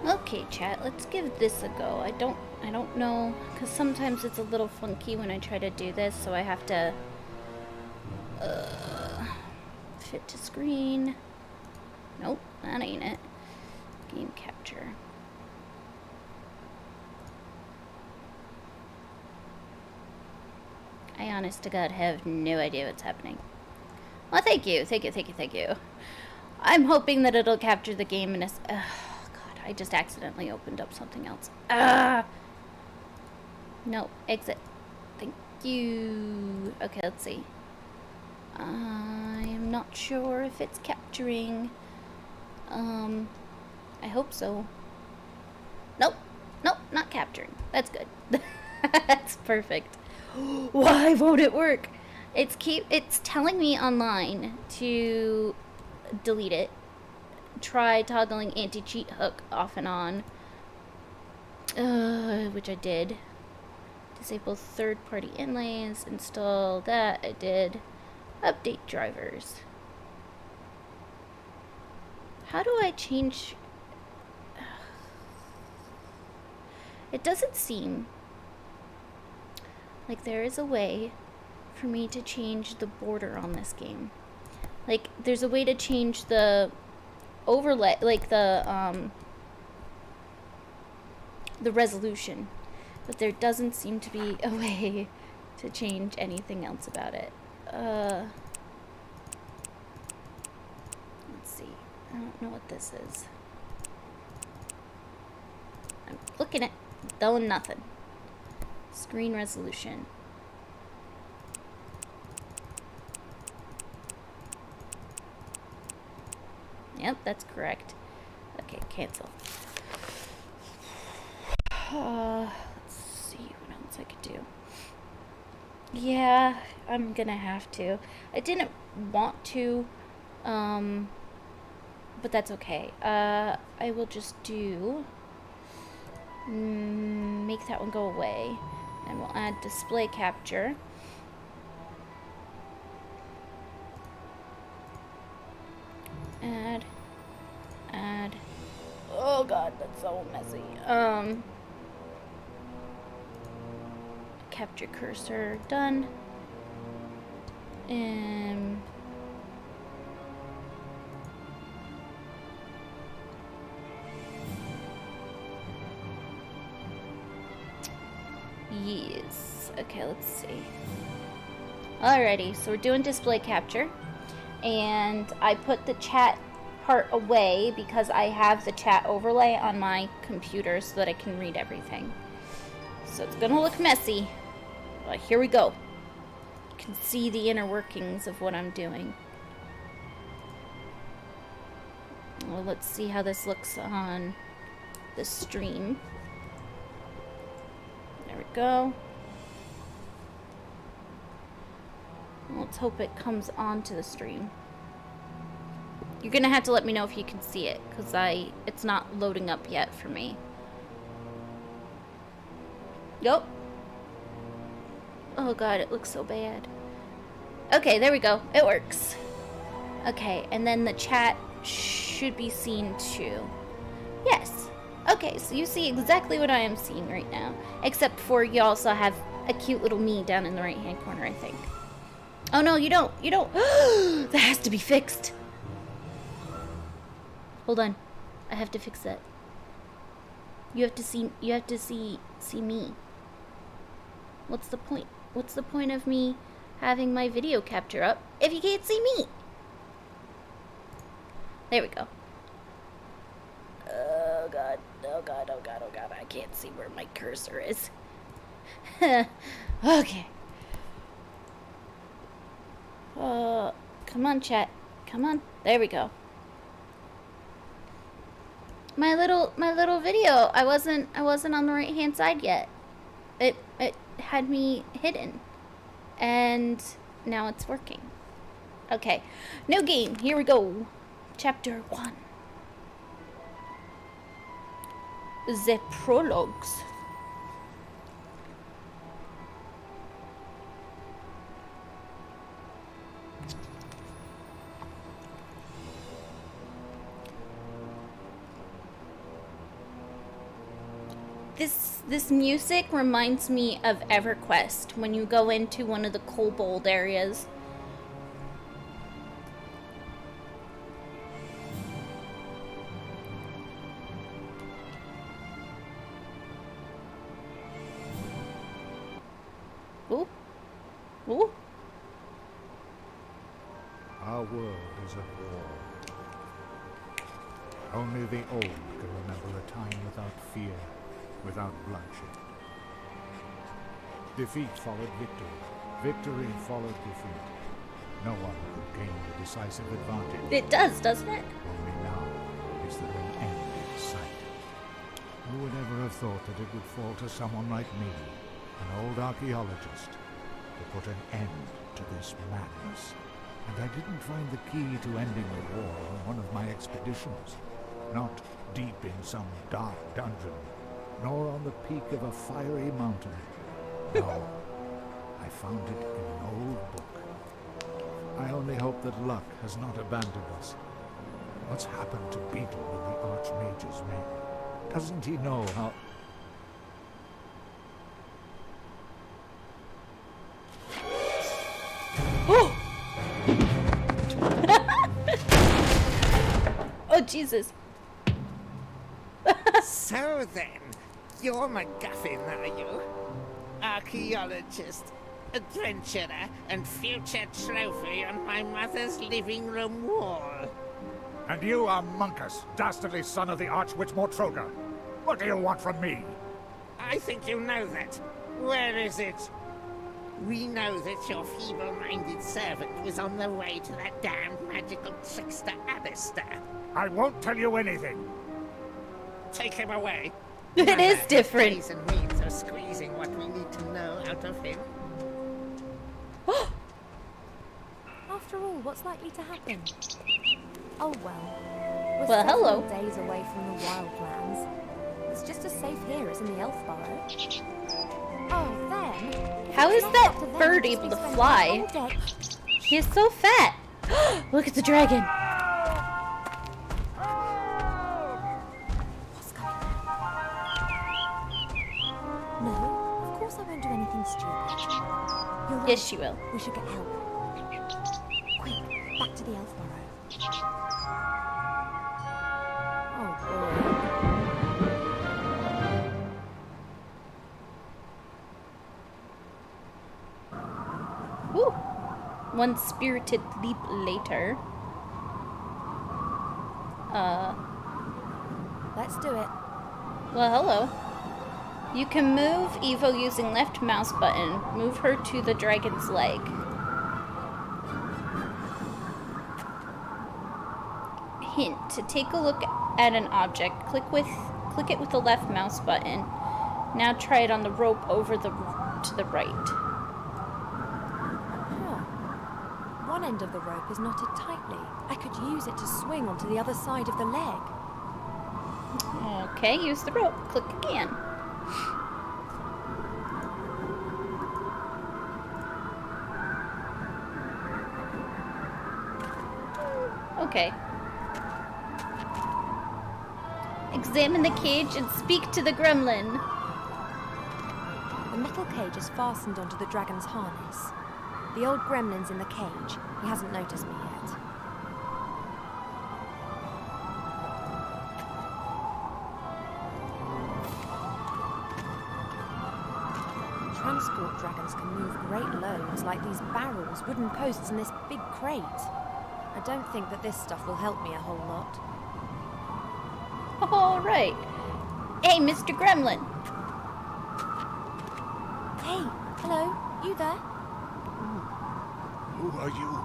Okay, chat, let's give this a go. I don't know, because sometimes it's a little funky when I try to do this, so I have to fit to screen. Nope, that ain't it. Game capture. I honest to God have no idea what's happening. Well, thank you. I'm hoping that it'll capture the game in a... God, I just accidentally opened up something else. No, exit. Thank you. Okay, let's see. I am not sure if it's capturing. I hope so. Nope, not capturing. That's good. That's perfect. Why won't it work? It's telling me online to delete it. Try toggling anti-cheat hook off and on. Which I did. Disable third-party inlays. Install that. I did. Update drivers. How do I change... It doesn't seem like there is a way for me to change the border on this game. Like, there's a way to change the overlay, like the resolution. But there doesn't seem to be a way to change anything else about it. Let's see. I don't know what this is. I'm looking at doing nothing. Screen resolution. Yep, that's correct. Okay, cancel. Let's see what else I could do. Yeah, I'm gonna have to. I didn't want to, but that's okay. I will just do... make that one go away. And we'll add display capture. Add. Oh god, that's so messy. Capture cursor, done. And yes. Okay, let's see. Alrighty, so we're doing display capture. And I put the chat part away because I have the chat overlay on my computer so that I can read everything. So it's gonna look messy, but here we go. You can see the inner workings of what I'm doing. Well, let's see how this looks on the stream. There we go. Let's hope it comes onto the stream. You're gonna have to let me know if you can see it, because it's not loading up yet for me. Yup. Oh god, it looks so bad. Okay, there we go. It works. Okay, and then the chat should be seen too. Yes. Okay, so you see exactly what I am seeing right now. Except for you also have a cute little me down in the right-hand corner, I think. Oh no, you don't. You don't. That has to be fixed. Hold on. I have to fix that. You have to see me. What's the point? What's the point of me having my video capture up if you can't see me? There we go. Oh god. Oh god. Oh god. Oh god. I can't see where my cursor is. Okay. Come on, chat. Come on. There we go. My little video. I wasn't on the right hand side yet. It had me hidden. And now it's working. Okay. New game. Here we go. Chapter 1. The prologues. This music reminds me of EverQuest when you go into one of the kobold areas. Ooh. Ooh. Our world is at war. Only the old can remember a time without fear, without bloodshed. Defeat followed victory. Victory followed defeat. No one could gain the decisive advantage. It does, doesn't it? Only now is there an end in sight. Who would ever have thought that it would fall to someone like me, an old archaeologist, to put an end to this madness? And I didn't find the key to ending the war on one of my expeditions. Not deep in some dark dungeon, nor on the peak of a fiery mountain. No, I found it in an old book. I only hope that luck has not abandoned us. What's happened to Beetle and the Archmage's men? Doesn't he know how... Oh, Jesus. So then, you're MacGuffin, are you? Archaeologist, adventurer, and future trophy on my mother's living room wall. And you are Monkus, dastardly son of the Archwitch Mortroga. What do you want from me? I think you know that. Where is it? We know that your feeble-minded servant was on the way to that damned magical trickster Alistair. I won't tell you anything. Take him away. It is different. Ways and means of squeezing what we need to know out of him. After all, what's likely to happen? Oh well. We're Well, hello. several days away from the wildlands. It's just as safe here as in the elf burrow. Oh, then. How is it's that not up to them bird to able be to spending fly? the whole day- He is so fat. Look at the dragon. What's going on? No, of course I won't do anything stupid. You're right. Yes, she will. We should get help. Quick, back to the elf burrow. Oh boy. Woo. One spirited leap later. Let's do it. Well, hello. You can move Evo using left mouse button. Move her to the dragon's leg. Hint: to take a look at an object, click it with the left mouse button. Now try it on the rope over to the right. Huh. One end of the rope is knotted tightly. I could use it to swing onto the other side of the leg. Okay, use the rope. Click again. Okay. Examine the cage and speak to the gremlin. The metal cage is fastened onto the dragon's harness. The old gremlin's in the cage. He hasn't noticed me yet. Transport dragons can move great loads, like these barrels, wooden posts, and this big crate. I don't think that this stuff will help me a whole lot. All right. Hey, Mr. Gremlin. Hey, hello, you there? Who are you?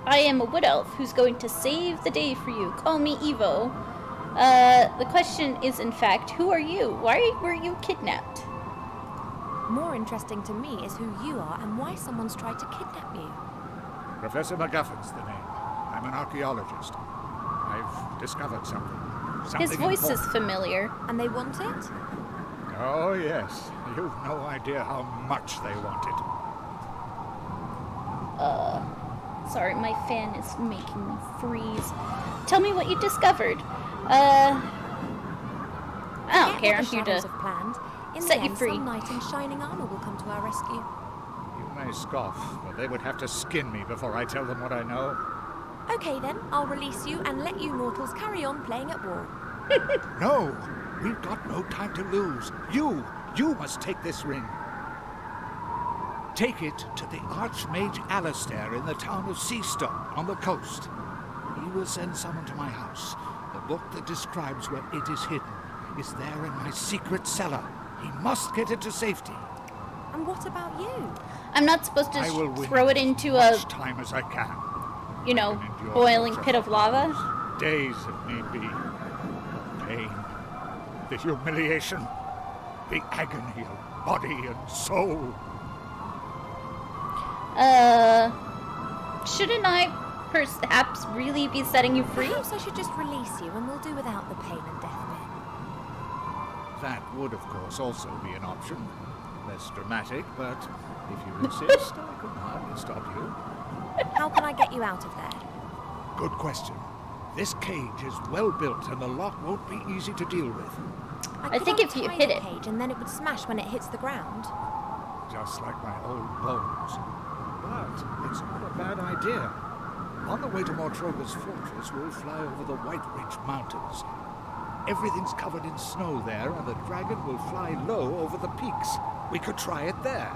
I am a wood elf who's going to save the day for you. Call me Evo. The question is, in fact, who are you? Why were you kidnapped? More interesting to me is who you are and why someone's tried to kidnap you. Professor MacGuffin's the name. I'm an archaeologist. I've discovered something. His voice is familiar. And they want it? Oh, yes. You've no idea how much they want it. Sorry, my fan is making me freeze. Tell me what you discovered. I don't Forget care. what I'm the here shadows to have planned. In set the you end, free. some knight in shining armor will come to our rescue. You may scoff, but they would have to skin me before I tell them what I know. Okay then, I'll release you and let you mortals carry on playing at war. No! We've got no time to lose. You must take this ring. Take it to the Archmage Alistair in the town of Seastone on the coast. He will send someone to my house. The book that describes where it is hidden is there in my secret cellar. He must get it to safety. And what about you? I'm not supposed to I will win throw it as into a, much time as I can. you know, I can endure boiling torture pit of for lava. hours, days if need be. The pain, the humiliation, the agony of body and soul. Shouldn't I perhaps really be setting you free? Perhaps I should just release you and we'll do without the pain and death bit. That would, of course, also be an option. Less dramatic, but if you insist, I can hardly stop you. How can I get you out of there? Good question. This cage is well built and the lock won't be easy to deal with. I could think if you untie hit the it- cage and then it would smash when it hits the ground. Just like my old bones. But it's not a bad idea. On the way to Mortroga's fortress, we'll fly over the White Ridge Mountains. Everything's covered in snow there, and the dragon will fly low over the peaks. We could try it there.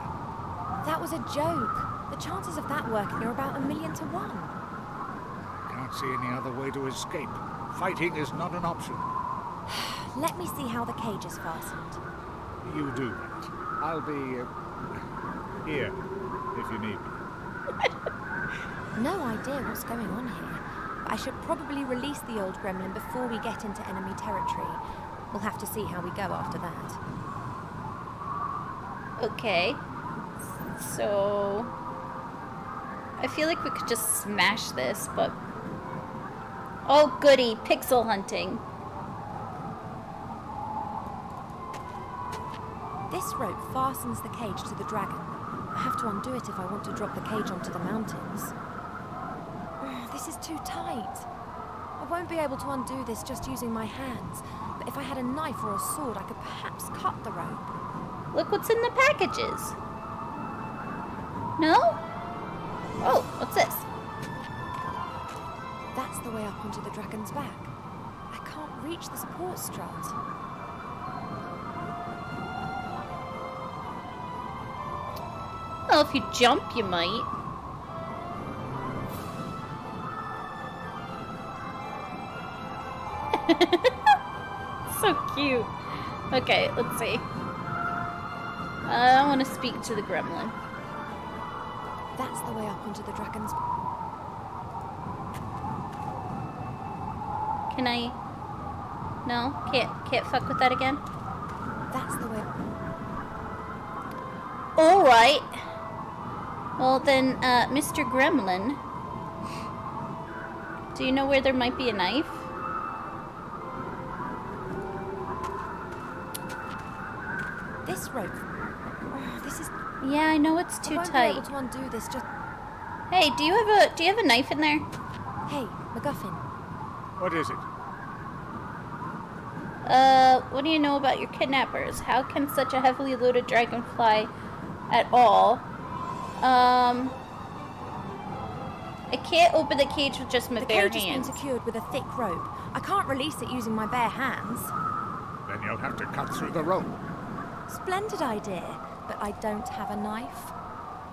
That was a joke. The chances of that working are about 1,000,000 to 1. I can't see any other way to escape. Fighting is not an option. Let me see how the cage is fastened. You do that. I'll be here if you need me. No idea what's going on here. But I should probably release the old gremlin before we get into enemy territory. We'll have to see how we go after that. Okay. So I feel like we could just smash this, but oh goody, pixel hunting. This rope fastens the cage to the dragon. I have to undo it if I want to drop the cage onto the mountains. This is too tight. I won't be able to undo this just using my hands, but if I had a knife or a sword, I could perhaps cut the rope. Look what's in the packages. No? Oh, what's this? That's the way up onto the dragon's back. I can't reach the support strut. Well, if you jump, you might. So cute. Okay, let's see. I want to speak to the gremlin. That's the way up onto the dragon's... Can I? No, can't fuck with that again. That's the way... All right. Well then, Mr. Gremlin, do you know where there might be a knife? This rope... Oh, this is... Yeah, I know it's I too won't be tight. able to undo this just... Hey, do you have a knife in there? Hey, MacGuffin. What is it? What do you know about your kidnappers? How can such a heavily loaded dragon fly at all? I can't open the cage with just my The bare cage has been hands. secured with a thick rope. I can't release it using my bare hands. Then you'll have to cut through the rope. Splendid idea, but I don't have a knife.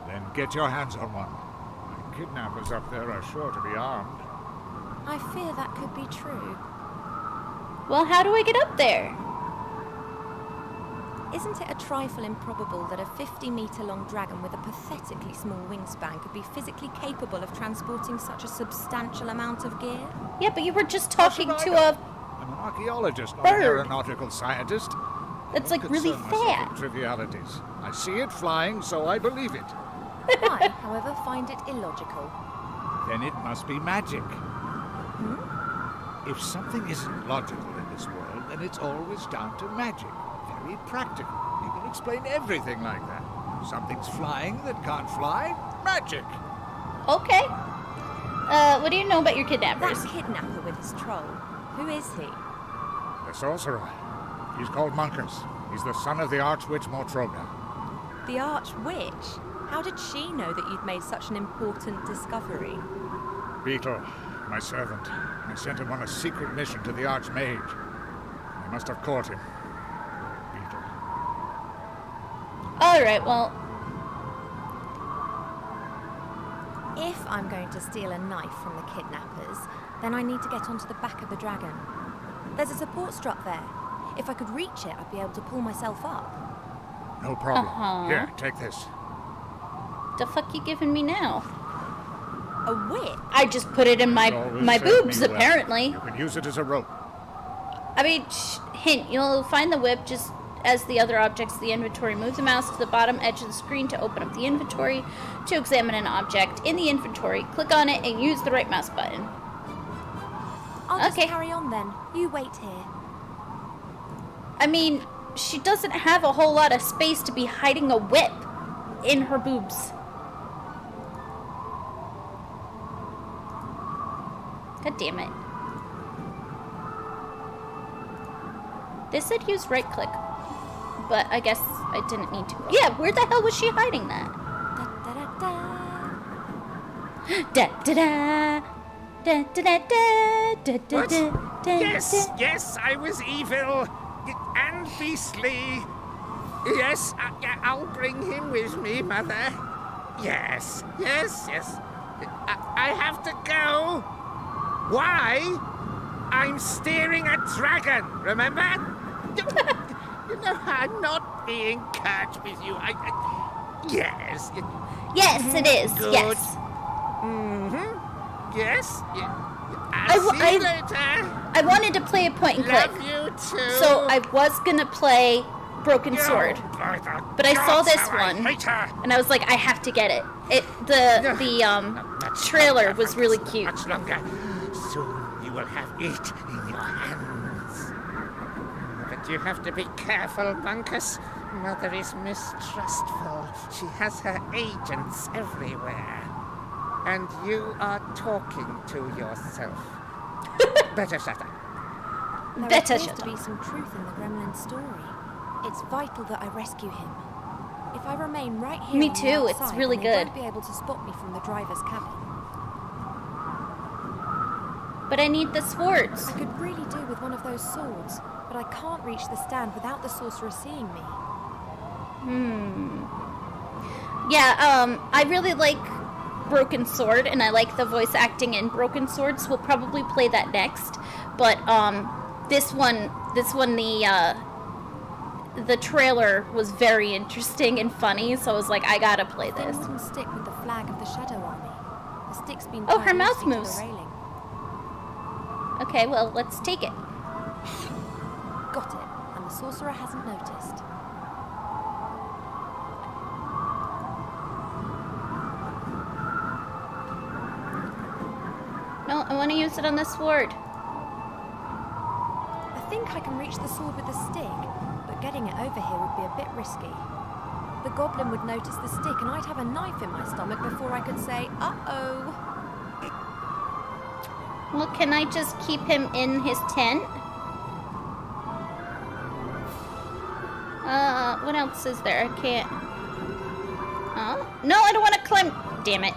Then get your hands on one. My kidnappers up there are sure to be armed. I fear that could be true. Well, how do I get up there? Isn't it a trifle improbable that a 50-meter-long dragon with a pathetically small wingspan could be physically capable of transporting such a substantial amount of gear? Yeah, but you were just How should talking I to know? a... I'm an archaeologist, not bird. an aeronautical scientist. That's I don't like really concern myself fat. with trivialities. I see it flying, so I believe it. I, however, find it illogical. Then it must be magic. Hmm? If something isn't logical in this world, then it's always down to magic. Very practical. You can explain everything like that. Something's flying that can't fly? Magic! Okay. What do you know about your kidnappers? That kidnapper with his troll. Who is he? The sorcerer. He's called Munkus. He's the son of the Archwitch Mortroga. The Archwitch? How did she know that you'd made such an important discovery? Beetle, my servant. I sent him on a secret mission to the Archmage. I must have caught him. Beetle. Alright, well, If I'm going to steal a knife from the kidnappers, then I need to get onto the back of the dragon. There's a support strut there. If I could reach it, I'd be able to pull myself up. No problem. Uh-huh. Here, take this. the fuck you giving me now? A whip? I just put it in my Always served boobs, me well. apparently. You can use it as a rope. I mean, hint, you'll find the whip just as the other objects in the inventory. Move the mouse to the bottom edge of the screen to open up the inventory. To examine an object in the inventory, click on it and use the right mouse button. I'll just Okay. carry on then. You wait here. I mean, she doesn't have a whole lot of space to be hiding a whip in her boobs. God damn it. This said use right click, but I guess I didn't need to. Yeah, where the hell was she hiding that? Da, da, da, da. Da da da da da da da da What? da da. Yes, yes, I was evil and beastly. Yes, I'll bring him with me, Mother. Yes, yes, yes. I have to go. Why? I'm steering a dragon, remember? You know, I'm not being curt with you. Yes. Yes, it is. Good. Yes. Mm-hmm. Yes. I'll see you later. I wanted to play a point and click, Love you too. so I was gonna play Broken Sword, but I saw this one, and I was like, I have to get it. The trailer was really cute. Much longer. Soon you will have it in your hands. But you have to be careful, Bunkus. Mother is mistrustful. She has her agents everywhere. And you are talking to yourself. Better shut up. There Better appears shut to be some truth in the gremlin story. It's vital that I rescue him. If I remain right here Me on the too, it's outside, really then they good. won't be able to spot me from the driver's cabin. But I need the swords. I could really do with one of those swords, but I can't reach the stand without the sorcerer seeing me. Yeah, I really like Broken Sword, and I like the voice acting in Broken Sword, so we'll probably play that next. But this one, the trailer was very interesting and funny, so I was like, I gotta play The thing this. wouldn't stick with the flag of the Shadow Army. The stick's been Oh, tied her mouse loosely to moves. the railing. Okay, well, let's take it. Got it, and the sorcerer hasn't noticed. No, I want to use it on the sword. I think I can reach the sword with the stick, but getting it over here would be a bit risky. The goblin would notice the stick and I'd have a knife in my stomach before I could say, uh-oh. Well, can I just keep him in his tent? What else is there? I can't... Oh? No, I don't want to climb... Damn it.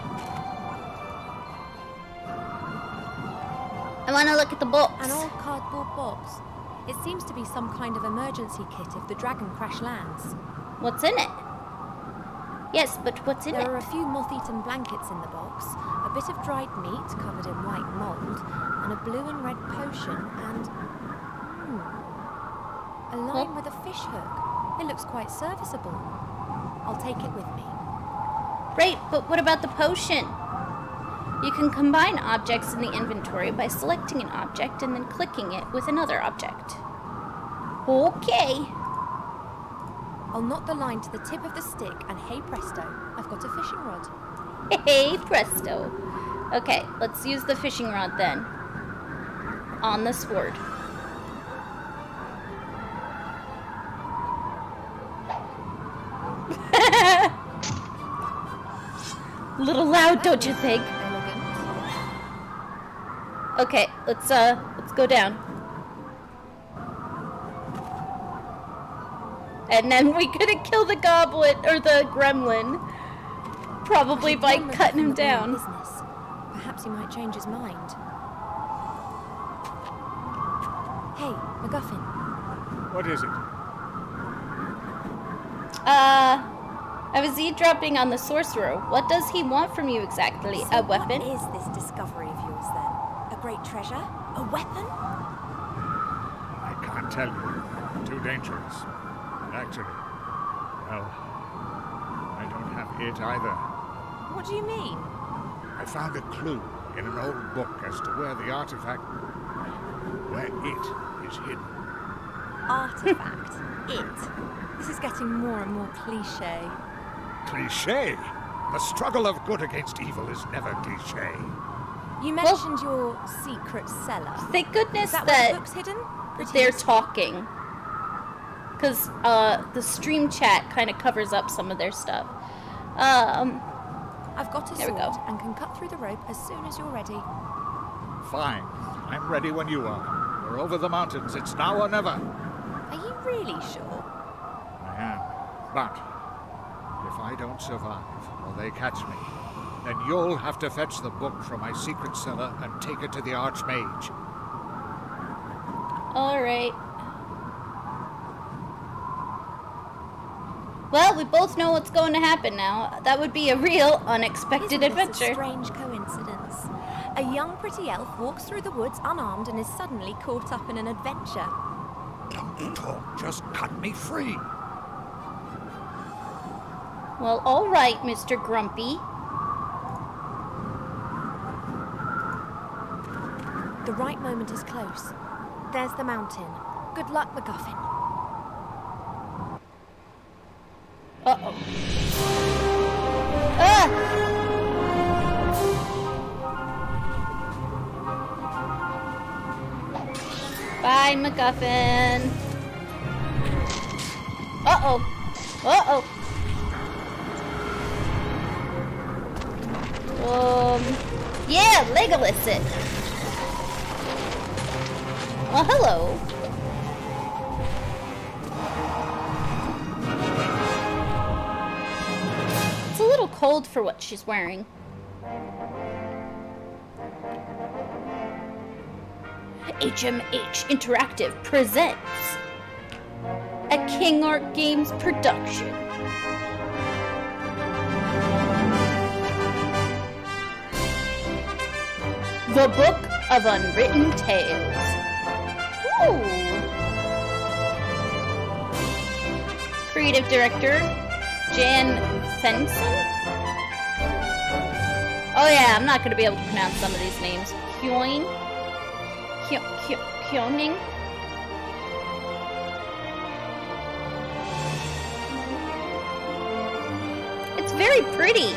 I want to look at the box. An old cardboard box. It seems to be some kind of emergency kit if the dragon crash lands. What's in it? Yes, but what's in There it? are a few moth-eaten blankets in the box, a bit of dried meat covered in white mould, and a blue and red potion, and... a line with a fish hook. It looks quite serviceable. I'll take it with me. Right, but what about the potion? You can combine objects in the inventory by selecting an object and then clicking it with another object. Okay. I'll knot the line to the tip of the stick, and hey presto, I've got a fishing rod. Hey, presto. Okay, let's use the fishing rod then. On the sword. Little loud, don't you think? Elegant. Okay, let's go down. And then we couldn't kill the goblin or the gremlin. Probably by cutting him down. Business. Perhaps he might change his mind. Hey, MacGuffin. What is it? I was eavesdropping on the sorcerer. What does he want from you exactly? So A weapon? What is this discovery of yours then? A great treasure? A weapon? I can't tell you. Too dangerous. Actually, well, I don't have it either. What do you mean? I found a clue in an old book as to where the artifact, where it is hidden. Artifact. It. This is getting more and more cliche. Cliché? The struggle of good against evil is never cliché. You mentioned your secret cellar. Thank goodness Is that where that the book's hidden? Pretty they're useful. talking. Because the stream chat kind of covers up some of their stuff. I've got a There we sword go. and can cut through the rope as soon as you're ready. Fine. I'm ready when you are. We're over the mountains. It's now or never. Are you really sure? I am. But if I don't survive or they catch me, then you'll have to fetch the book from my secret cellar and take it to the Archmage. Alright. Well, we both know what's going to happen now. That would be a real unexpected Isn't this adventure. a strange coincidence? A young pretty elf walks through the woods unarmed and is suddenly caught up in an adventure. Don't talk. Just cut me free. Well, alright, Mr. Grumpy. The right moment is close. There's the mountain. Good luck, MacGuffin. Uh-oh. Ah! Bye, MacGuffin. Uh-oh. Uh-oh. Yeah, Legolas it. Well, hello. It's a little cold for what she's wearing. HMH Interactive presents a King Art Games production. The Book of Unwritten Tales. Ooh. Creative Director, Jan Fenson? Oh yeah, I'm not going to be able to pronounce some of these names. Kyoning? It's very pretty.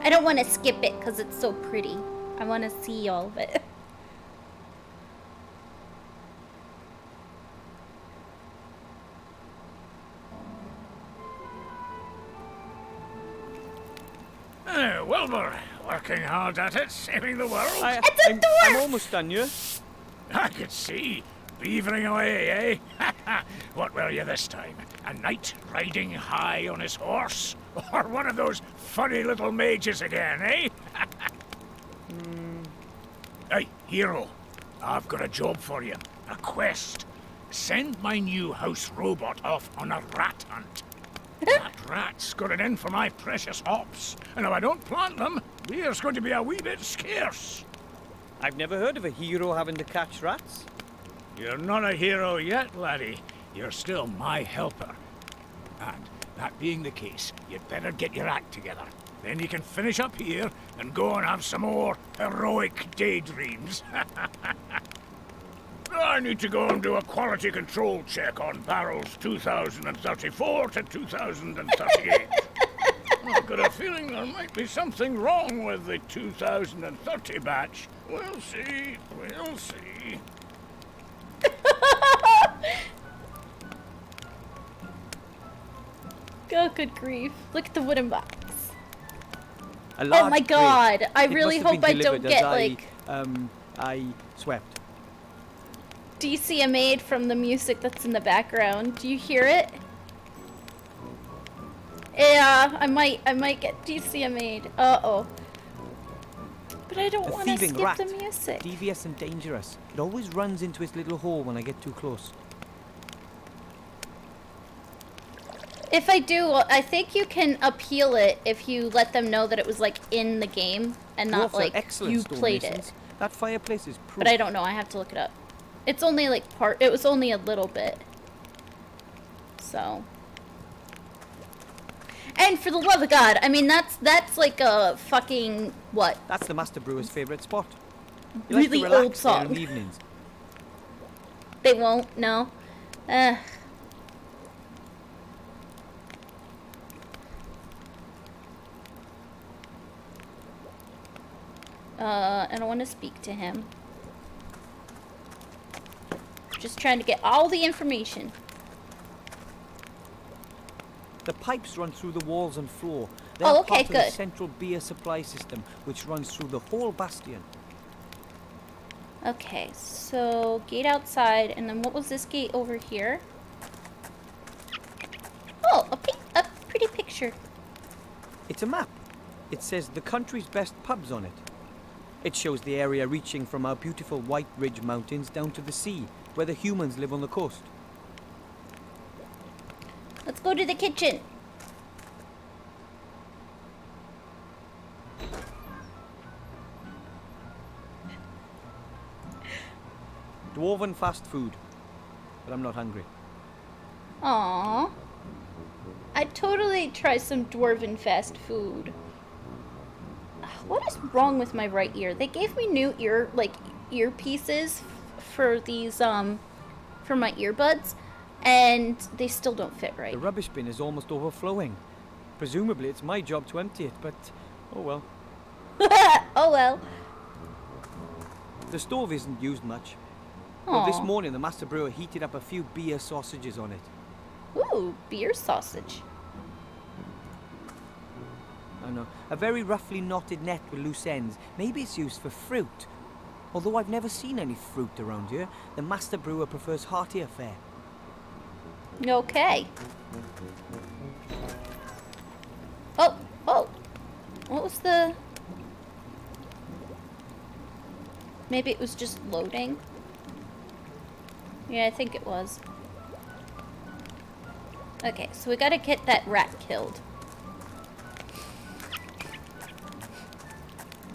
I don't want to skip it because it's so pretty. I want to see all of it. Wilbur, working hard at it, saving the world. It's a I'm dwarf! almost done, you. I could see. Beavering away, eh? What were you this time? A knight riding high on his horse? Or one of those funny little mages again, eh? Hey, hero. I've got a job for you. A quest. Send my new house robot off on a rat hunt. That rat's got it in for my precious hops. And if I don't plant them, beer's going to be a wee bit scarce. I've never heard of a hero having to catch rats. You're not a hero yet, laddie. You're still my helper. And that being the case, you'd better get your act together. Then you can finish up here and go and have some more heroic daydreams. I need to go and do a quality control check on barrels 2034 to 2038. I've got a feeling there might be something wrong with the 2030 batch. We'll see, we'll see. Oh, good grief. Look at the wooden box. A large Oh my crate. god. I It really must have hope been I don't delivered get, as like, I swept. DCMA'd from the music that's in the background. Do you hear it? Yeah, I might get DCMA'd. Uh-oh. But I don't A want to thieving skip rat. the music. Devious and dangerous. It always runs into its little hole when I get too close. If I do, I think you can appeal it if you let them know that it was, like, in the game and not, Dwarfs are like, excellent you played it. stonemasons. That fireplace is proof. But I don't know. I have to look it up. It's only, like, it was only a little bit. So. And for the love of God, I mean, that's like a fucking, what? That's the Master Brewer's favourite spot. He likes Really to relax old there song. in the evenings. They won't, no. I don't want to speak to him. Just trying to get all the information. The pipes run through the walls and floor. They Oh, are okay, part of the good. central beer supply system, which runs through the whole bastion. Okay, so gate outside, and then what was this gate over here? Oh, a pretty picture. It's a map. It says the country's best pubs on it. It shows the area reaching from our beautiful White Ridge Mountains down to the sea, where the humans live on the coast. Let's go to the kitchen. Dwarven fast food. But I'm not hungry. Aww. I'd totally try some dwarven fast food. What is wrong with my right ear? They gave me new earpieces for these, for my earbuds, and they still don't fit right. The rubbish bin is almost overflowing. Presumably it's my job to empty it, but oh well. Oh well. The stove isn't used much. Well, this Aw. morning the Master Brewer heated up a few beer sausages on it. Ooh, beer sausage. I know. A very roughly knotted net with loose ends. Maybe it's used for fruit. Although I've never seen any fruit around here, the Master Brewer prefers heartier fare. Okay. Oh, oh. What was the... Maybe it was just loading? Yeah, I think it was. Okay, so we gotta get that rat killed.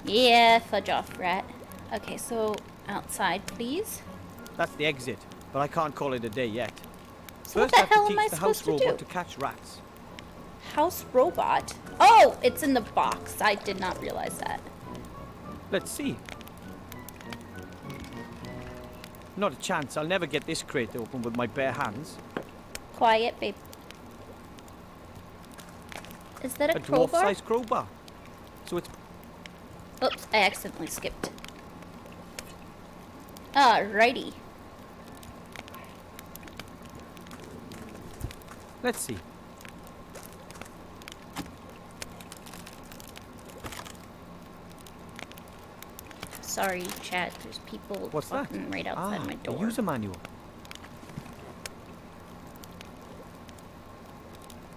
Yeah, fudge off, rat. Okay, so outside, please. That's the exit, but I can't call it a day yet. So what First, the I have hell to am I teach the house supposed to robot do? to catch rats. House robot? Oh, it's in the box. I did not realize that. Let's see. Not a chance. I'll never get this crate open with my bare hands. Quiet, babe. Is that a A crowbar? dwarf-sized crowbar. So it's... Oops, I accidentally skipped. Alrighty. Let's see. Sorry, chat. There's people What's that? fucking right outside my A door. user manual.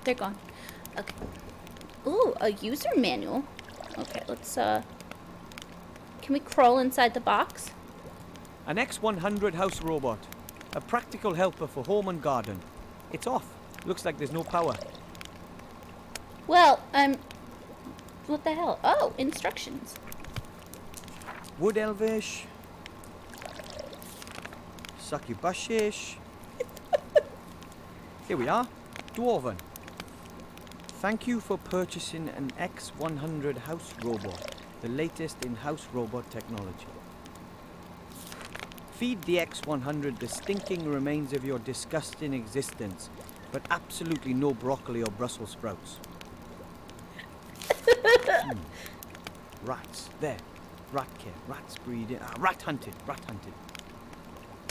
They're gone. Okay. Ooh, a user manual. Okay, let's, Can we crawl inside the box? An X100 house robot. A practical helper for home and garden. It's off. Looks like there's no power. Well, what the hell? Oh, instructions. Wood elvish. Succubushish. Here we are. Dwarven. Thank you for purchasing an X100 house robot, the latest in house robot technology. Feed the X100 the stinking remains of your disgusting existence, but absolutely no broccoli or Brussels sprouts. Rats. There. Rat care. Rats breeding. Rat hunted. Rat hunted.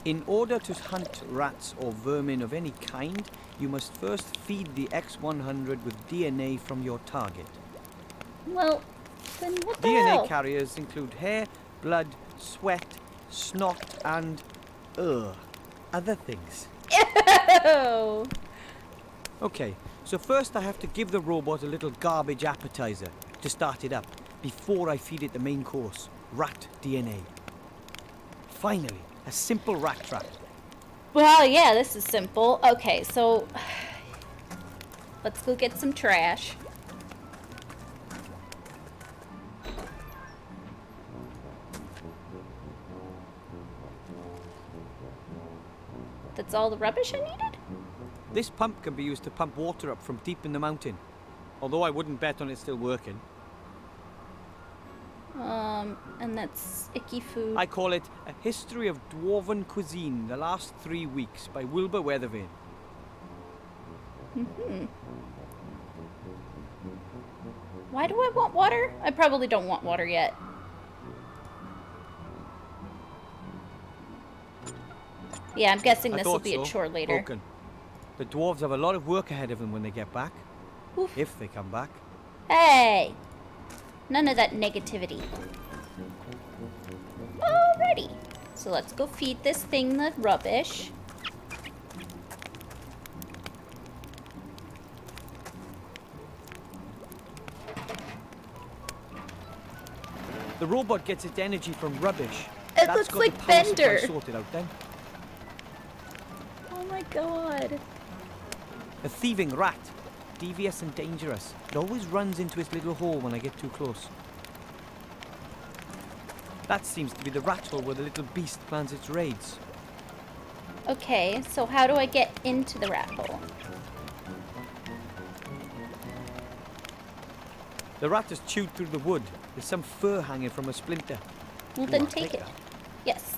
In order to hunt rats or vermin of any kind, you must first feed the X100 with DNA from your target. Well, then what the DNA hell? carriers include hair, blood, sweat, snot, and other things. Ew. Okay, so first I have to give the robot a little garbage appetizer to start it up before I feed it the main course, rat DNA. Finally, a simple rat trap. Well, yeah, this is simple. Okay, so let's go get some trash. That's all the rubbish I needed? This pump can be used to pump water up from deep in the mountain, although I wouldn't bet on it still working. And that's icky food. I call it A History of Dwarven Cuisine, the Last 3 Weeks by Wilbur Weathervane. Why do I want water? I probably don't want water yet. Yeah, I'm guessing I this will thought be a so. chore later. Broken. The dwarves have a lot of work ahead of them when they get back. Oof. If they come back. Hey! None of that negativity. Alrighty. So let's go feed this thing the rubbish. The robot gets its energy from rubbish. It That's looks got like the power supply Bender. sorted out then. Oh my god. A thieving rat. Devious and dangerous. It always runs into its little hole when I get too close. That seems to be the rat hole where the little beast plans its raids. Okay, so how do I get into the rat hole? The rat has chewed through the wood. There's some fur hanging from a splinter. Well, Ooh, then I'll take it. that. Yes.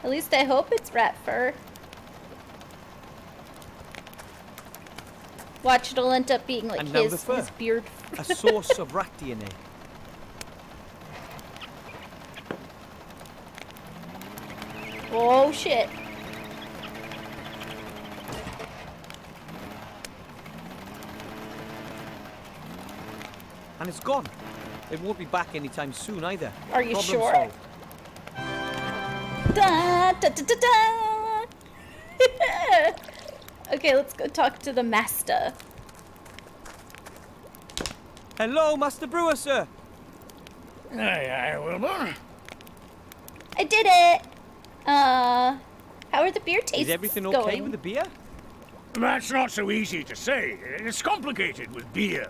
At least I hope it's rat fur. Watch, it'll end up being like And now the his fur. beard. A source of rat DNA. Oh shit. And it's gone. It won't be back anytime soon either. Are you Problem sure? solved. Da, da, da, da, da. Okay, let's go talk to the master. Hello, Master Brewer, sir. Aye, aye, Wilbur. I did it. How are the beer tastes Is everything okay going? with the beer? That's not so easy to say. It's complicated with beer.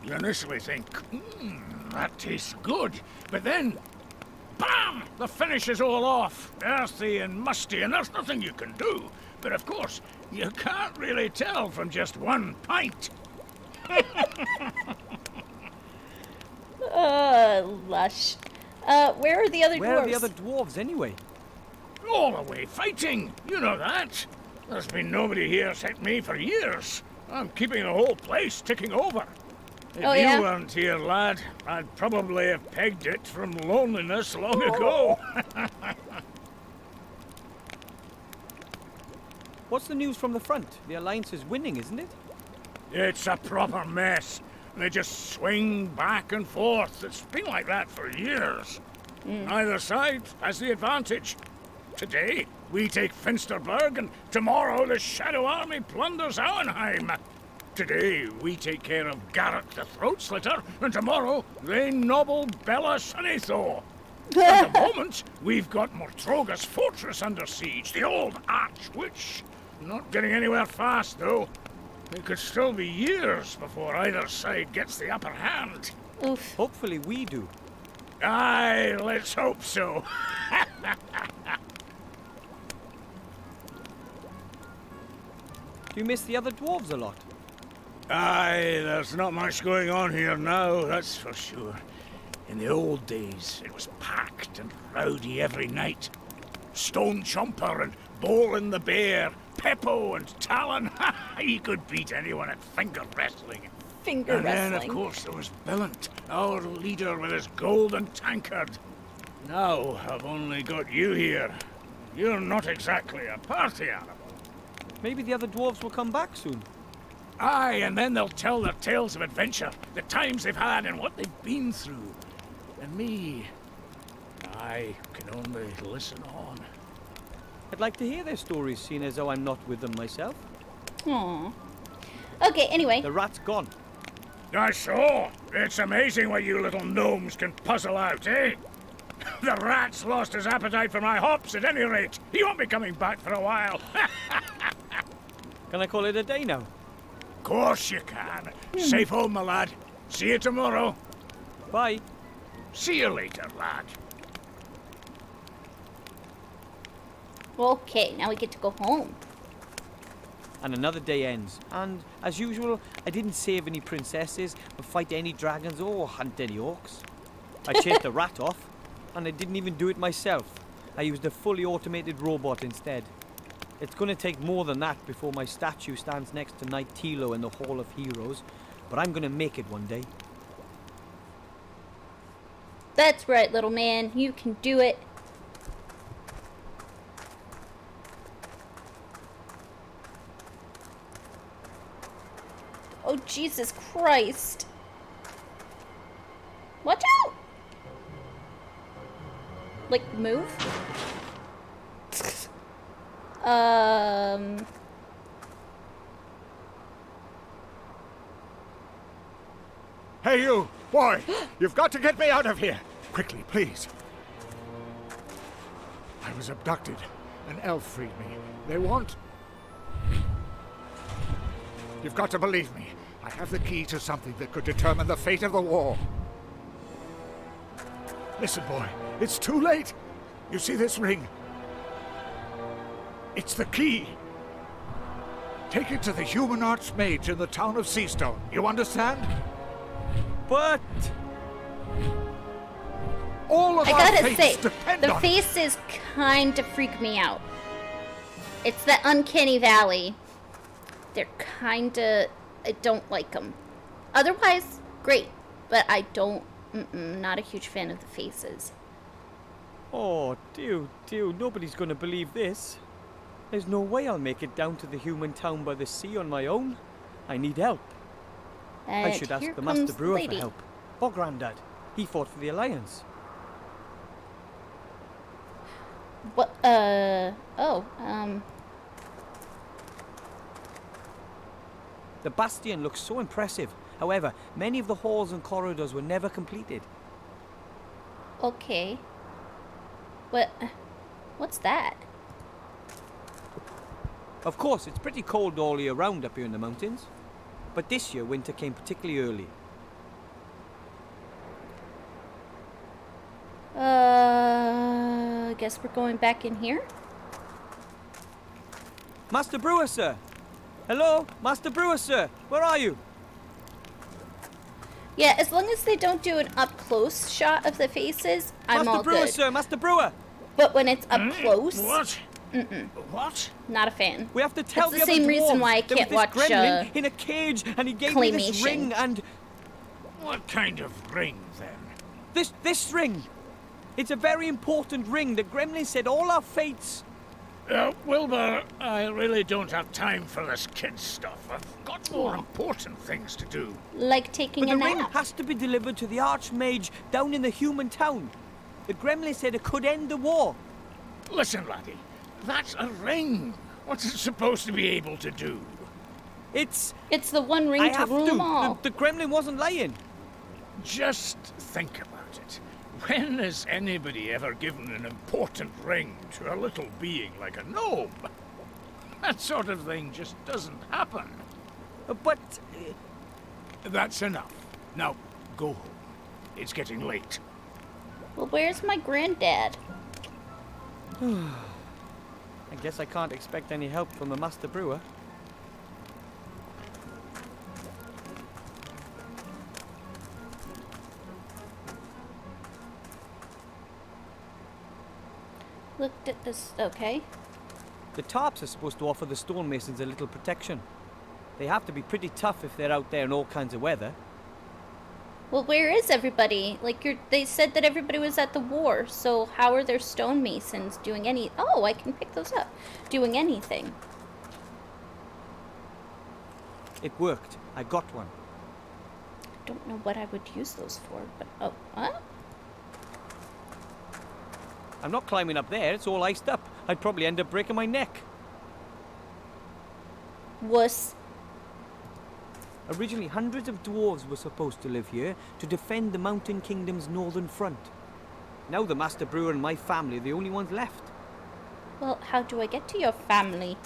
You initially think, that tastes good. But then, bam! The finish is all off. Earthy and musty, and there's nothing you can do. But of course, you can't really tell from just one pint. Lush. Where are the other Where dwarves? are the other dwarves anyway? All away fighting. You know that. There's been nobody here except me for years. I'm keeping the whole place ticking over. If Oh, yeah? you weren't here, lad, I'd probably have pegged it from loneliness long ago. What's the news from the front? The Alliance is winning, isn't it? It's a proper mess. They just swing back and forth. It's been like that for years. Neither side has the advantage. Today, we take Finsterberg, and tomorrow the Shadow Army plunders Auenheim. Today, we take care of Garrett the Throat Slitter, and tomorrow, they nobble Bella Sunnythaw. At the moment, we've got Mortroga's fortress under siege, the old Archwitch. Not getting anywhere fast, though. It could still be years before either side gets the upper hand. Oof. Hopefully we do. Aye, let's hope so. Do you miss the other dwarves a lot? Aye, there's not much going on here now, that's for sure. In the old days, it was packed and rowdy every night. Stone Chomper and Bolin the Bear, Peppo and Talon. He could beat anyone at finger wrestling. Finger And then, wrestling. of course, there was Billant, our leader with his golden tankard. Now I've only got you here. You're not exactly a party animal. Maybe the other dwarves will come back soon. Aye, and then they'll tell their tales of adventure, the times they've had and what they've been through. And me, I can only listen on. I'd like to hear their stories, seeing as though I'm not with them myself. Aww. Okay, anyway. The rat's gone. I saw. It's amazing what you little gnomes can puzzle out, eh? The rat's lost his appetite for my hops at any rate. He won't be coming back for a while. Can I call it a day now? Course you can. Safe home, my lad. See you tomorrow. Bye. See you later, lad. Okay, now we get to go home. And another day ends. And, as usual, I didn't save any princesses, or fight any dragons, or hunt any orcs. I chased the rat off, and I didn't even do it myself. I used a fully automated robot instead. It's going to take more than that before my statue stands next to Knight Tilo in the Hall of Heroes, but I'm going to make it one day. That's right, little man. You can do it. Oh, Jesus Christ. Watch out! Like, move? Hey, you! Boy! You've got to get me out of here! Quickly, please. I was abducted. An elf freed me. They want... You've got to believe me. I have the key to something that could determine the fate of the war. Listen, boy. It's too late. You see this ring? It's the key. Take it to the human archmage in the town of Seastone. You understand? But... All of I our gotta fates say, depend the on it. faces kind of freak me out. It's that uncanny valley. They're kind of... I don't like them. Otherwise, great. But I don't... not a huge fan of the faces. Oh, dude, nobody's going to believe this. There's no way I'll make it down to the human town by the sea on my own. I need help. And I should ask here the comes Master Brewer lady. for help. Or Grandad. He fought for the Alliance. What? The bastion looks so impressive. However, many of the halls and corridors were never completed. Okay. What's that? Of course, it's pretty cold all year round up here in the mountains. But this year, winter came particularly early. I guess we're going back in here? Master Brewer, sir! Hello? Master Brewer, sir! Where are you? Yeah, as long as they don't do an up-close shot of the faces, I'm all Master Brewer, good. sir! Master Brewer! But when it's up close, What? What? not a fan. We have to tell That's the the other same reason dwarves why I there can't was this watch, gremlin in a cage, and he gave me this claymation. ring, and What kind of ring, then? this ring. It's a very important ring. The gremlin said all our fates. Wilbur, I really don't have time for this kid stuff. I've got more important things to do. Like taking But a the ring nap. has to be delivered to the Archmage down in the human town. The gremlin said it could end the war. Listen, laddie, that's a ring. What's it supposed to be able to do? It's... It's the one ring I to have rule to. them all. The gremlin wasn't lying. Just think about it. When has anybody ever given an important ring to a little being like a gnome? That sort of thing just doesn't happen. But... That's enough. Now, go home. It's getting late. Well, where's my granddad? I guess I can't expect any help from the Master Brewer. looked at this. Okay. The tarps are supposed to offer the stonemasons a little protection. They have to be pretty tough if they're out there in all kinds of weather. Well, where is everybody? Like, they said that everybody was at the war, so how are their stonemasons doing any... Oh, I can pick those up. Doing anything. It worked. I got one. I don't know what I would use those for, but... Oh, what? I'm not climbing up there. It's all iced up. I'd probably end up breaking my neck. Wuss. Originally, hundreds of dwarves were supposed to live here to defend the Mountain Kingdom's northern front. Now the Master Brewer and my family are the only ones left. Well, how do I get to your family?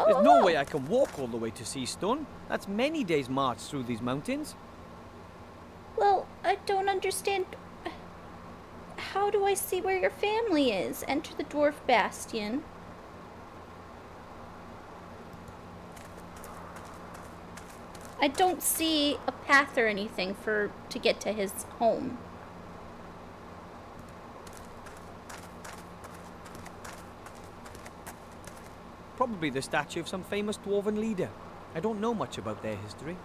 There's no way I can walk all the way to Seastone. That's many days' march through these mountains. Well, I don't understand. How do I see where your family is? Enter the Dwarf Bastion. I don't see a path or anything to get to his home. Probably the statue of some famous dwarven leader. I don't know much about their history.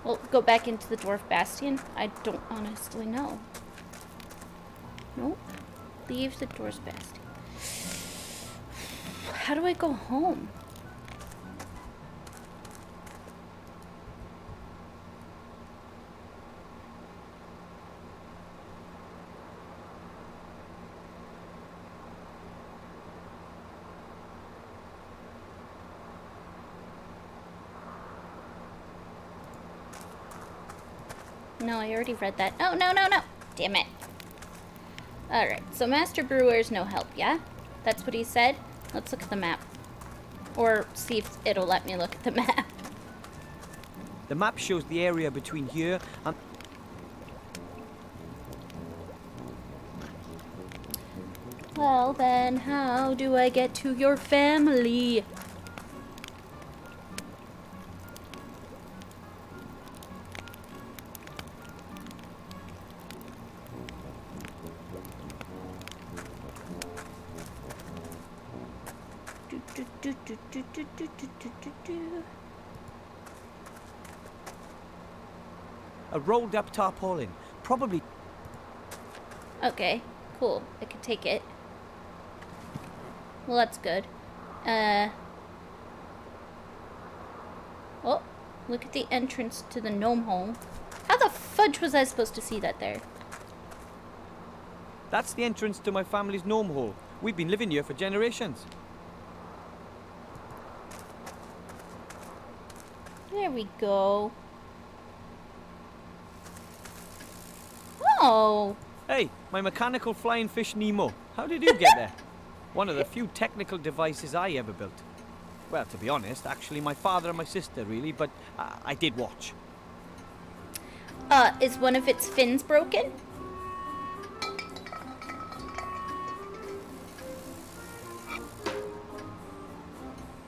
Well, go back into the Dwarf Bastion. I don't honestly know. Nope. Leave the Dwarf Bastion. How do I go home? No, I already read that. Oh, no, no, no. Damn it. Alright, so Master Brewer's no help, yeah? That's what he said? Let's look at the map. Or see if it'll let me look at the map. The map shows the area between here and... Well, then, how do I get to your family? A rolled up tarpaulin. Probably... Okay, cool. I can take it. Well, that's good. Oh, look at the entrance to the gnome hole. How the fudge was I supposed to see that there? That's the entrance to my family's gnome hole. We've been living here for generations. There we go. Oh! Hey, my mechanical flying fish Nemo. How did you get there? One of the few technical devices I ever built. Well, to be honest, actually my father and my sister really, but I did watch. Is one of its fins broken?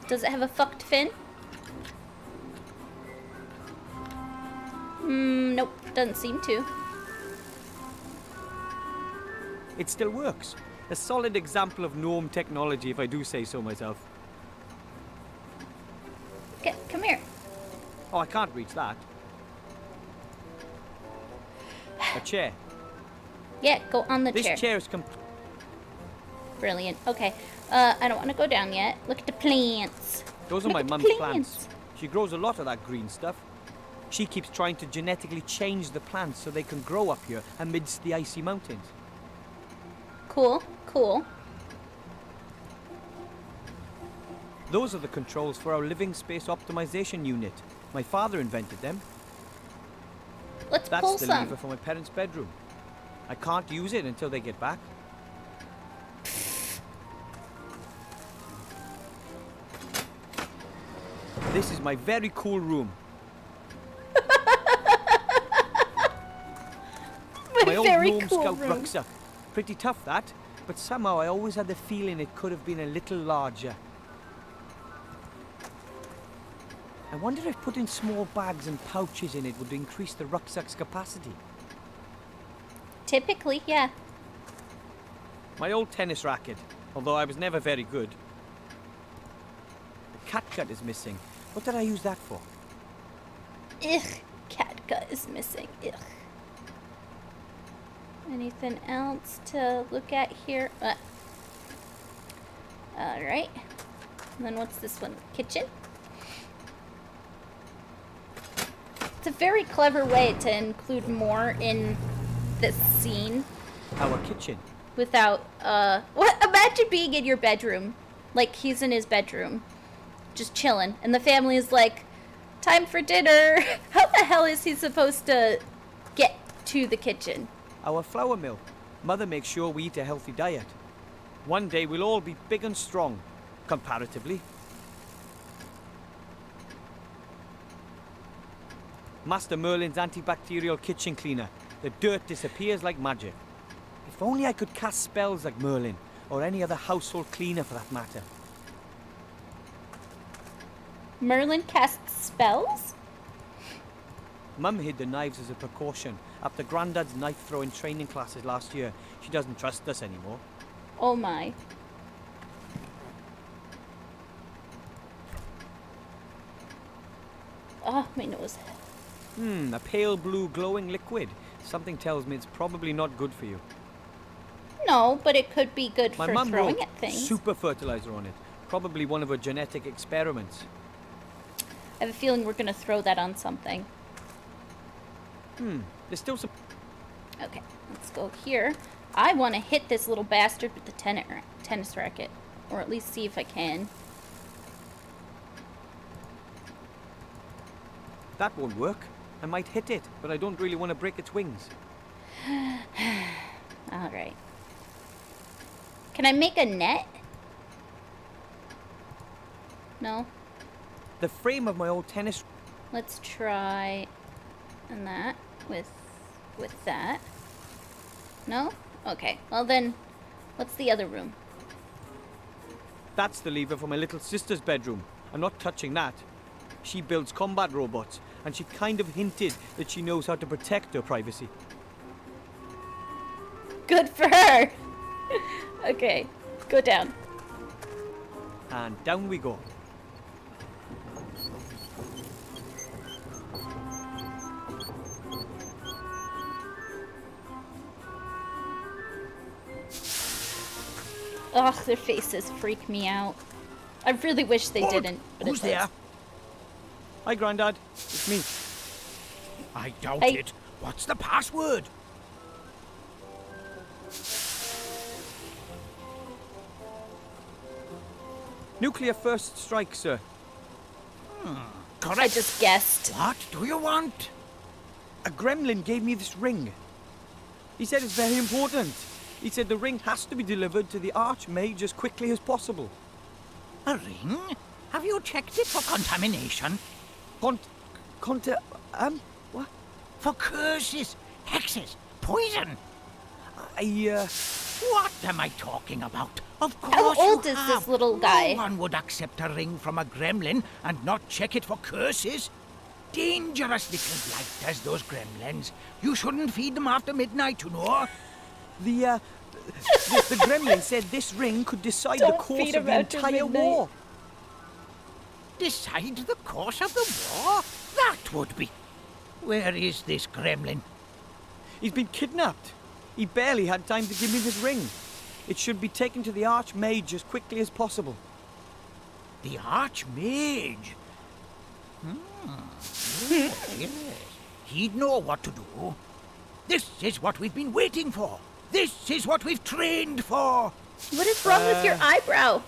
Does it have a fucked fin? Nope, doesn't seem to. It still works. A solid example of gnome technology, if I do say so myself. Come here. Oh, I can't reach that. A chair. Yeah, go on the chair. This chair is Brilliant. Okay. I don't want to go down yet. Look at the plants. Those are Look my at the mum's plants. She grows a lot of that green stuff. She keeps trying to genetically change the plants so they can grow up here amidst the icy mountains. Cool, cool. Those are the controls for our living space optimization unit. My father invented them. Let's pull That's the some. lever for my parents' bedroom. I can't use it until they get back. This is my very cool room. old very Gnome cool Scout room. rucksack. Pretty tough, that. But somehow I always had the feeling it could have been a little larger. I wonder if putting small bags and pouches in it would increase the rucksack's capacity. Typically, yeah. My old tennis racket, although I was never very good. The catgut is missing. What did I use that for? Ugh, catgut is missing. Ugh. Anything else to look at here? Alright. And then what's this one? Kitchen? It's a very clever way to include more in this scene Our kitchen. without, what? Imagine being in your bedroom. Like, he's in his bedroom. Just chilling. And the family is like, time for dinner. How the hell is he supposed to get to the kitchen? Our flour mill. Mother makes sure we eat a healthy diet. One day we'll all be big and strong, comparatively. Master Merlin's antibacterial kitchen cleaner. The dirt disappears like magic. If only I could cast spells like Merlin, or any other household cleaner for that matter. Merlin casts spells? Mum hid the knives as a precaution. After Grandad's knife-throwing training classes last year, she doesn't trust us anymore. Oh my. Oh, my nose. A pale blue glowing liquid. Something tells me it's probably not good for you. No, but it could be good My for mum throwing wrote at things. super fertilizer on it. Probably one of her genetic experiments. I have a feeling we're gonna throw that on something. There's still some... Okay, let's go here. I want to hit this little bastard with the tennis racket. Or at least see if I can. That won't work. I might hit it, but I don't really want to break its wings. Alright. Can I make a net? No? The frame of my old tennis... Let's try and that with that. No? Okay. Well then, what's the other room? That's the lever for my little sister's bedroom. I'm not touching that. She builds combat robots, and she kind of hinted that she knows how to protect her privacy. Good for her! Okay, go down. And down we go. Ugh, their faces freak me out. I really wish they didn't. But Who's it there? does. Hi, Grandad. It's me. I doubt Hey. it. What's the password? Nuclear first strike, sir. I Correct. just guessed. What do you want? A gremlin gave me this ring. He said it's very important. He said the ring has to be delivered to the Archmage as quickly as possible. A ring? Have you checked it for contamination? What? For curses, hexes, poison? I, What am I talking about? Of course How old you is have. this little guy? No one would accept a ring from a gremlin and not check it for curses. Dangerous little blighters, those gremlins. You shouldn't feed them after midnight, you know. the gremlin said this ring could decide the Don't course feed of him the after entire midnight. war. Decide the course of the war? That would be. Where is this gremlin? He's been kidnapped. He barely had time to give me this ring. It should be taken to the Archmage as quickly as possible. The Archmage. Yes. He'd know what to do. This is what we've been waiting for. This is what we've trained for. What is wrong with your eyebrow?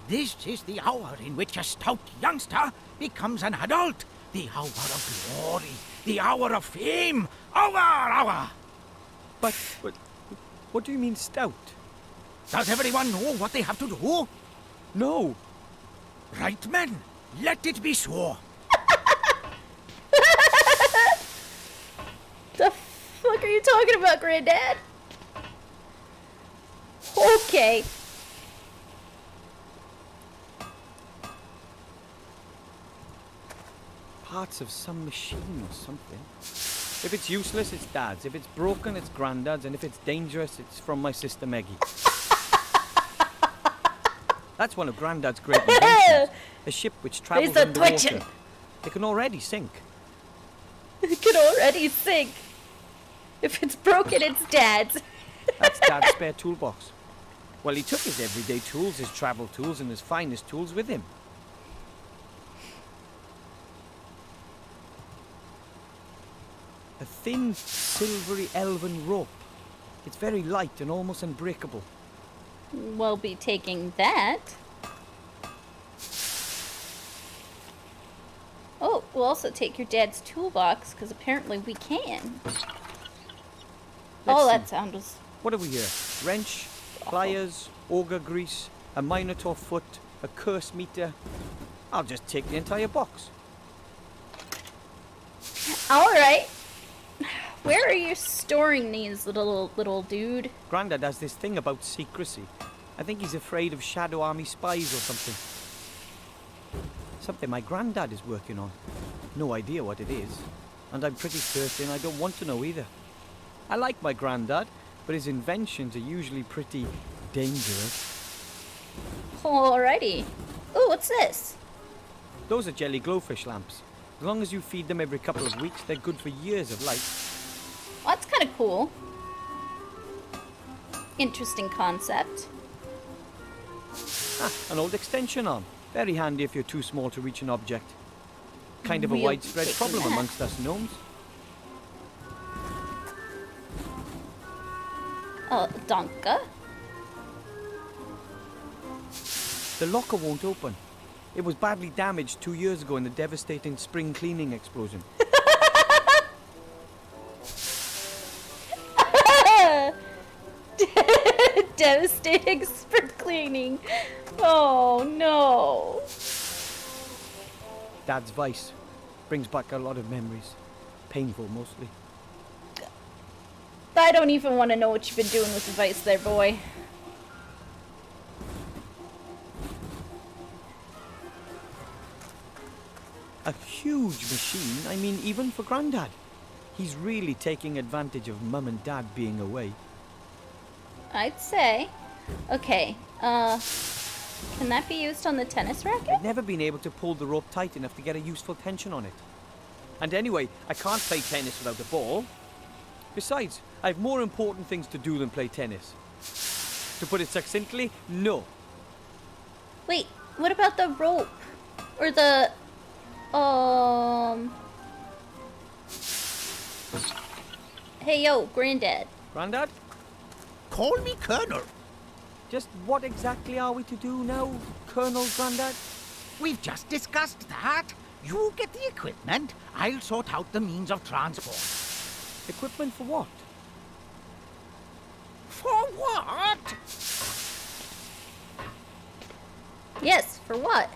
This is the hour in which a stout youngster becomes an adult. The hour of glory. The hour of fame. Hour! But what do you mean stout? Does everyone know what they have to do? No. Right, men. Let it be so. The fuck are you you talking about, Granddad? Okay. Parts of some machine or something. If it's useless, it's Dad's. If it's broken, it's Grandad's. And if it's dangerous, it's from my sister Meggie. That's one of Grandad's great inventions. A ship which travels He's underwater. twitching. It can already sink. It can already sink. If it's broken, it's Dad's. That's Dad's spare toolbox. Well, he took his everyday tools, his travel tools, and his finest tools with him. A thin, silvery elven rope. It's very light and almost unbreakable. We'll be taking that. Oh, we'll also take your dad's toolbox, because apparently we can. Let's That see. sound was... What have we here? Wrench, pliers, auger grease, a minotaur foot, a curse meter. I'll just take the entire box. Alright. Where are you storing these, little dude? Grandad has this thing about secrecy. I think he's afraid of Shadow Army spies or something. Something my granddad is working on. No idea what it is. And I'm pretty certain I don't want to know either. I like my granddad, but his inventions are usually pretty dangerous. Alrighty. Ooh, what's this? Those are jelly glowfish lamps. As long as you feed them every couple of weeks, they're good for years of life. Well, that's kind of cool. Interesting concept. Ah, an old extension arm. Very handy if you're too small to reach an object. Kind of a We'll widespread take problem that. amongst us gnomes. Donka. The locker won't open. It was badly damaged 2 years ago in the devastating spring cleaning explosion. Devastating spring cleaning. Oh no. Dad's vice brings back a lot of memories. Painful mostly. I don't even want to know what you've been doing with the vice there, boy. A huge machine, I mean, even for Grandad. He's really taking advantage of Mum and Dad being away. I'd say. Okay, can that be used on the tennis racket? I've never been able to pull the rope tight enough to get a useful tension on it. And anyway, I can't play tennis without a ball. Besides, I have more important things to do than play tennis. To put it succinctly, no. Wait, what about the rope? Or the... Hey, yo, Granddad. Grandad, Call me Colonel. just what exactly are we to do now, Colonel Grandad? We've just discussed that. You get the equipment, I'll sort out the means of transport. Equipment for what? For what? Yes, for what?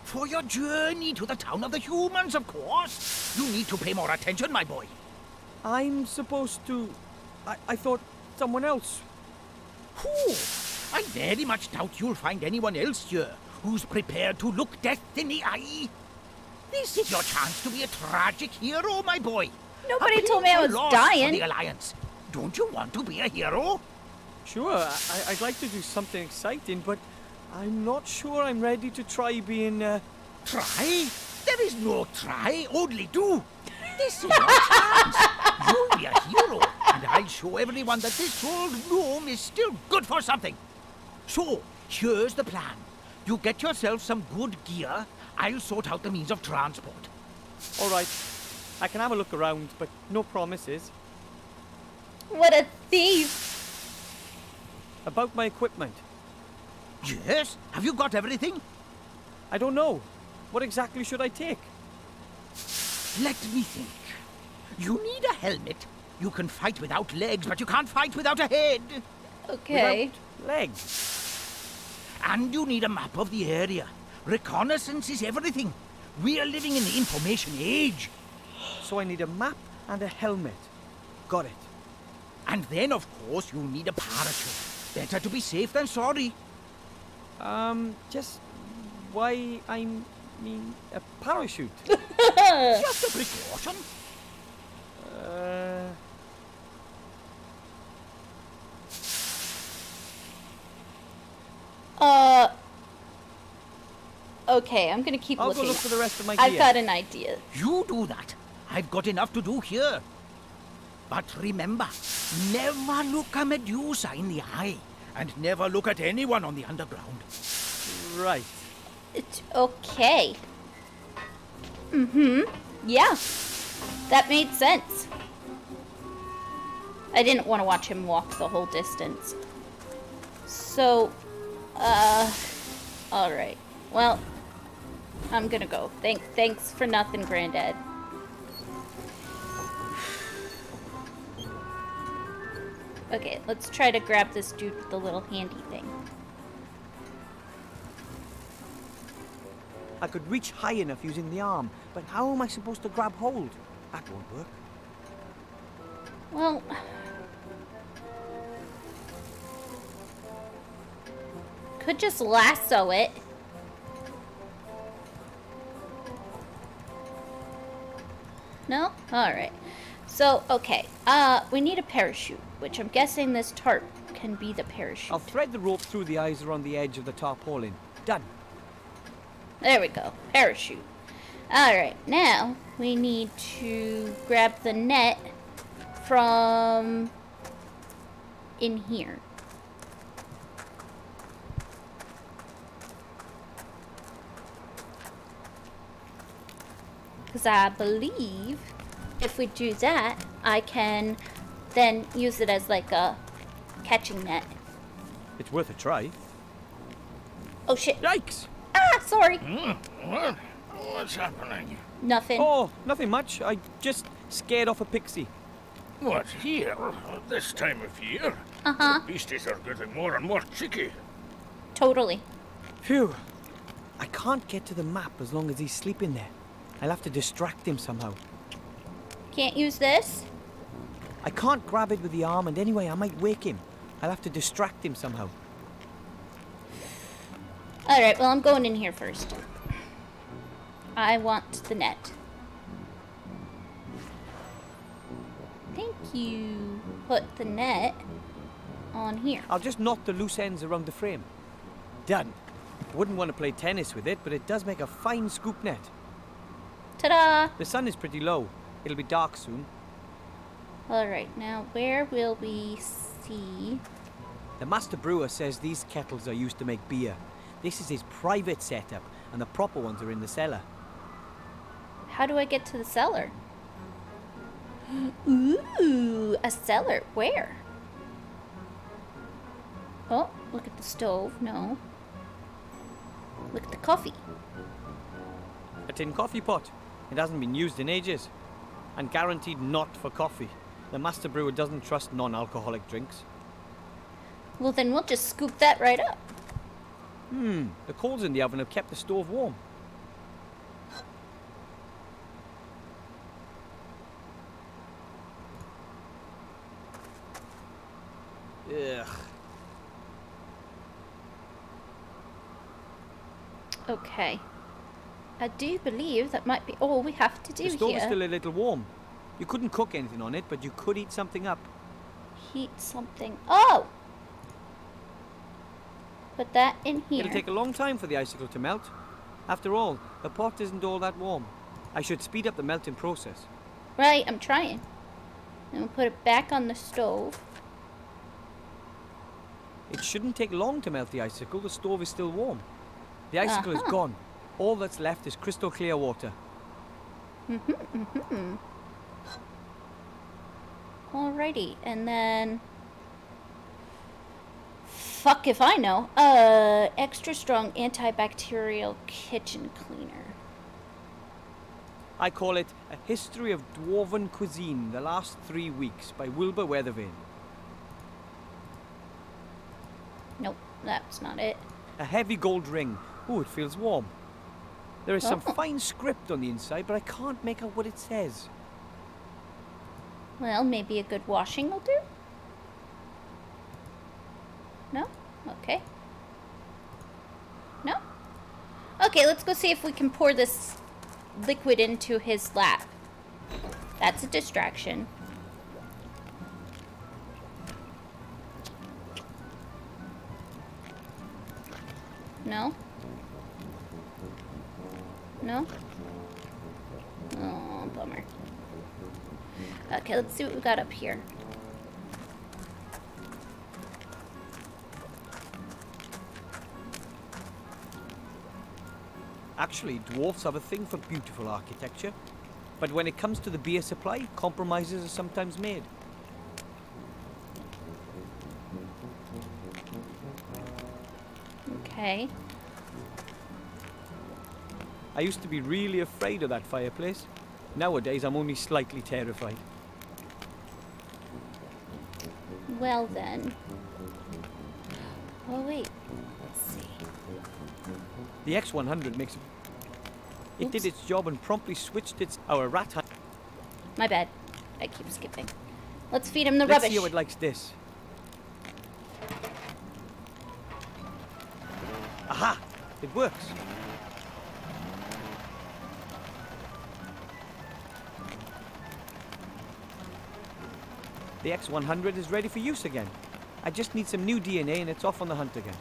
For your journey to the town of the humans, of course. You need to pay more attention, my boy. I'm supposed to... I thought someone else. Who? I very much doubt you'll find anyone else here who's prepared to look death in the eye. This is your chance to be a tragic hero, my boy. Nobody A told me I painful was loss for dying. the Alliance. Don't you want to be a hero? Sure, I'd like to do something exciting, but I'm not sure I'm ready to try being... Try? There is no try, only do. This is your chance. You'll be a hero, and I'll show everyone that this old gnome is still good for something. So, here's the plan. You get yourself some good gear, I'll sort out the means of transport. All right, I can have a look around, but no promises. What a thief! About my equipment. Yes? Have you got everything? I don't know. What exactly should I take? Let me think. You need a helmet. You can fight without legs, but you can't fight without a head. Okay. Without legs. And you need a map of the area. Reconnaissance is everything. We are living in the information age. So I need a map and a helmet. Got it. And then, of course, you'll need a parachute. Better to be safe than sorry. Just why I mean a parachute. Just a precaution. Uh, Okay, I'm gonna keep I'll looking. go look for the rest of my gear. I've got an idea. You do that. I've got enough to do here. But remember, never look a Medusa in the eye. And never look at anyone on the underground. Right. It's okay. Yeah. That made sense. I didn't want to watch him walk the whole distance. So, alright. Well, I'm gonna go. Thanks for nothing, Granddad. Okay, let's try to grab this dude with the little handy thing. I could reach high enough using the arm, but how am I supposed to grab hold? That won't work. Well... could just lasso it. No? Alright. So, okay. We need a parachute, which I'm guessing this tarp can be the parachute. I'll thread the rope through the eyes around the edge of the tarpaulin. Done. There we go. Parachute. Alright, now we need to grab the net from in here. Because I believe if we do that, I can then use it as like a catching net. It's worth a try. Oh shit. Yikes! Ah, sorry. What? What's happening? Nothing. Oh, nothing much. I just scared off a pixie. What, here? This time of year? Uh-huh. The beasties are getting more and more cheeky. Totally. Phew. I can't get to the map as long as he's sleeping there. I'll have to distract him somehow. Can't use this? I can't grab it with the arm, and anyway, I might wake him. I'll have to distract him somehow. Alright, well, I'm going in here first. I want the net. Thank you. Put the net on here. I'll just knot the loose ends around the frame. Done. Wouldn't want to play tennis with it, but it does make a fine scoop net. Ta-da! The sun is pretty low. It'll be dark soon. Alright, now where will we see... The master brewer says these kettles are used to make beer. This is his private setup, and the proper ones are in the cellar. How do I get to the cellar? Ooh, a cellar. Where? Oh, look at the stove. No. Look at the coffee. A tin coffee pot. It hasn't been used in ages. And guaranteed not for coffee. The master brewer doesn't trust non-alcoholic drinks. Well, then we'll just scoop that right up. The coals in the oven have kept the stove warm. Ugh. Okay. I do believe that might be all we have to do The stove here. is still a little warm. You couldn't cook anything on it, but you could heat something up. Heat something. Oh! Put that in here. It'll take a long time for the icicle to melt. After all, the pot isn't all that warm. I should speed up the melting process. Right, I'm trying. And we'll put it back on the stove. It shouldn't take long to melt the icicle. The stove is still warm. The icicle is gone. All that's left is crystal clear water. Alrighty, and then... Fuck if I know. Extra strong antibacterial kitchen cleaner. I call it A History of Dwarven Cuisine, the Last 3 Weeks by Wilbur Weathervane. Nope, that's not it. A heavy gold ring. Ooh, it feels warm. There is some Oh. fine script on the inside, but I can't make out what it says. Well, maybe a good washing will do? No? Okay. No? Okay, let's go see if we can pour this liquid into his lap. That's a distraction. No? No? Oh, bummer. Okay, let's see what we got up here. Actually, dwarfs have a thing for beautiful architecture. But when it comes to the beer supply, compromises are sometimes made. Okay. I used to be really afraid of that fireplace. Nowadays, I'm only slightly terrified. Well then. Oh wait. Let's see. The X100 makes... It did its job and promptly switched our rat hunt. My bad. I keep skipping. Let's feed him the Let's rubbish. see how it likes this. Aha! It works. The X100 is ready for use again. I just need some new DNA and it's off on the hunt again.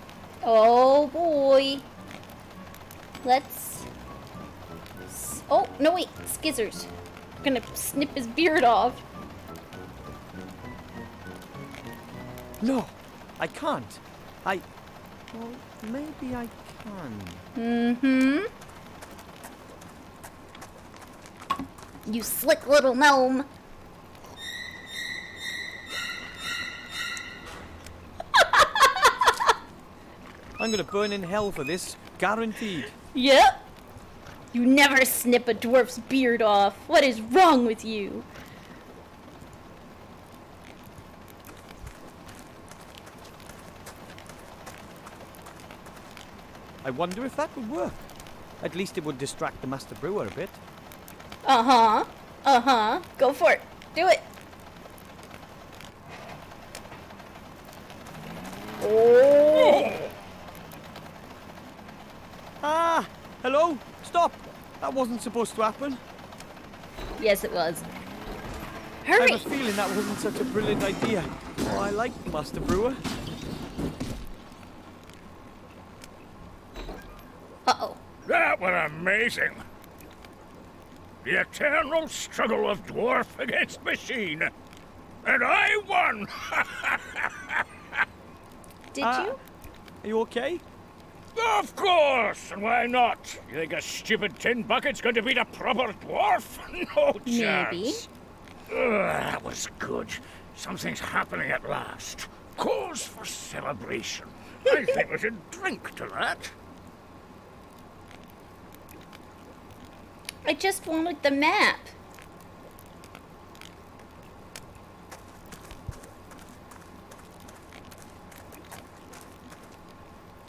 Oh boy. Let's... Oh, no wait. Skizzers. I'm gonna snip his beard off. No, I can't. Well, maybe I can. Mm-hmm. You slick little gnome. I'm gonna burn in hell for this, guaranteed. Yep. You never snip a dwarf's beard off. What is wrong with you? I wonder if that would work. At least it would distract the master brewer a bit. Uh-huh. Uh-huh. Go for it. Do it. Oh. Ah! Hello? Stop! That wasn't supposed to happen. Yes, it was. I Hurry. have a feeling that wasn't such a brilliant idea. Oh, I like Master Brewer. Uh-oh. That was amazing. The eternal struggle of dwarf against machine. And I won! Did you? Are you okay? Of course! And why not? You think a stupid tin bucket's going to beat a proper dwarf? No chance. Maybe. That was good. Something's happening at last. Cause for celebration. I think we should drink to that. I just wanted the map.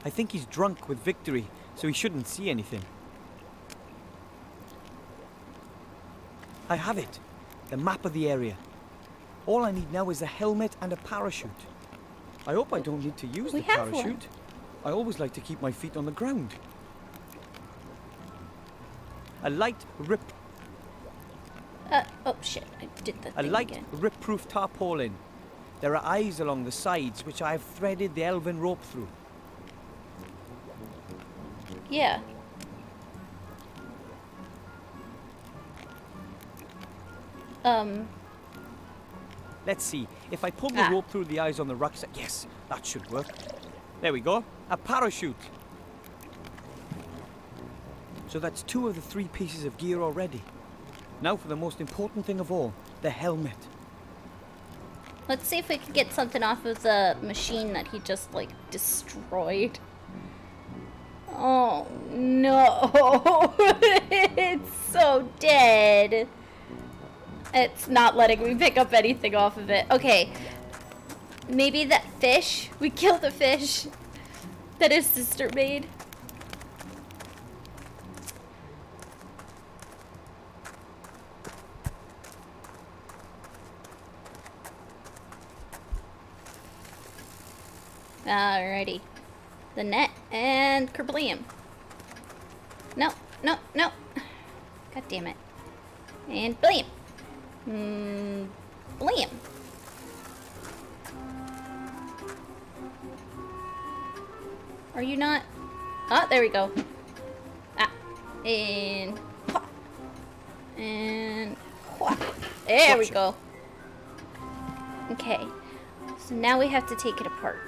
I think he's drunk with victory, so he shouldn't see anything. I have it. The map of the area. All I need now is a helmet and a parachute. I hope I don't need to use We the have parachute. one. I always like to keep my feet on the ground. A light rip Oh shit, I did the A thing light, again. rip-proof tarpaulin. There are eyes along the sides, which I have threaded the elven rope through. Yeah. Let's see. If I pull the rope through the eyes on the rucksack... Yes, that should work. There we go. A parachute. So that's 2 of the 3 pieces of gear already. Now for the most important thing of all, the helmet. Let's see if we can get something off of the machine that he just, like, destroyed. Oh, no. It's so dead. It's not letting me pick up anything off of it. Okay. Maybe that fish. We killed the fish that his sister made. Alrighty. The net and kerblam. No, no, no. God damn it. And blam. Blam. Are you not? Oh, there we go. Ah. And wha. And wha. There we go. Okay. So now we have to take it apart.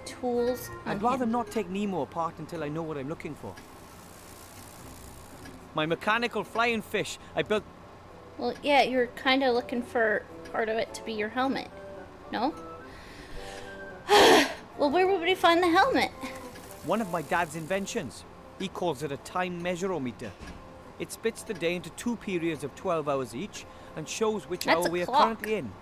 Tools on I'd rather him. not take Nemo apart until I know what I'm looking for. My mechanical flying fish. I built... Well, yeah, you're kind of looking for part of it to be your helmet. No? Well, where would we find the helmet? one of my dad's inventions. He calls it a time measurometer. It splits the day into 2 periods of 12 hours each and shows which That's hour a we are clock. currently in.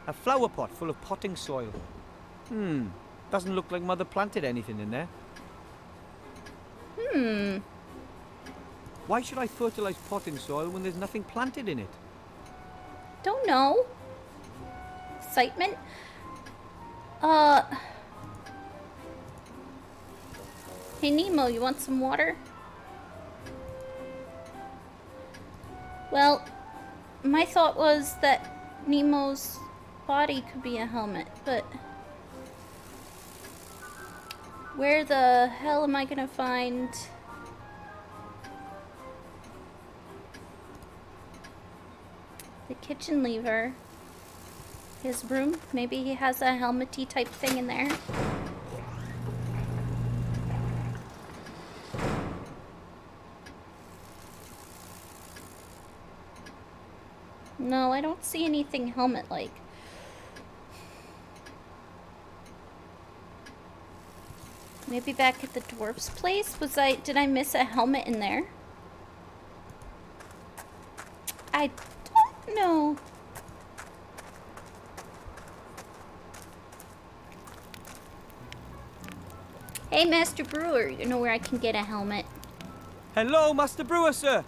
A flower pot full of potting soil. Doesn't look like Mother planted anything in there. Why should I fertilize potting soil when there's nothing planted in it? Don't know. Excitement? Hey Nemo, you want some water? Well, my thought was that Nemo's body could be a helmet, but where the hell am I gonna find the kitchen lever? His room? Maybe he has a helmety type thing in there. No, I don't see anything helmet-like. Maybe back at the dwarf's place? Did I miss a helmet in there? I don't know. Hey, Master Brewer, you know where I can get a helmet? Hello, Master Brewer, sir!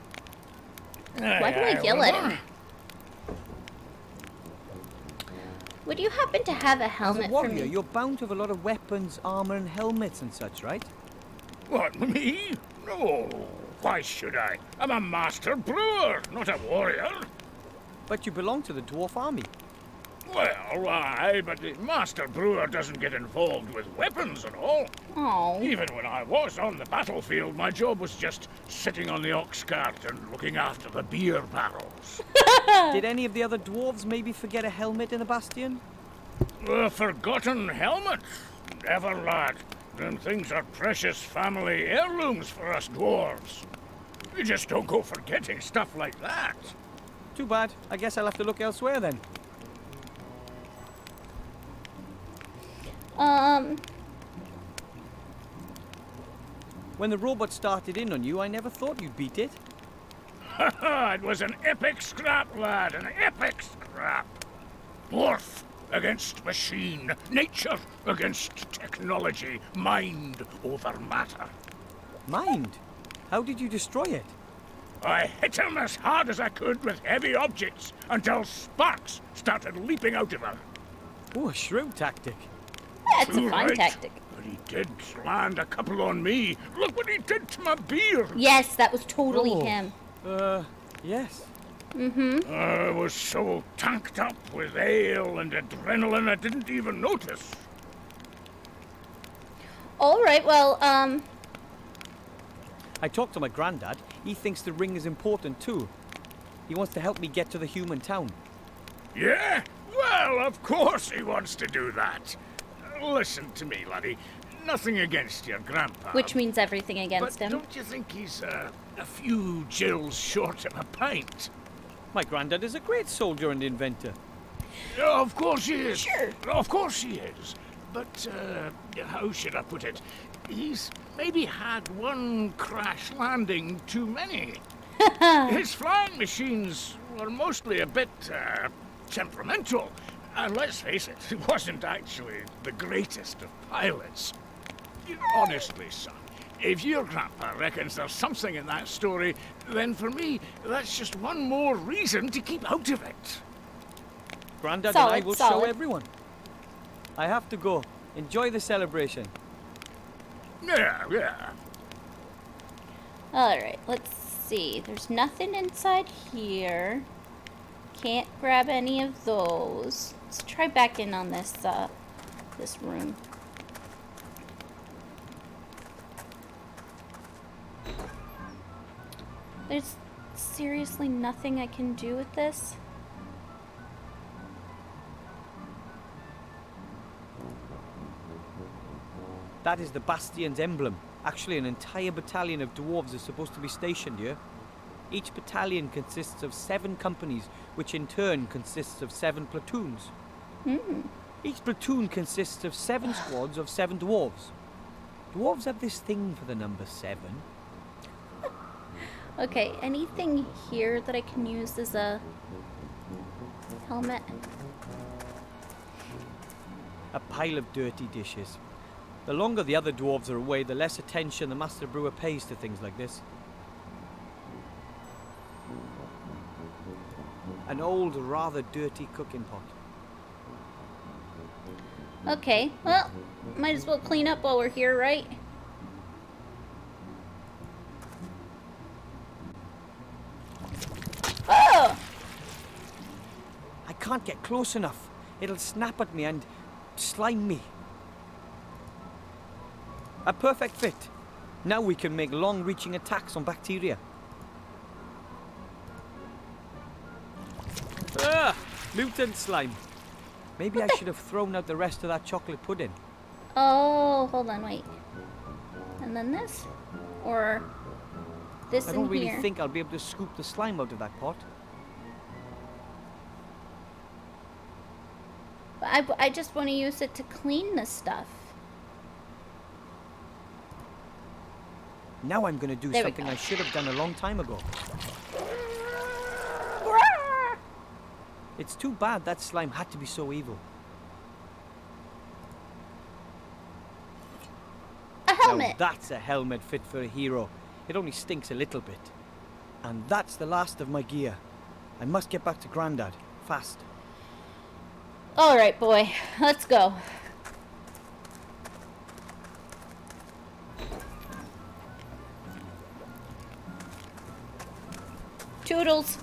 Why do I yell at him? Would you happen to have a As helmet a for warrior, me? you're bound to have a lot of weapons, armor, and helmets and such, right? What, me? No. Why should I? I'm a master brewer, not a warrior. But you belong to the dwarf army. Well, aye, but the master brewer doesn't get involved with weapons at all. Oh, Even when I was on the battlefield, my job was just sitting on the ox cart and looking after the beer barrels. Did any of the other dwarves maybe forget a helmet in the bastion? A forgotten helmet? Never, lad. Them things are precious family heirlooms for us dwarves. We just don't go forgetting stuff like that. Too bad. I guess I'll have to look elsewhere then. When the robot started in on you, I never thought you'd beat it. It was an epic scrap, lad, an epic scrap. Dwarf against machine, nature against technology, mind over matter. Mind? How did you destroy it? I hit him as hard as I could with heavy objects until sparks started leaping out of him. Oh, a shrewd tactic. that's a Too fine right. tactic. But he did land a couple on me. Look what he did to my beard. Yes, that was totally Oh. him. Yes. I was so tanked up with ale and adrenaline I didn't even notice. All right, well, I talked to my granddad. He thinks the ring is important too. He wants to help me get to the human town. Yeah? Well, of course he wants to do that. Listen to me, laddie. Nothing against your grandpa. which means everything but against him. don't you think he's a few Jills short of a pint? My granddad is a great soldier and inventor. Of course he is. Sure. Of course he is. But, how should I put it? He's maybe had one crash landing too many. His flying machines were mostly a bit, temperamental. And let's face it, he wasn't actually the greatest of pilots. Honestly, son, If your grandpa reckons there's something in that story, then for me, that's just one more reason to keep out of it. Grandad and I Solid, will show solid. everyone. I have to go. Enjoy the celebration. Yeah, yeah. Alright, let's see. There's nothing inside here. Can't grab any of those. Let's try back in on this room. There's seriously nothing I can do with this. That is the Bastion's emblem. Actually, an entire battalion of dwarves is supposed to be stationed here. Each battalion consists of 7 companies, which in turn consists of 7 platoons. Each platoon consists of 7 squads of 7 dwarves. Dwarves have this thing for the number 7. Okay, anything here that I can use as a helmet? A pile of dirty dishes. The longer the other dwarves are away, the less attention the master brewer pays to things like this. An old, rather dirty cooking pot. Okay, well, might as well clean up while we're here, right? Oh! I can't get close enough. It'll snap at me and slime me. A perfect fit. Now we can make long-reaching attacks on bacteria. Ah! Mutant slime. Maybe I should have thrown out the rest of that chocolate pudding. Oh, hold on, wait. And then this? Or this I in don't really here? think I'll be able to scoop the slime out of that pot. I just want to use it to clean the stuff. Now I'm going to do There we something go. I should have done a long time ago. It's too bad that slime had to be so evil. A helmet! Now that's a helmet fit for a hero. It only stinks a little bit. And that's the last of my gear. I must get back to Grandad, fast. Alright, boy. Let's go. Toodles.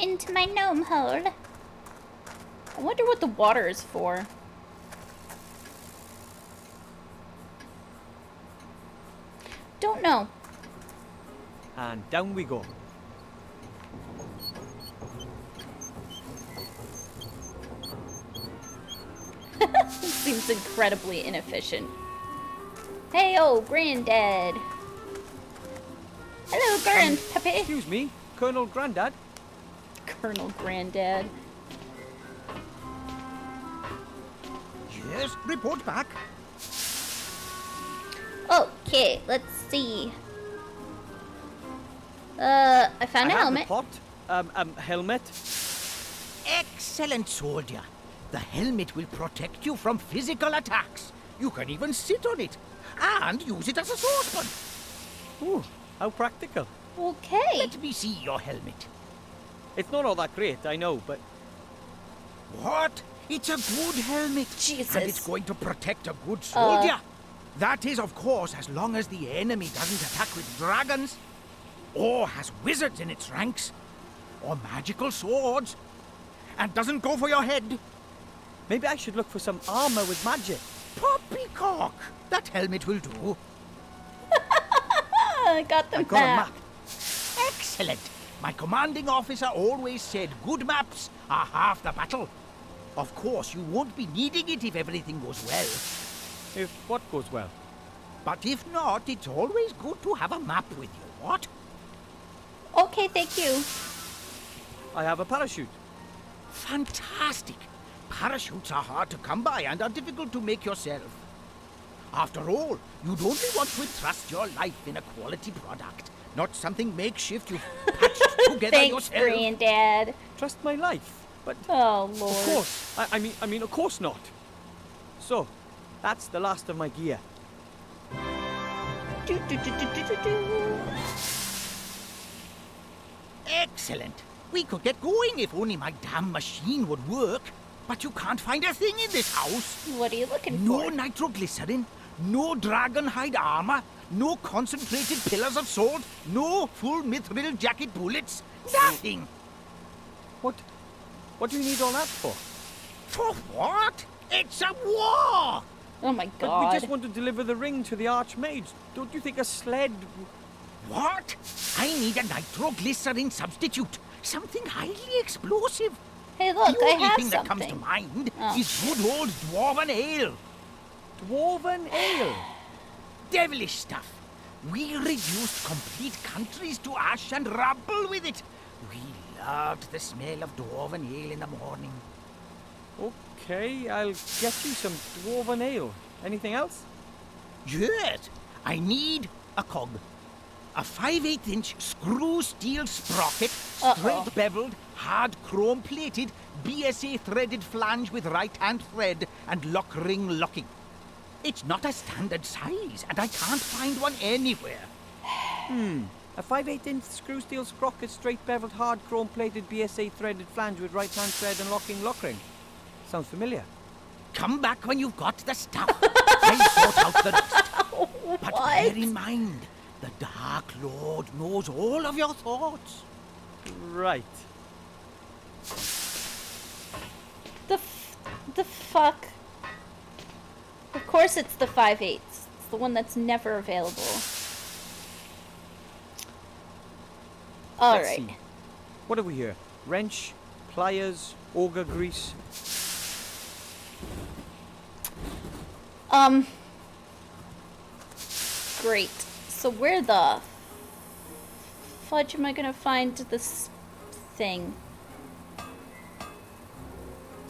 Into my gnome hole. I wonder what the water is for. Don't know. And down we go. Seems incredibly inefficient. Hey, oh, Granddad. Hello, Grandpappy. Excuse me, Colonel Grandad? Colonel Granddad. Yes, report back. Okay, let's see. I found a I have helmet. the pot. Helmet. Excellent, soldier. The helmet will protect you from physical attacks. You can even sit on it and use it as a saucepan. Ooh, how practical. Okay. Let me see your helmet. It's not all that great, I know, but What? It's a good helmet. Jesus. And it's going to protect a good soldier. That is, of course, as long as the enemy doesn't attack with dragons, or has wizards in its ranks, or magical swords, and doesn't go for your head. maybe I should look for some armor with magic. Poppycock! That helmet will do. I got the I got a map. map. Excellent. My commanding officer always said good maps are half the battle. Of course, you won't be needing it if everything goes well. If what goes well? But if not, it's always good to have a map with you, what? Okay, thank you. I have a parachute. Fantastic. Parachutes are hard to come by and are difficult to make yourself. After all, you'd only want to entrust your life in a quality product, not something makeshift you've patched together Thanks, yourself. Granddad. Trust my life. But Oh, of Lord. course, I mean, of course not. So, that's the last of my gear. Do, do, do, do, do, do, do. Excellent. We could get going if only my damn machine would work. But you can't find a thing in this house. What are you looking No for? nitroglycerin, no dragon hide armor, no concentrated pillars of salt, no full mithril jacket bullets. Nothing. What do you need all that for? For what? It's a war! Oh my But god. we just want to deliver the ring to the Archmage. Don't you think a sled... What? I need a nitroglycerin substitute. Something highly explosive. Hey, look, the I only have thing that comes to something. mind Oh. is good old dwarven ale. Dwarven ale? Devilish stuff. We reduced complete countries to ash and rubble with it. We loved the smell of dwarven ale in the morning. Okay, I'll get you some dwarven ale. Anything else? Yes, I need a cog. A 5/8-inch screw steel sprocket, straight beveled, hard chrome plated, BSA threaded flange with right-hand thread and lock ring locking. It's not a standard size, and I can't find one anywhere. A 5/8-inch screw steel sprocket, straight beveled, hard chrome plated BSA threaded flange with right hand thread and locking lock ring. Sounds familiar. Come back when you've got the stuff. I'll sort out the rest. But What? bear in mind, the Dark Lord knows all of your thoughts. Right. The fuck? Of course it's the 5/8. It's the one that's never available. Let's Alright. see. What have we here? Wrench, pliers, auger grease. Great. So where the fudge am I gonna find this thing?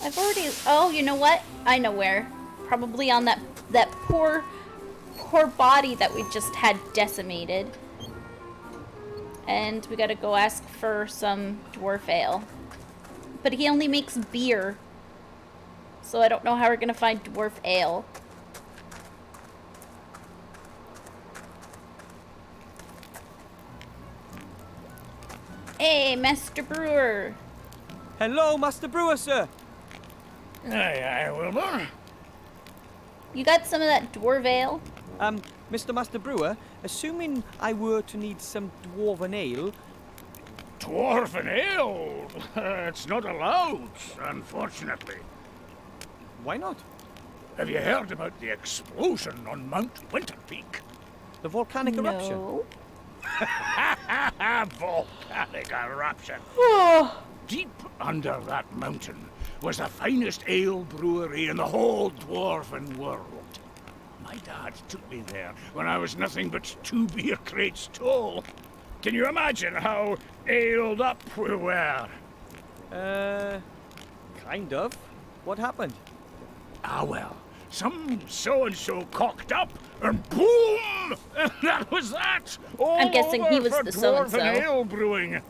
I've already... Oh, you know what? I know where. Probably on that poor body that we just had decimated. And we gotta go ask for some dwarf ale. But he only makes beer. So I don't know how we're gonna find dwarf ale. Hey, Master Brewer. Hello, Master Brewer, sir. Aye, Wilbur. You got some of that dwarf ale? Mr. Master Brewer, assuming I were to need some dwarven ale, Dwarven ale. It's not allowed, unfortunately. why not? Have you heard about the explosion on Mount Winterpeak? The volcanic eruption. No. Volcanic eruption. Oh, Deep under that mountain was the finest ale brewery in the whole dwarven world. My dad took me there when I was nothing but 2 beer crates tall. Can you imagine how aled up we were? Kind of. What happened? Ah, well, some so-and-so cocked up, and boom! And that was that! All I'm guessing over he was for the dwarven so-and-so. ale brewing.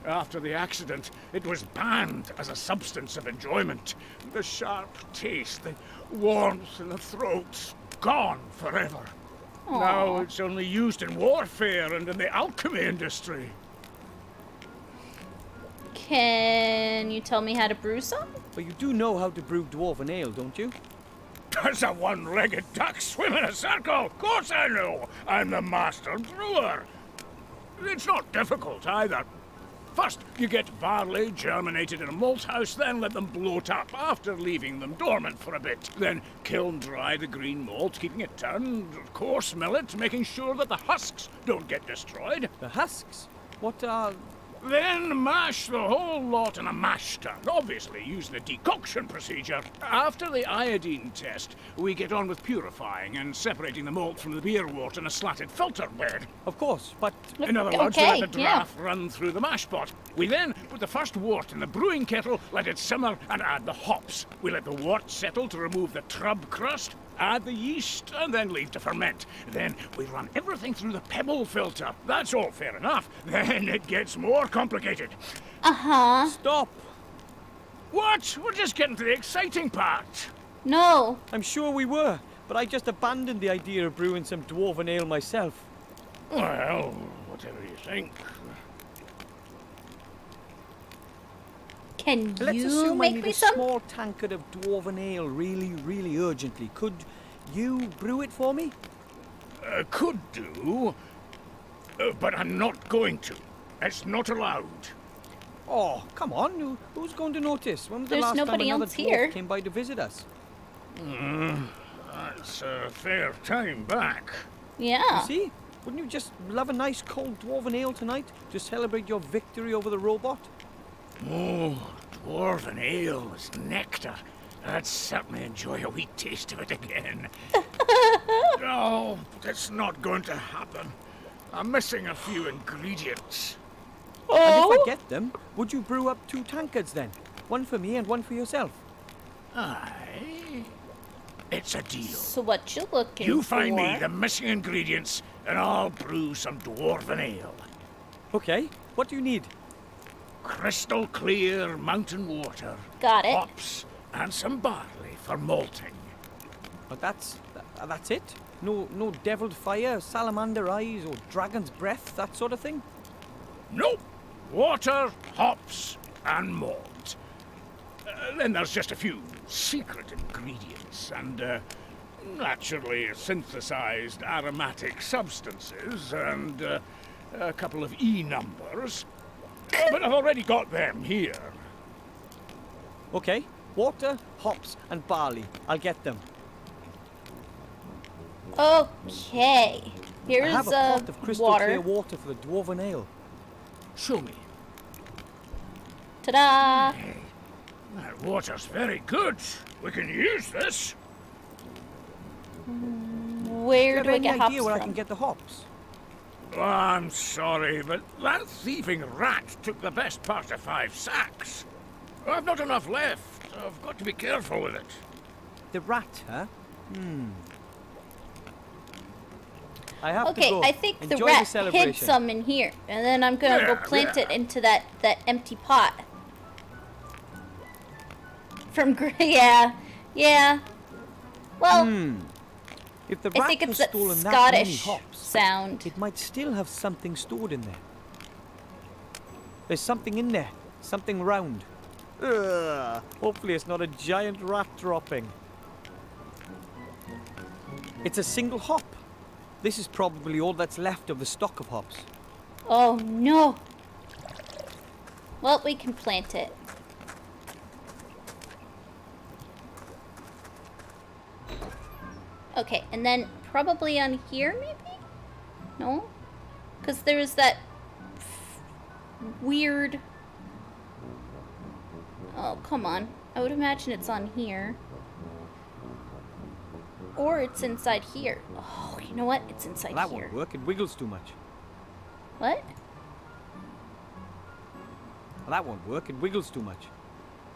After the accident, it was banned as a substance of enjoyment. The sharp taste, the warmth in the throat, gone forever. Now it's only used in warfare and in the alchemy industry. can you tell me how to brew some? But you do know how to brew dwarven ale, don't you? Does a one-legged duck swim in a circle? Of course I know. I'm the master brewer. It's not difficult either. First, you get barley germinated in a malt house, then let them bloat up after leaving them dormant for a bit. Then kiln dry the green malt, keeping it turned, coarse mill it, making sure that the husks don't get destroyed. The husks? What are... Then mash the whole lot in a mash tun. Obviously, use the decoction procedure. After the iodine test, we get on with purifying and separating the malt from the beer wort in a slatted filter bed. Of course, but... In other words, Okay, we let the yeah. draft run through the mash pot. We then put the first wort in the brewing kettle, let it simmer, and add the hops. We let the wort settle to remove the trub crust, add the yeast, and then leave to ferment. Then we run everything through the pebble filter. That's all fair enough. Then it gets more complicated. Uh-huh. Stop! What? We're just getting to the exciting part. No. I'm sure we were, but I just abandoned the idea of brewing some dwarven ale myself. Well, whatever you think. Can Let's you assume I make need me a some? small tankard of dwarven ale really, really urgently. Could you brew it for me? Could do, but I'm not going to. It's not allowed. Oh, come on. Who's going to notice? When was the There's last time nobody another else dwarf here. came by to visit us? That's a fair time back. Yeah. See? Wouldn't you just love a nice cold dwarven ale tonight to celebrate your victory over the robot? Oh, dwarven ale is nectar. I'd certainly enjoy a wee taste of it again. No, but it's not going to happen. I'm missing a few ingredients. And Oh. if I get them, would you brew up 2 tankards then? One for me and one for yourself. Aye. It's a deal. So what you looking You for? find me the missing ingredients, and I'll brew some dwarven ale. Okay, what do you need? Crystal clear mountain water, Got it. hops, and some barley for malting. But that's it? No deviled fire, salamander eyes, or dragon's breath, that sort of thing? Nope. Water, hops, and malt. Then there's just a few secret ingredients and naturally synthesized aromatic substances and a couple of E numbers. But I've already got them here. Okay, water, hops, and barley. I'll get them. Okay. I Here's have a pot of crystal water. clear water for the dwarven ale. Show me. Ta-da! Hey, that water's very good. We can use this. Where Do do you I have get any hops idea where I from? can get the hops? Oh, I'm sorry, but that thieving rat took the best part of 5 sacks. I've not enough left. I've got to be careful with it. The rat, huh? I have to Okay, go. I think the Enjoy rat celebration. hid some in here, and then I'm gonna go Yeah, plant yeah. it into that empty pot. From yeah. Well, If the I rat think it's has that stolen that many Scottish hops, sound. it might still have something stored in there. There's something in there. Something round. Ugh, hopefully it's not a giant rat dropping. It's a single hop. This is probably all that's left of the stock of hops. Oh no. Well, we can plant it. Okay, and then probably on here, maybe? No? Because there's that weird... Oh, come on. I would imagine it's on here. Or it's inside here. Oh, you know what? It's inside That here. won't work. It wiggles too much. What? That won't work. It wiggles too much.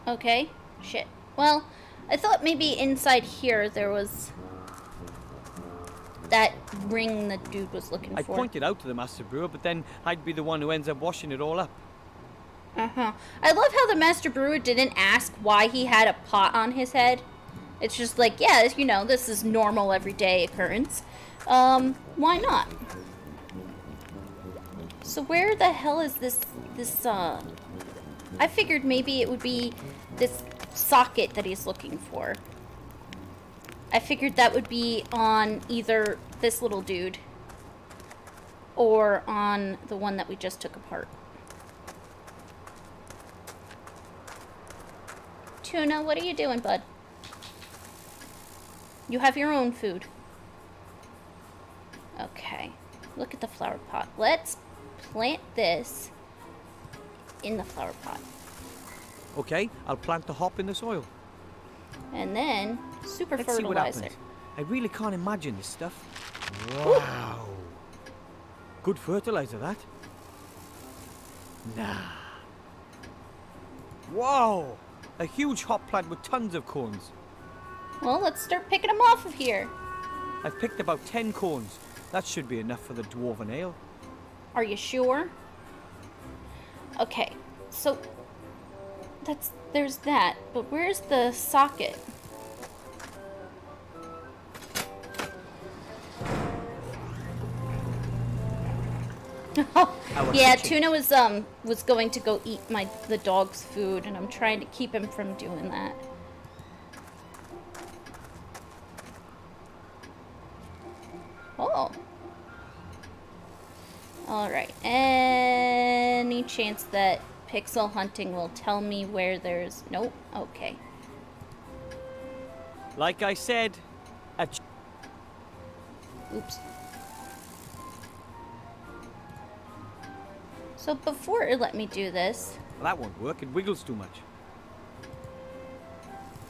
Okay. Shit. Well, I thought maybe inside here there was that ring the dude was looking I for. pointed out to the master brewer, but then I'd be the one who ends up washing it all up. Uh-huh. I love how the master brewer didn't ask why he had a pot on his head. It's just like, yeah, you know, this is normal everyday occurrence. Why not? So where the hell is this, I figured maybe it would be this socket that he's looking for. I figured that would be on either this little dude or on the one that we just took apart. Tuna, what are you doing, bud? You have your own food. Okay. Look at the flower pot. Let's plant this in the flower pot. Okay, I'll plant the hop in the soil. And then super Let's see what fertilizer. happens. I really can't imagine this stuff. Wow. Good fertilizer, that. Nah. Whoa! A huge hop plant with tons of cones. Well, let's start picking them off of here. I've picked about 10 cones. That should be enough for the dwarven ale. Are you sure? Okay, so there's that. But where's the socket? Yeah, kitchen. Tuna was going to go eat the dog's food, and I'm trying to keep him from doing that. Oh. Alright. Any chance that pixel hunting will tell me where there's... Nope. Okay. Like I said, Oops. So before it let me do this... Well, that won't work. It wiggles too much.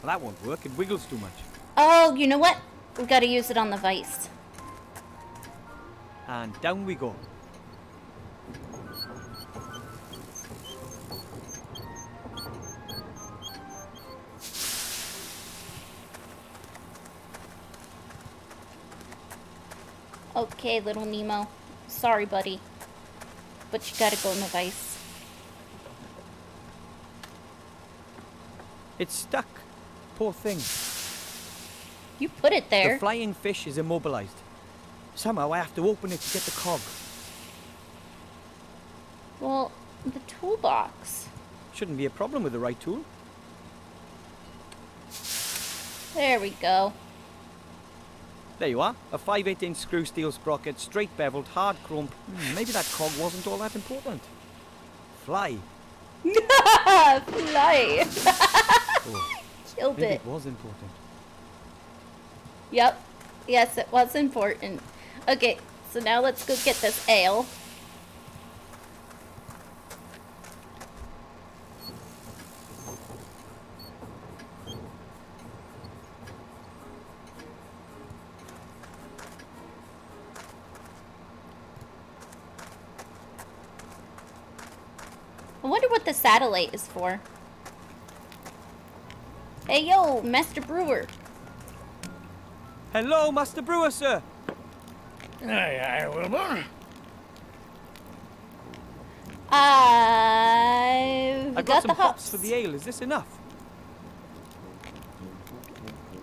Well, that won't work. It wiggles too much. Oh, you know what? We gotta use it on the vise. And down we go. Okay, little Nemo. Sorry, buddy. But you gotta go in the vise. It's stuck. Poor thing. You put it there. The flying fish is immobilized. Somehow I have to open it to get the cog. Well, the toolbox. Shouldn't be a problem with the right tool. There we go. There you are. A 5/8" screw steel sprocket, straight beveled, hard chrome. Maybe that cog wasn't all that important. Fly. Fly. Oh, Killed maybe it. it was important. Yep. Yes, it was important. Okay, so now let's go get this ale. I wonder what the satellite is for. Hey, yo, Master Brewer. Hello, Master Brewer, sir. Aye, aye, Wilbur. I've I've got some the hops hops. for the ale. Is this enough?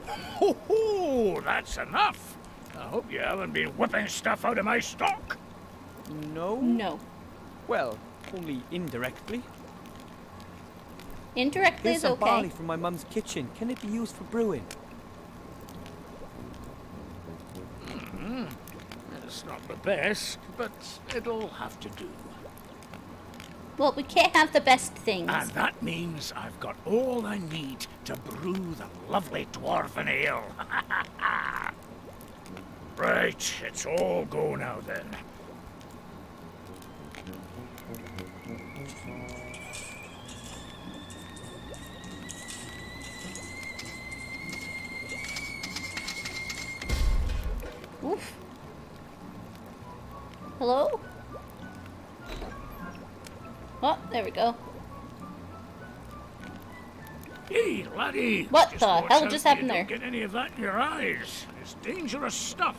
Ho ho! That's enough. I hope you haven't been whipping stuff out of my stock. No? No. Well, only indirectly. Indirectly Here's is some okay. barley from my mum's kitchen. Can it be used for brewing? It's not the best, but it'll have to do. Well, we can't have the best things. And that means I've got all I need to brew the lovely dwarven ale. Right, it's all go now then. Oof. Hello? Oh, there we go. Hey, laddie! What the watch hell out just you happened don't there? Get any of that in your eyes. It's dangerous stuff.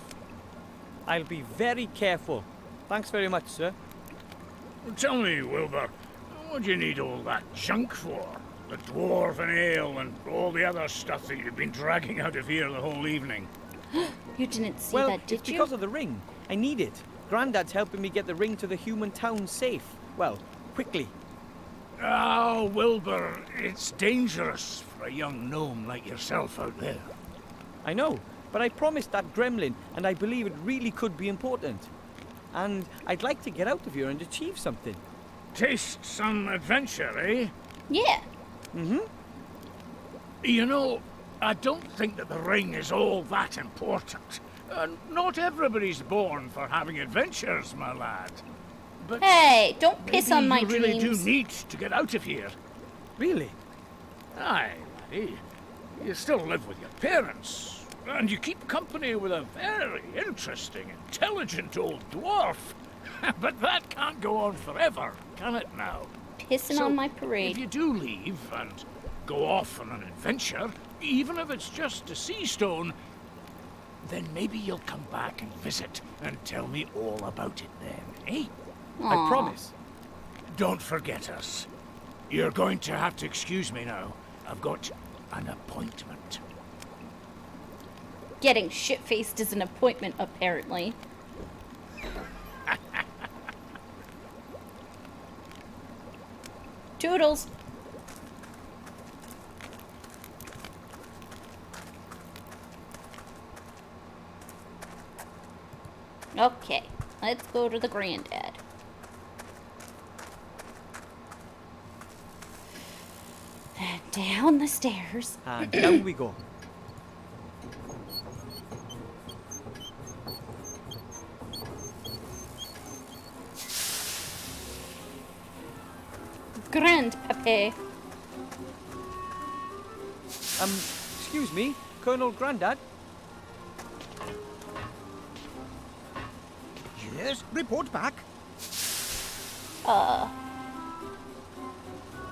I'll be very careful. Thanks very much, sir. Tell me, Wilbur, what do you need all that junk for? The dwarven ale and all the other stuff that you've been dragging out of here the whole evening. You didn't see Well, that, did it's you? because of the ring. I need it. Grandad's helping me get the ring to the human town safe. Well, quickly. Oh, Wilbur, it's dangerous for a young gnome like yourself out there. I know, but I promised that gremlin, and I believe it really could be important. And I'd like to get out of here and achieve something. Taste some adventure, eh? Yeah. Mm-hmm. You know, I don't think that the ring is all that important. Not everybody's born for having adventures, my lad. But Hey, don't piss maybe on my you really dreams. do need to get out of here. Really? Aye, laddie. You still live with your parents, and you keep company with a very interesting, intelligent old dwarf. But that can't go on forever, can it now? Pissing So, on my If parade. you do leave and go off on an adventure, even if it's just to Seastone, then maybe you'll come back and visit and tell me all about it then, eh? I Aw. promise. Don't forget us. You're going to have to excuse me now. I've got an appointment. Getting shit-faced is an appointment, apparently. Toodles. Okay, let's go to the granddad. And down the stairs. And down we go. Grandpappy. Excuse me, Colonel Grandad? Yes, report back.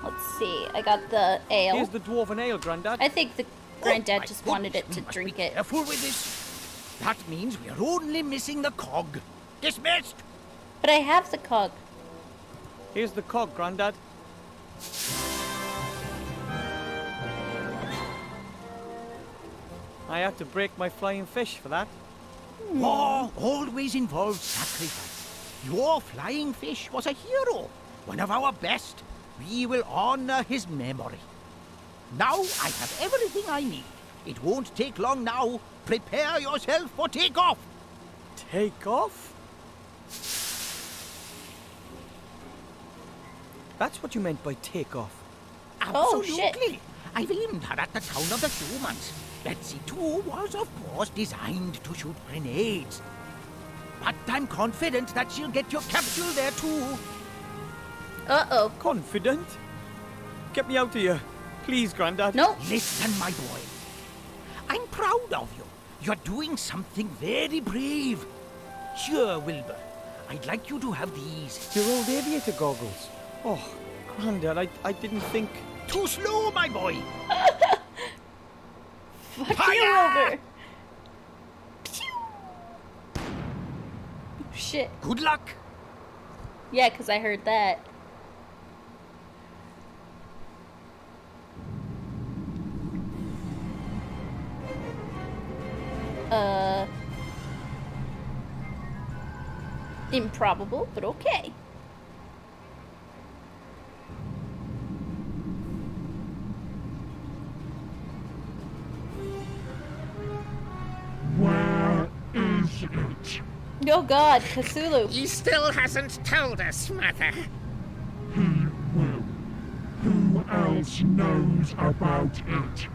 Let's see. I got the ale. Here's the dwarven ale, Grandad. I think the granddad my just wanted it goodness, to we must drink be it. Careful with this. That means we are only missing the cog. Dismissed. But I have the cog. Here's the cog, Grandad. I had to break my flying fish for that. War always involves sacrifice. Your flying fish was a hero, one of our best. We will honor his memory. Now I have everything I need. It won't take long now. Prepare yourself for takeoff. Take off? That's what you meant by take off. Oh, shit. Absolutely. I've aimed her at the town of the humans. Betsy, too, was of course designed to shoot grenades. But I'm confident that she'll get your capsule there, too. Uh-oh. Confident? Get me out of here. Please, Grandad. Nope. Listen, my boy. I'm proud of you. You're doing something very brave. Sure, Wilbur. I'd like you to have these. Your old aviator goggles. Oh, Grandad, I didn't think... Too slow, my boy. Fuck Fire! you over. Shit. Good luck. Yeah, because I heard that. Improbable, but okay. Where is it? Oh god, Cthulhu. He still hasn't told us, Mother. He will. Who else knows about it?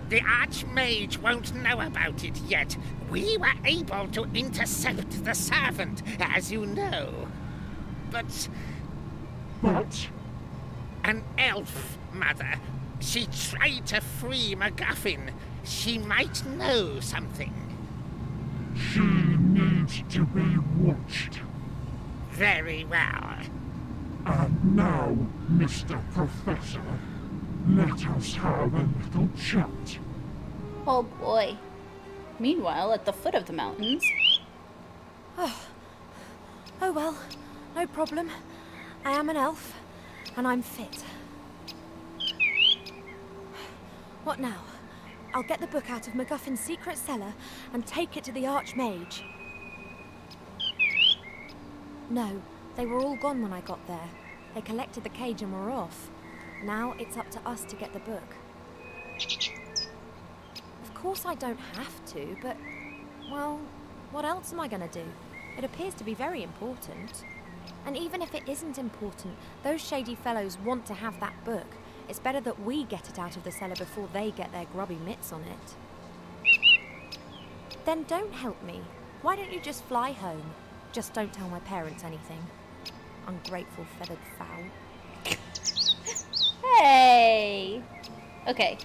The Archmage won't know about it yet. We were able to intercept the servant, as you know. But But an elf, Mother. She tried to free MacGuffin. She might know something. she needs to be watched. Very well. And now, Mr. Professor, let us have a little chat. Oh boy. Meanwhile, at the foot of the mountains. Oh well, no problem. I am an elf, and I'm fit. What now? I'll get the book out of MacGuffin's secret cellar and take it to the Archmage. No, they were all gone when I got there. They collected the cage and were off. Now it's up to us to get the book. Of course I don't have to, but, well, what else am I going to do? It appears to be very important. And even if it isn't important, those shady fellows want to have that book. It's better that we get it out of the cellar before they get their grubby mitts on it. Then don't help me. Why don't you just fly home? Just don't tell my parents anything. Ungrateful feathered fowl. Hey! Okay.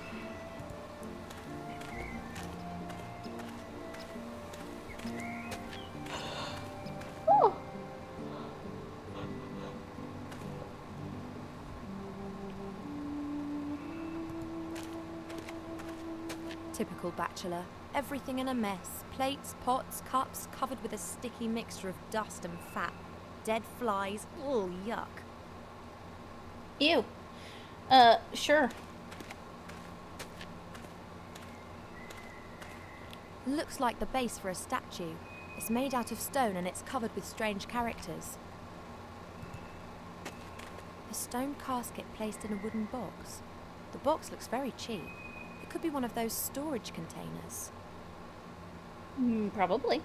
Oh. Typical bachelor. Everything in a mess. Plates, pots, cups, covered with a sticky mixture of dust and fat. Dead flies. Oh, yuck. Ew. Sure. Looks like the base for a statue. It's made out of stone and it's covered with strange characters. A stone casket placed in a wooden box. The box looks very cheap. It could be one of those storage containers. Probably.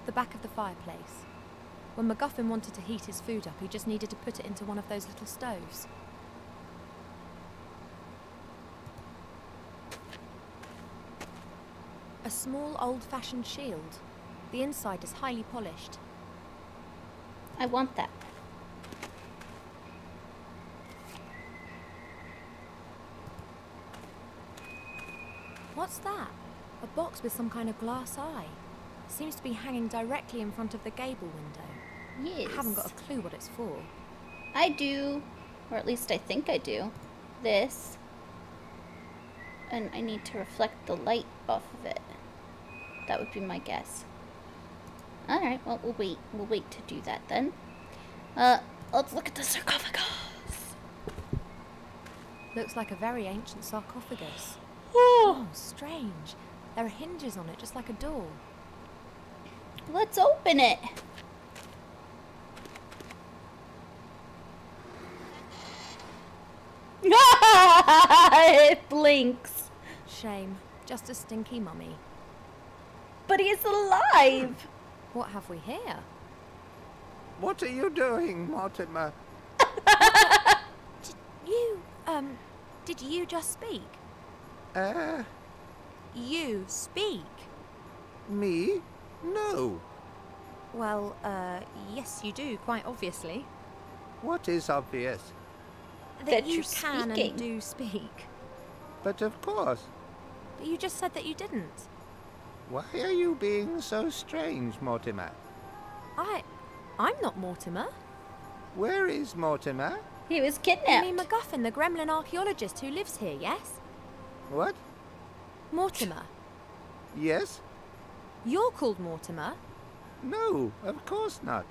The back of the fireplace. When MacGuffin wanted to heat his food up, he just needed to put it into one of those little stoves. A small old-fashioned shield. The inside is highly polished. I want that. What's that? A box with some kind of glass eye. Seems to be hanging directly in front of the gable window. Yes. I haven't got a clue what it's for. I do. Or at least I think I do. This. And I need to reflect the light off of it. That would be my guess. Alright, well, we'll wait. We'll wait to do that then. Let's look at the sarcophagus. Looks like a very ancient sarcophagus. Oh, Oh, strange. There are hinges on it, just like a door. let's open it. It blinks. Shame. Just a stinky mummy. But he's alive. What have we here? What are you doing, Mortimer? Did you just speak? You speak? Me? No. Well, yes, you do, quite obviously. What is obvious? That you you're can speaking. and do speak. But of course. But you just said that you didn't. Why are you being so strange, Mortimer? I'm not Mortimer. Where is Mortimer? He was You kidnapped. mean MacGuffin, the gremlin archaeologist who lives here, yes? What? Mortimer. Yes? You're called Mortimer. No, of course not.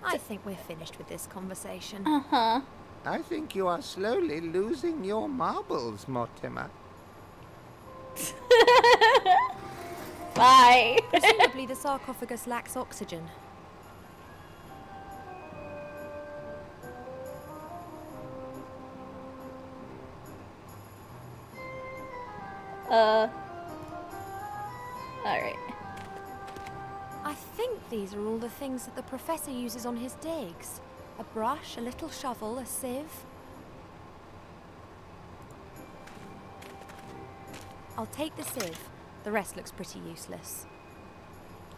I think we're finished with this conversation. Uh-huh. I think you are slowly losing your marbles, Mortimer. Bye. Presumably the sarcophagus lacks oxygen. Alright. I think these are all the things that the professor uses on his digs. A brush, a little shovel, a sieve. I'll take the sieve. The rest looks pretty useless.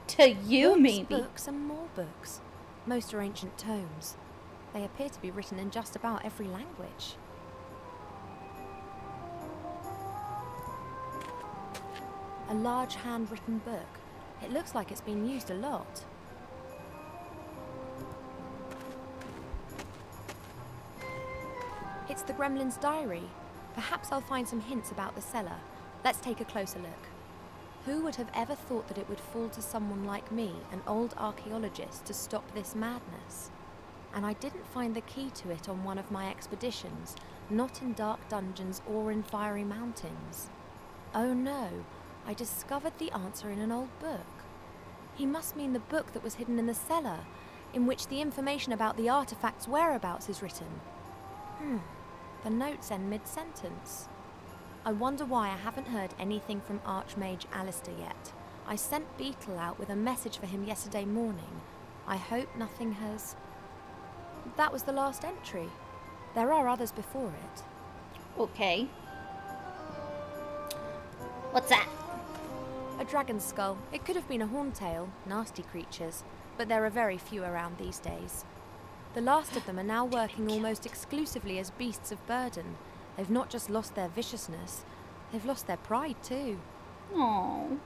To you, Books, maybe. Books and more books. Most are ancient tomes. They appear to be written in just about every language. A large handwritten book. It looks like it's been used a lot. It's the gremlin's diary. Perhaps I'll find some hints about the cellar. Let's take a closer look. Who would have ever thought that it would fall to someone like me, an old archaeologist, to stop this madness? And I didn't find the key to it on one of my expeditions, not in dark dungeons or in fiery mountains. Oh no, I discovered the answer in an old book. He must mean the book that was hidden in the cellar, in which the information about the artifact's whereabouts is written. The notes end mid-sentence. I wonder why I haven't heard anything from Archmage Alistair yet. I sent Beetle out with a message for him yesterday morning. I hope nothing has... That was the last entry. There are others before it. Okay. What's that? A dragon's skull. It could have been a horntail, nasty creatures, but there are very few around these days. The last of them are now working almost exclusively as beasts of burden. They've not just lost their viciousness, they've lost their pride too. Oh.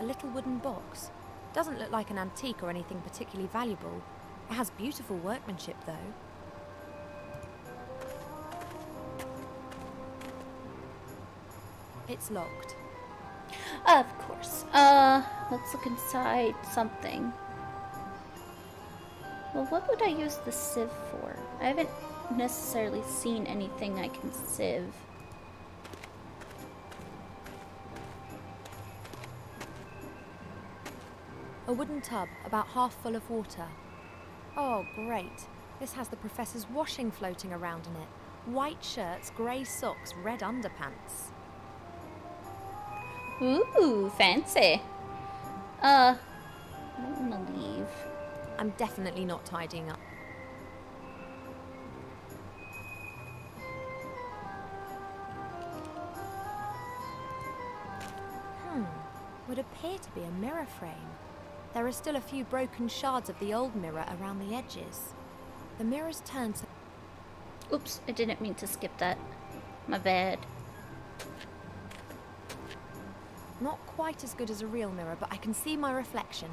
A little wooden box. Doesn't look like an antique or anything particularly valuable. It has beautiful workmanship though. It's locked. Of course. Let's look inside something. Well, what would I use the sieve for? I haven't necessarily seen anything I can sieve. A wooden tub, about half full of water. Oh, great. This has the professor's washing floating around in it. White shirts, grey socks, red underpants. Ooh, fancy. I don't want to leave. I'm definitely not tidying up. Would appear to be a mirror frame. There are still a few broken shards of the old mirror around the edges. The mirror's turned so... Oops, I didn't mean to skip that. My bad. Not quite as good as a real mirror, but I can see my reflection.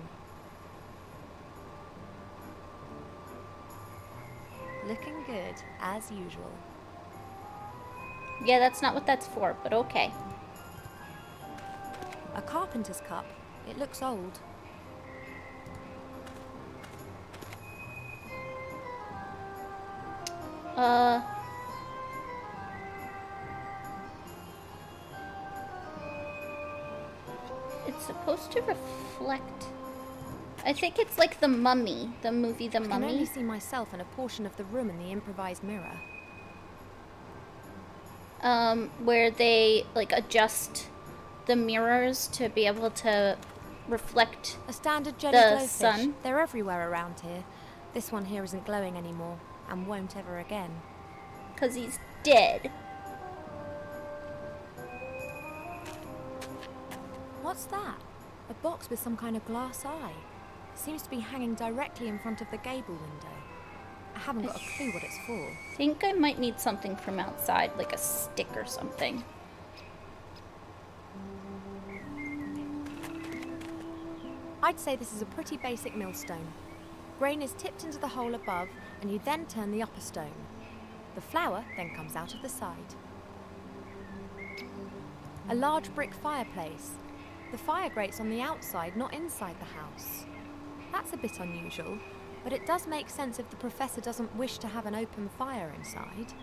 Looking good, as usual. Yeah, that's not what that's for, but okay. A carpenter's cup. It looks old. It's supposed to reflect. I think it's like The Mummy, the movie The I can only Mummy. see myself and a portion of the room in the improvised mirror. Where they like adjust the mirrors to be able to reflect. A standard jelly The glowfish. sun. They're everywhere around here. This one here isn't glowing anymore, and won't ever again. 'Cause he's dead. What's that? A box with some kind of glass eye. Seems to be hanging directly in front of the gable window. I haven't got a clue what it's for. I think I might need something from outside, like a stick or something. I'd say this is a pretty basic millstone. Grain is tipped into the hole above, and you then turn the upper stone. The flour then comes out of the side. A large brick fireplace. The fire grates on the outside, not inside the house. That's a bit unusual, but it does make sense if the professor doesn't wish to have an open fire inside.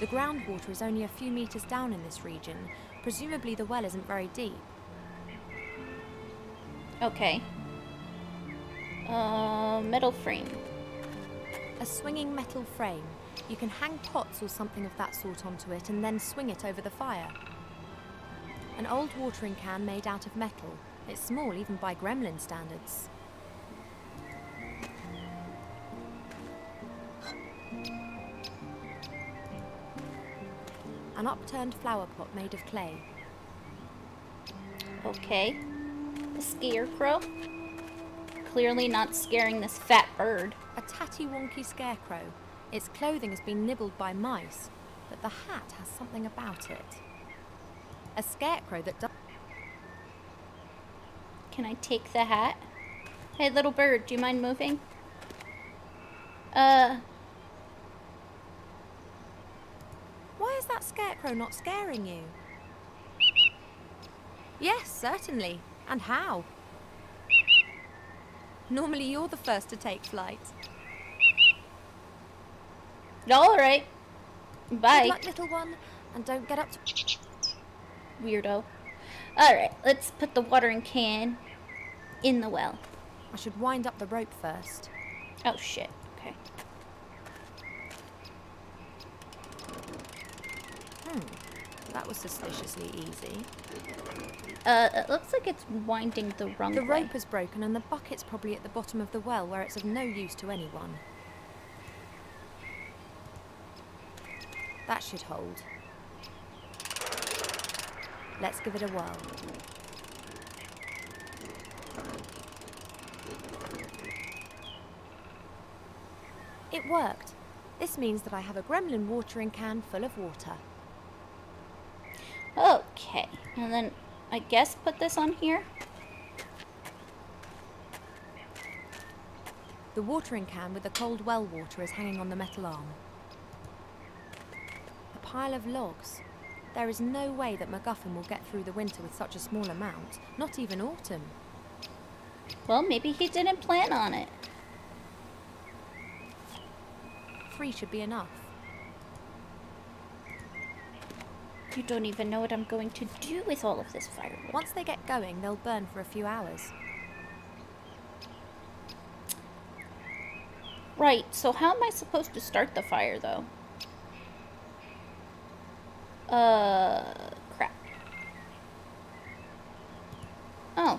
The groundwater is only a few meters down in this region. Presumably the well isn't very deep. Okay. Metal frame. A swinging metal frame. You can hang pots or something of that sort onto it and then swing it over the fire. An old watering can made out of metal. It's small even by gremlin standards. An upturned flower pot made of clay. Okay. A scarecrow. Clearly not scaring this fat bird. A tatty wonky scarecrow. Its clothing has been nibbled by mice, but the hat has something about it. A scarecrow that does... Can I take the hat? Hey, little bird, do you mind moving? Why is that scarecrow not scaring you? Yes, certainly. And how? Normally you're the first to take flight. Alright. Bye. Good luck, little one, and don't get up to... Weirdo. Alright, let's put the watering can in the well. I should wind up the rope first. Oh shit. Okay. That was suspiciously easy. It looks like it's winding the wrong The way. rope is broken and the bucket's probably at the bottom of the well where it's of no use to anyone. That should hold. Let's give it a whirl. It worked. This means that I have a gremlin watering can full of water. Okay, and then I guess put this on here. The watering can with the cold well water is hanging on the metal arm. A pile of logs. There is no way that MacGuffin will get through the winter with such a small amount, not even autumn. Well, maybe he didn't plan on it. 3 should be enough. You don't even know what I'm going to do with all of this firewood. Once they get going, they'll burn for a few hours. Right, so how am I supposed to start the fire, though? Crap. Oh.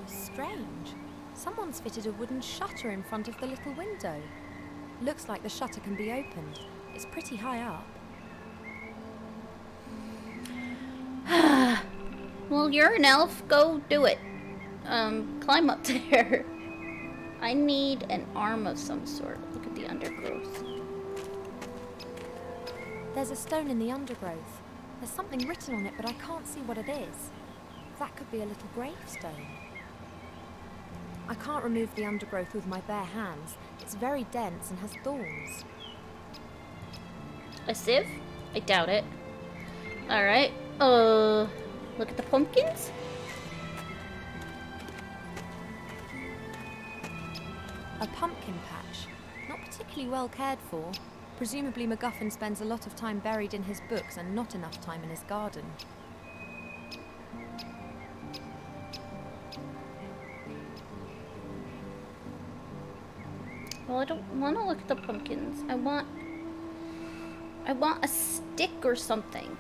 Strange. Someone's fitted a wooden shutter in front of the little window. Looks like the shutter can be opened. It's pretty high up. Well, you're an elf. Go do it. Climb up there. I need an arm of some sort. Look at the undergrowth. There's a stone in the undergrowth. There's something written on it, but I can't see what it is. That could be a little gravestone. I can't remove the undergrowth with my bare hands. It's very dense and has thorns. A sieve? I doubt it. Alright. Look at the pumpkins. A pumpkin patch. Not particularly well cared for. Presumably MacGuffin spends a lot of time buried in his books and not enough time in his garden. Well, I don't want to look at the pumpkins. I want a stick or something.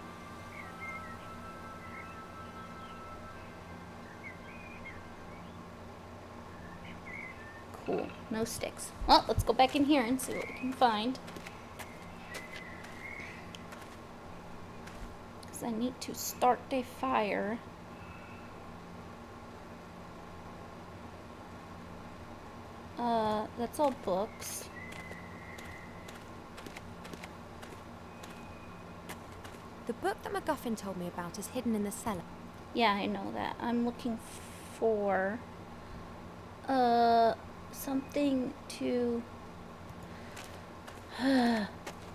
Cool. No sticks. Well, let's go back in here and see what we can find. Because I need to start a fire. That's all books. The book that MacGuffin told me about is hidden in the cellar. Yeah, I know that. I'm looking for something to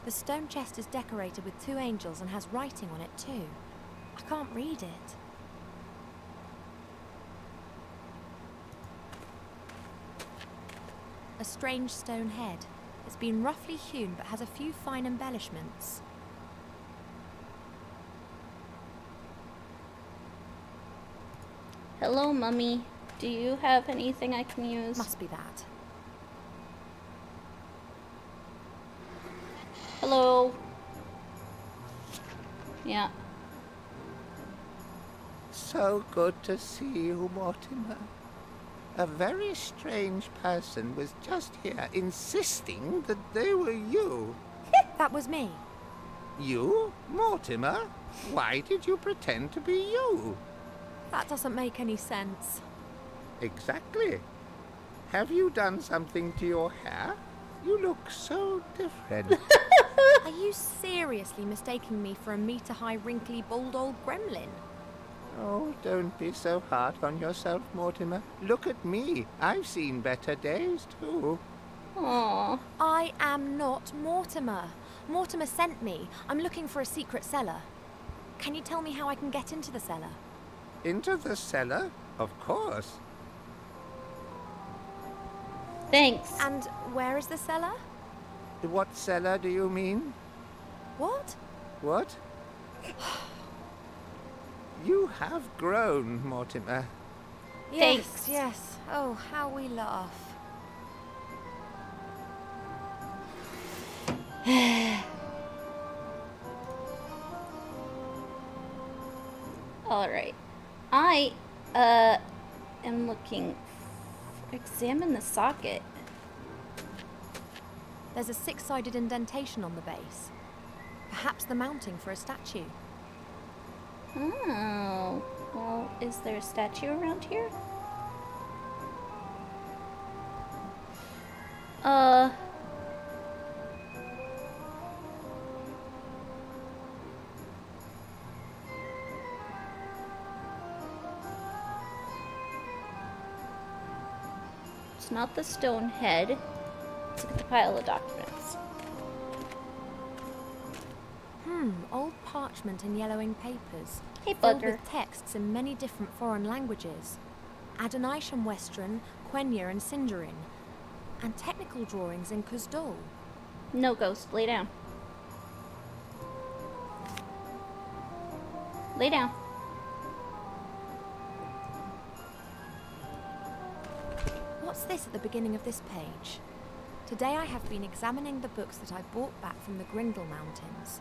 The stone chest is decorated with 2 angels and has writing on it too. I can't read it. A strange stone head. It's been roughly hewn but has a few fine embellishments. Hello, Mummy. Do you have anything I can use? Must be that. Hello. Yeah. So good to see you, Mortimer. A very strange person was just here insisting that they were you. That was me. You? Mortimer? Why did you pretend to be you? That doesn't make any sense. Exactly. Have you done something to your hair? You look so different. Are you seriously mistaking me for a meter-high, wrinkly, bald old gremlin? Oh, don't be so hard on yourself, Mortimer. Look at me. I've seen better days, too. Aww. I am not Mortimer. Mortimer sent me. I'm looking for a secret cellar. Can you tell me how I can get into the cellar? Into the cellar? Of course. Thanks. And where is the cellar? What cellar do you mean? What? What? You have grown, Mortimer. Yes, Thanks. yes. Oh, how we laugh. Alright. I, am looking... Examine the socket. There's a 6-sided indentation on the base. Perhaps the mounting for a statue. Oh. Well, is there a statue around here? It's not the stone head. Let's look at the pile of documents. Old parchment and yellowing papers. Hey, Filled bugger. with texts in many different foreign languages. Adonisham Western, Quenya and Sindarin, and technical drawings in Kuzdul. No, Ghost. Lay down. Lay down. What's this at the beginning of this page? Today I have been examining the books that I brought back from the Grindle Mountains.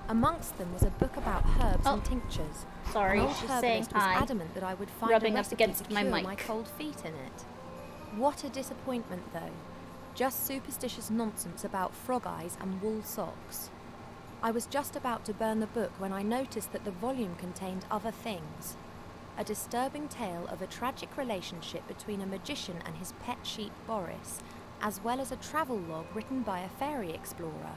Amongst them was a book about herbs and tinctures. Sorry, An old she's herbalist saying was hi. adamant that I would find Rubbing a up recipe against to my cure mic. my cold feet in it. What a disappointment, though. Just superstitious nonsense about frog eyes and wool socks. I was just about to burn the book when I noticed that the volume contained other things. A disturbing tale of a tragic relationship between a magician and his pet sheep Boris, as well as a travel log written by a fairy explorer.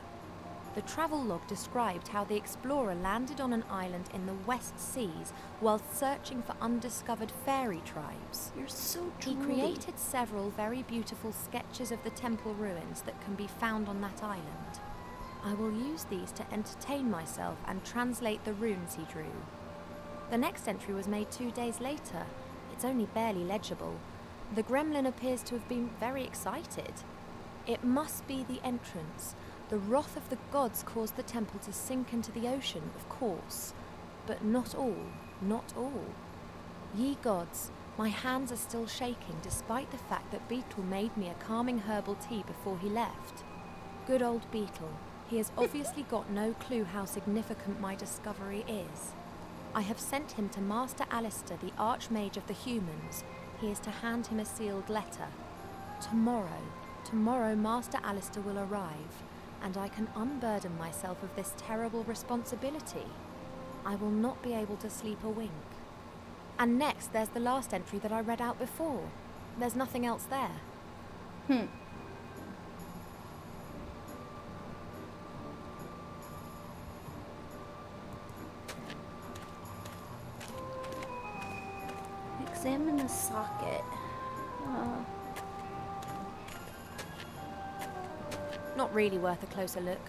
The travel log described how the explorer landed on an island in the West Seas whilst searching for undiscovered fairy tribes. You're so He drooly. created several very beautiful sketches of the temple ruins that can be found on that island. I will use these to entertain myself and translate the runes he drew. The next entry was made 2 days later. It's only barely legible. The gremlin appears to have been very excited. It must be the entrance. The wrath of the gods caused the temple to sink into the ocean, of course. But not all, not all. Ye gods, my hands are still shaking despite the fact that Beetle made me a calming herbal tea before he left. Good old Beetle. He has obviously got no clue how significant my discovery is. I have sent him to Master Alistair, the Archmage of the Humans. He is to hand him a sealed letter. Tomorrow Master Alistair will arrive, and I can unburden myself of this terrible responsibility. I will not be able to sleep a wink. And next, there's the last entry that I read out before. There's nothing else there. Examine the socket. Not really worth a closer look.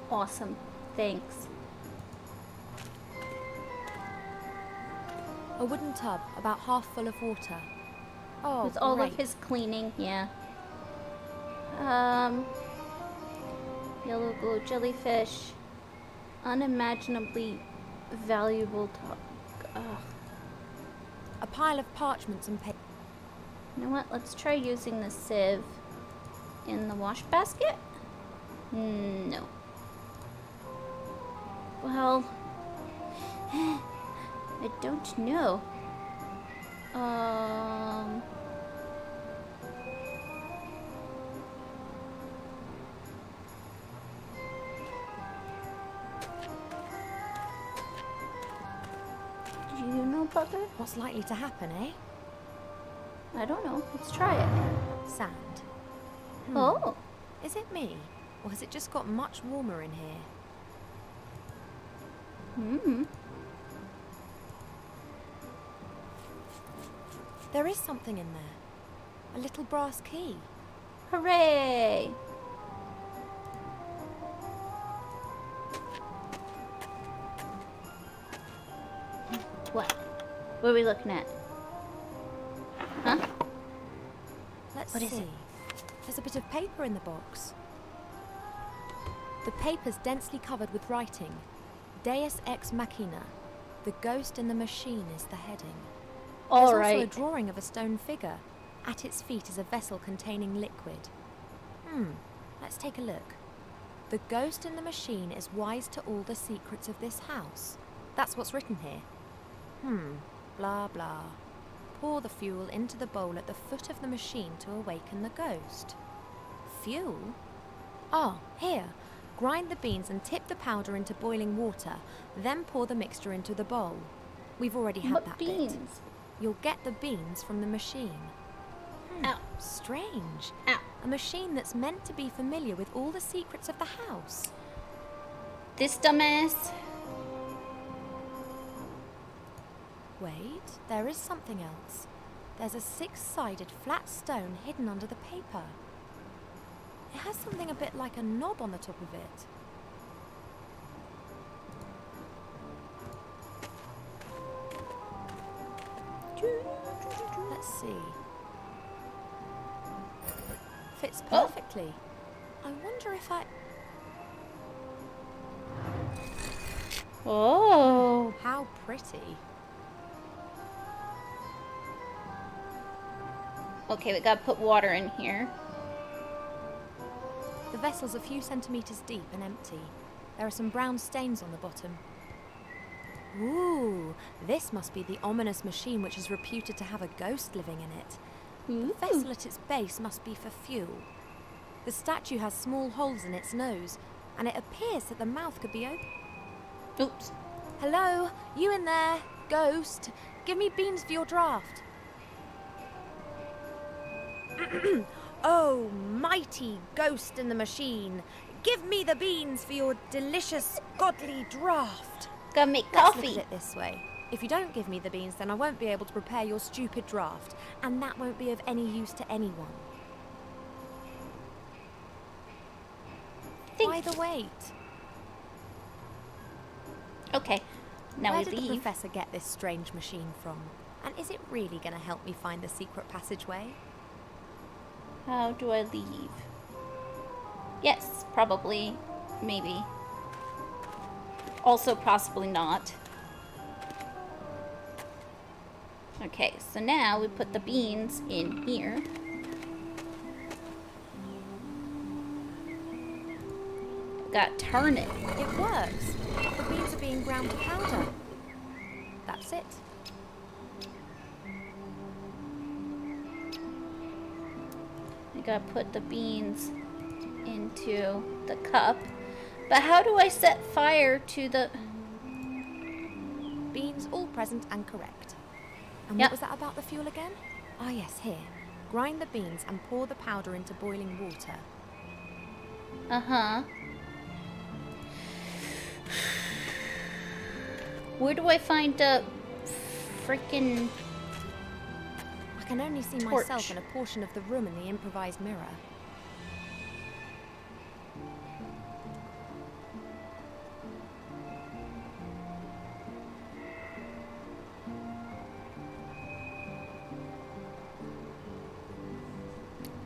Awesome. Thanks. A wooden tub, about half full of water. Oh, With all great. of his cleaning, yeah. Yellow glow jellyfish. Unimaginably valuable Ugh. A pile of parchments and paper. You know what? Let's try using the sieve in the wash basket. No. Well, I don't know. Do you know, Butler? What's likely to happen, eh? I don't know. Let's try it. Sand. Oh. Is it me? Or has it just got much warmer in here? There is something in there. A little brass key. Hooray! What? What are we looking at? Huh? Let's What is see. it? There's a bit of paper in the box. The paper's densely covered with writing. Deus ex machina. The ghost in the machine is the heading. All There's also right. a drawing of a stone figure. At its feet is a vessel containing liquid. Let's take a look. The ghost in the machine is wise to all the secrets of this house. That's what's written here. Blah blah. Pour the fuel into the bowl at the foot of the machine to awaken the ghost. Fuel? Ah, here. Grind the beans and tip the powder into boiling water, then pour the mixture into the bowl. We've already had What that beans? bit. You'll get the beans from the machine. Ow. Strange. Ow. A machine that's meant to be familiar with all the secrets of the house. This dumbass. Wait, there is something else. There's a 6-sided flat stone hidden under the paper. It has something a bit like a knob on the top of it. Let's see. Fits Oh. perfectly. I wonder if I... Oh. How pretty. Okay, we gotta put water in here. The vessel's a few centimeters deep and empty. There are some brown stains on the bottom. Ooh, this must be the ominous machine which is reputed to have a ghost living in it. Ooh. The vessel at its base must be for fuel. The statue has small holes in its nose, and it appears that the mouth could be open. Oops. Hello, you in there? Ghost, give me beans for your draft. Oh, mighty ghost in the machine, give me the beans for your delicious, godly draft. Gotta make Let's coffee. look at it this way. If you don't give me the beans, then I won't be able to prepare your stupid draft, and that won't be of any use to anyone. Why the wait? Okay, now Where we did the leave. professor get this strange machine from? And is it really going to help me find the secret passageway? How do I leave? Yes, probably. Maybe. Also, possibly not. Okay, so now we put the beans in here. Got turnip. It works. The beans are being ground to powder. That's it. I gotta put the beans into the cup. But how do I set fire to the... Beans all present and correct. And Yep. what was that about the fuel again? Ah, yes, here. Grind the beans and pour the powder into boiling water. Uh-huh. Where do I find a freaking... I can only see Torch. myself in a portion of the room in the improvised mirror.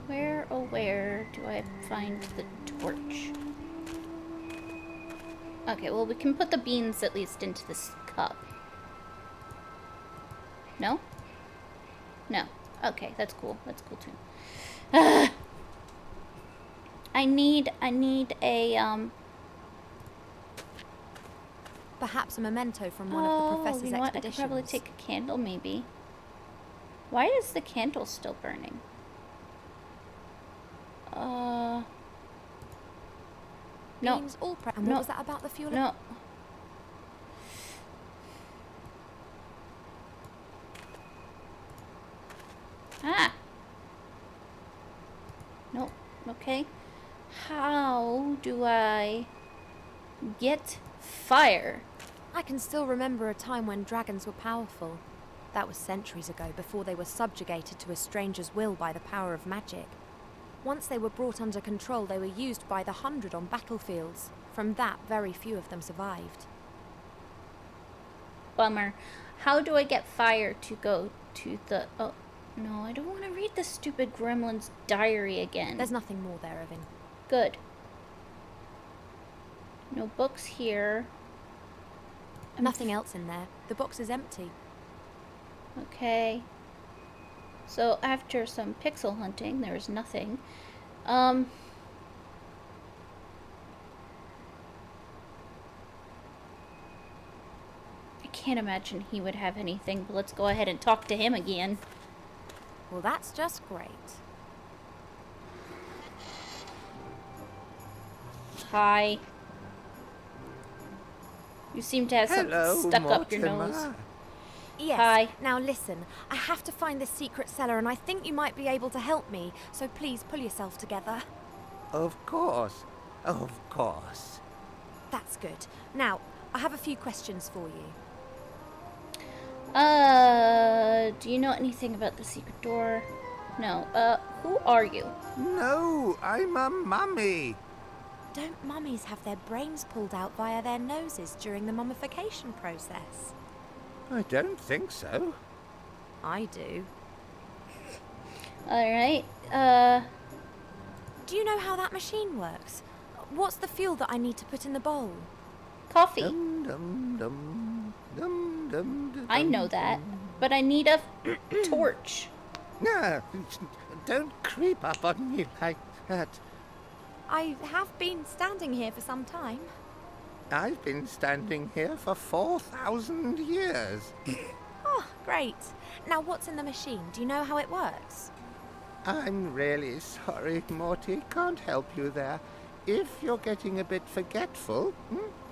Where, oh where do I find the torch? Okay, well we can put the beans at least into this cup. No? No. Okay, that's cool. That's cool too. I need a, Perhaps a memento from one of the professor's you know what? I expeditions. could probably take a candle maybe. Why is the candle still burning? No. Beans all and No. what was that about the fuel? No. Ah. Nope. Okay. How do I get fire? I can still remember a time when dragons were powerful. That was centuries ago, before they were subjugated to a stranger's will by the power of magic. Once they were brought under control, they were used by the 100 on battlefields. From that, very few of them survived. Bummer. How do I get fire to go to the... Oh, no, I don't want to read the stupid gremlin's diary again. There's nothing more there, Evan. Good. No books here. Nothing else in there. The box is empty. Okay. So after some pixel hunting, there is nothing. I can't imagine he would have anything, but let's go ahead and talk to him again. Well, that's just great. Hi. You seem to have something stuck up your nose. Yes. Hi. Now listen, I have to find this secret cellar and I think you might be able to help me. So please pull yourself together. Of course. Of course. That's good. Now, I have a few questions for you. Do you know anything about the secret door? No. Who are you? No, I'm a mummy. Don't mummies have their brains pulled out via their noses during the mummification process? I don't think so. I do. Alright, Do you know how that machine works? What's the fuel that I need to put in the bowl? coffee. Dum dum dum dum dum. Dum, I know that, but I need a torch. No, don't creep up on me like that. I have been standing here for some time. I've been standing here for 4,000 years. Oh, great. Now what's in the machine? Do you know how it works? I'm really sorry, Morty. Can't help you there. If you're getting a bit forgetful,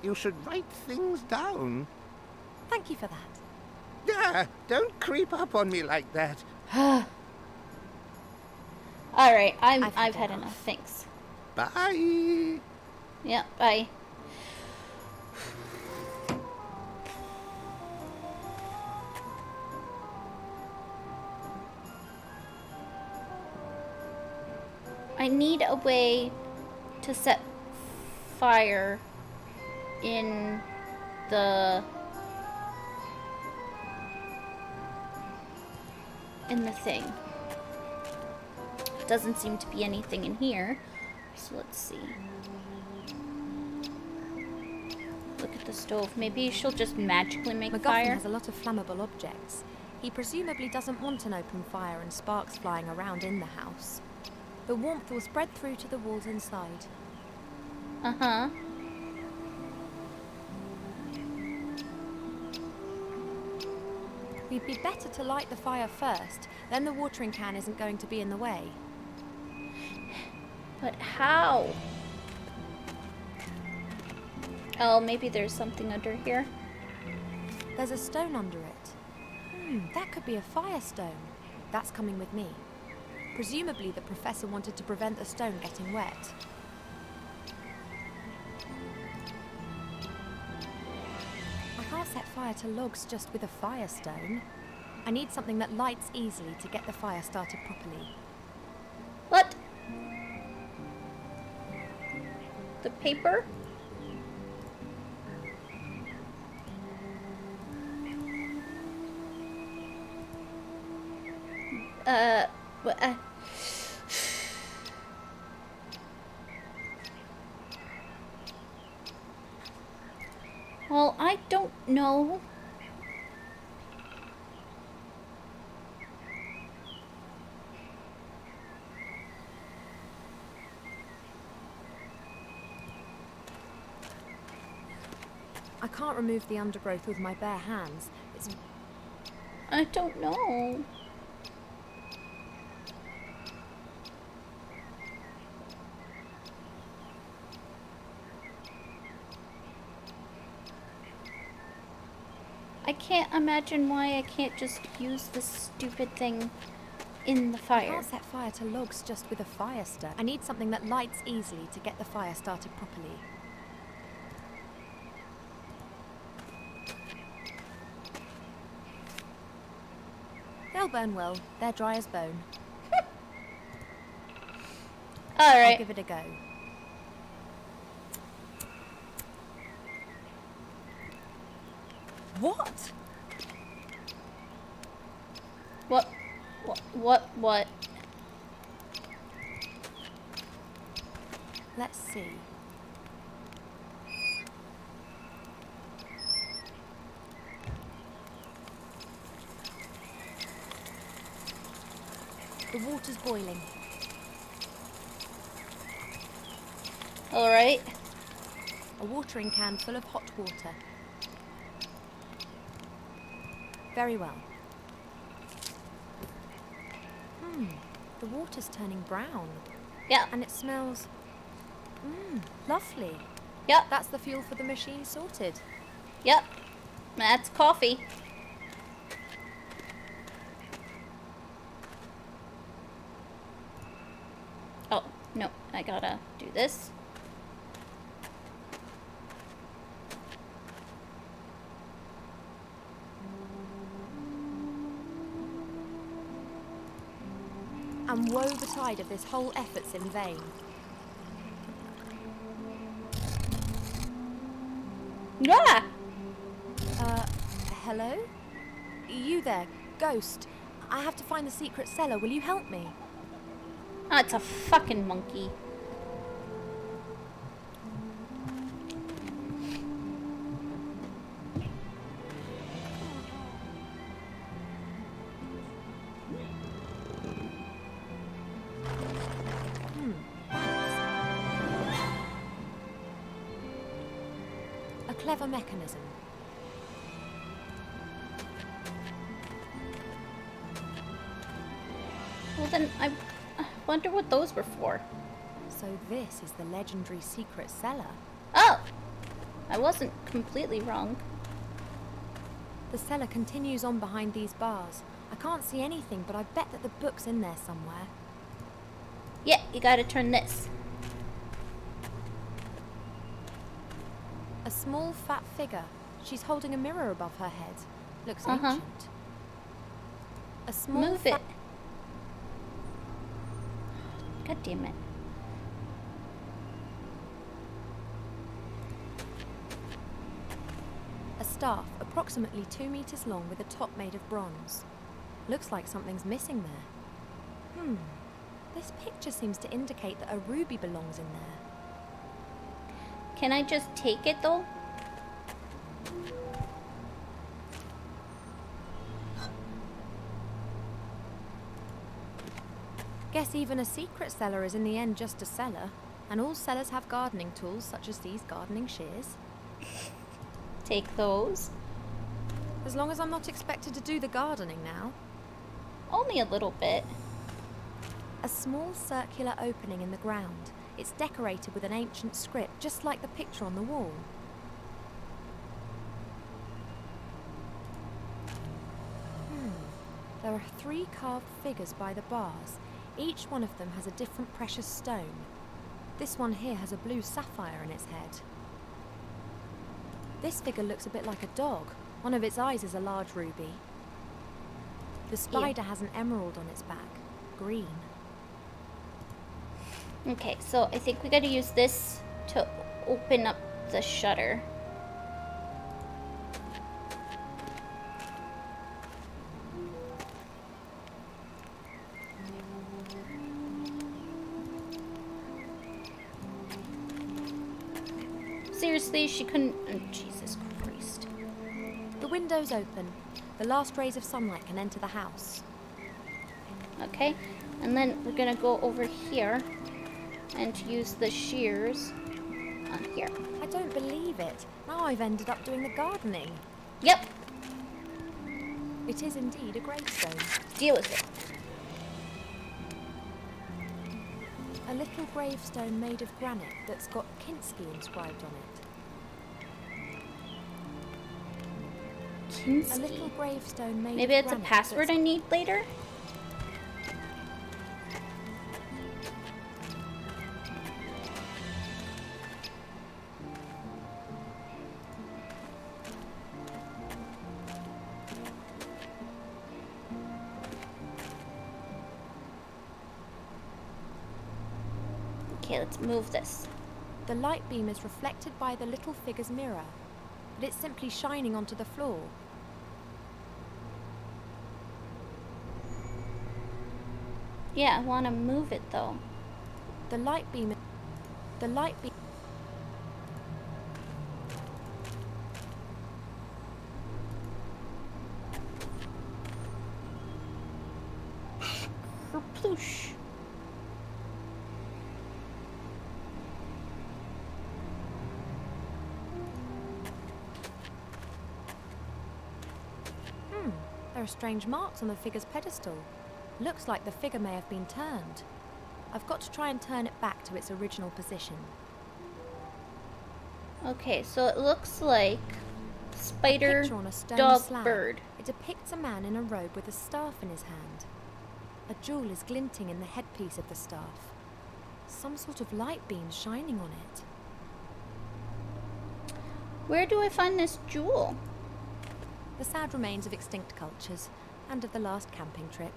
you should write things down. Thank you for that. Yeah, don't creep up on me like that. Alright, I've had enough. Thanks. Bye. Yeah, bye. I need a way to set fire in the thing. Doesn't seem to be anything in here. So let's see. Look at the stove. Maybe she'll just magically make MacGuffin fire. has a lot of flammable objects. He presumably doesn't want an open fire and sparks flying around in the house. The warmth will spread through to the walls inside. Uh-huh. It'd be better to light the fire first, then the watering can isn't going to be in the way. But how? Oh, maybe there's something under here. There's a stone under it. That could be a firestone. That's coming with me. Presumably the professor wanted to prevent the stone getting wet. I can't set fire to logs just with a firestone. I need something that lights easily to get the fire started properly. What? The paper? What? Well, I don't know. I can't remove the undergrowth with my bare hands. I don't know. I can't imagine why I can't just use this stupid thing in the I fire. can't set fire to logs just with a firestone. I need something that lights easily to get the fire started properly. They'll burn well. They're dry as bone. I'll Alright. give it a go. What? What? Let's see. The water's boiling. Alright. A watering can full of hot water. Very well. The water's turning brown. Yeah. And it smells... lovely. Yep. That's the fuel for the machine sorted. Yep. That's coffee. Oh, no. I gotta do this. And woe betide if this whole effort's in vain. Yeah. Hello? You there, ghost. I have to find the secret cellar. Will you help me? Oh, it's a fucking monkey. A clever mechanism. Well then, I wonder what those were for. So this is the legendary secret cellar. Oh! I wasn't completely wrong. The cellar continues on behind these bars. I can't see anything, but I bet that the book's in there somewhere. Yeah, you gotta turn this. A small, fat figure. She's holding a mirror above her head. Looks Uh-huh. ancient. A small, Move it. God damn it. A staff, approximately 2 meters long with a top made of bronze. Looks like something's missing there. This picture seems to indicate that a ruby belongs in there. Can I just take it though? Guess even a secret cellar is in the end just a cellar, and all cellars have gardening tools such as these gardening shears. Take those. As long as I'm not expected to do the gardening now. Only a little bit. A small circular opening in the ground. It's decorated with an ancient script, just like the picture on the wall. There are 3 carved figures by the bars. Each one of them has a different precious stone. This one here has a blue sapphire in its head. This figure looks a bit like a dog. One of its eyes is a large ruby. The spider has an emerald on its back, green. Okay, so I think we gotta use this to open up the shutter. Seriously, she couldn't... Oh, Jesus Christ. The window's open. The last rays of sunlight can enter the house. Okay, and then we're gonna go over here and use the shears on here. I don't believe it. Now I've ended up doing the gardening. Yep, It is indeed a gravestone. deal with it. A little gravestone made of granite that's got Kinski inscribed on it. A Kinski. little gravestone made Maybe of it's a granite password I that's... need later? Okay, let's move this. The light beam is reflected by the little figure's mirror, but it's simply shining onto the floor. Yeah, I want to move it though. The light beam... Kerploosh. There are strange marks on the figure's pedestal. Looks like the figure may have been turned. I've got to try and turn it back to its original position. Okay, so it looks like A spider, picture on a stone dog, slab. bird. It depicts a man in a robe with a staff in his hand. A jewel is glinting in the headpiece of the staff. Some sort of light beam shining on it. Where do I find this jewel? The sad remains of extinct cultures and of the last camping trip.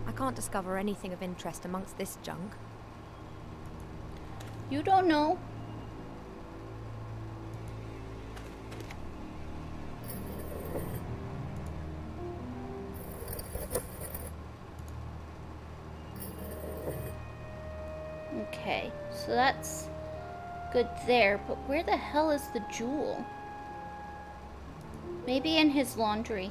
I can't discover anything of interest amongst this junk. You don't know. Okay, so that's good there, but where the hell is the jewel? Maybe in his laundry.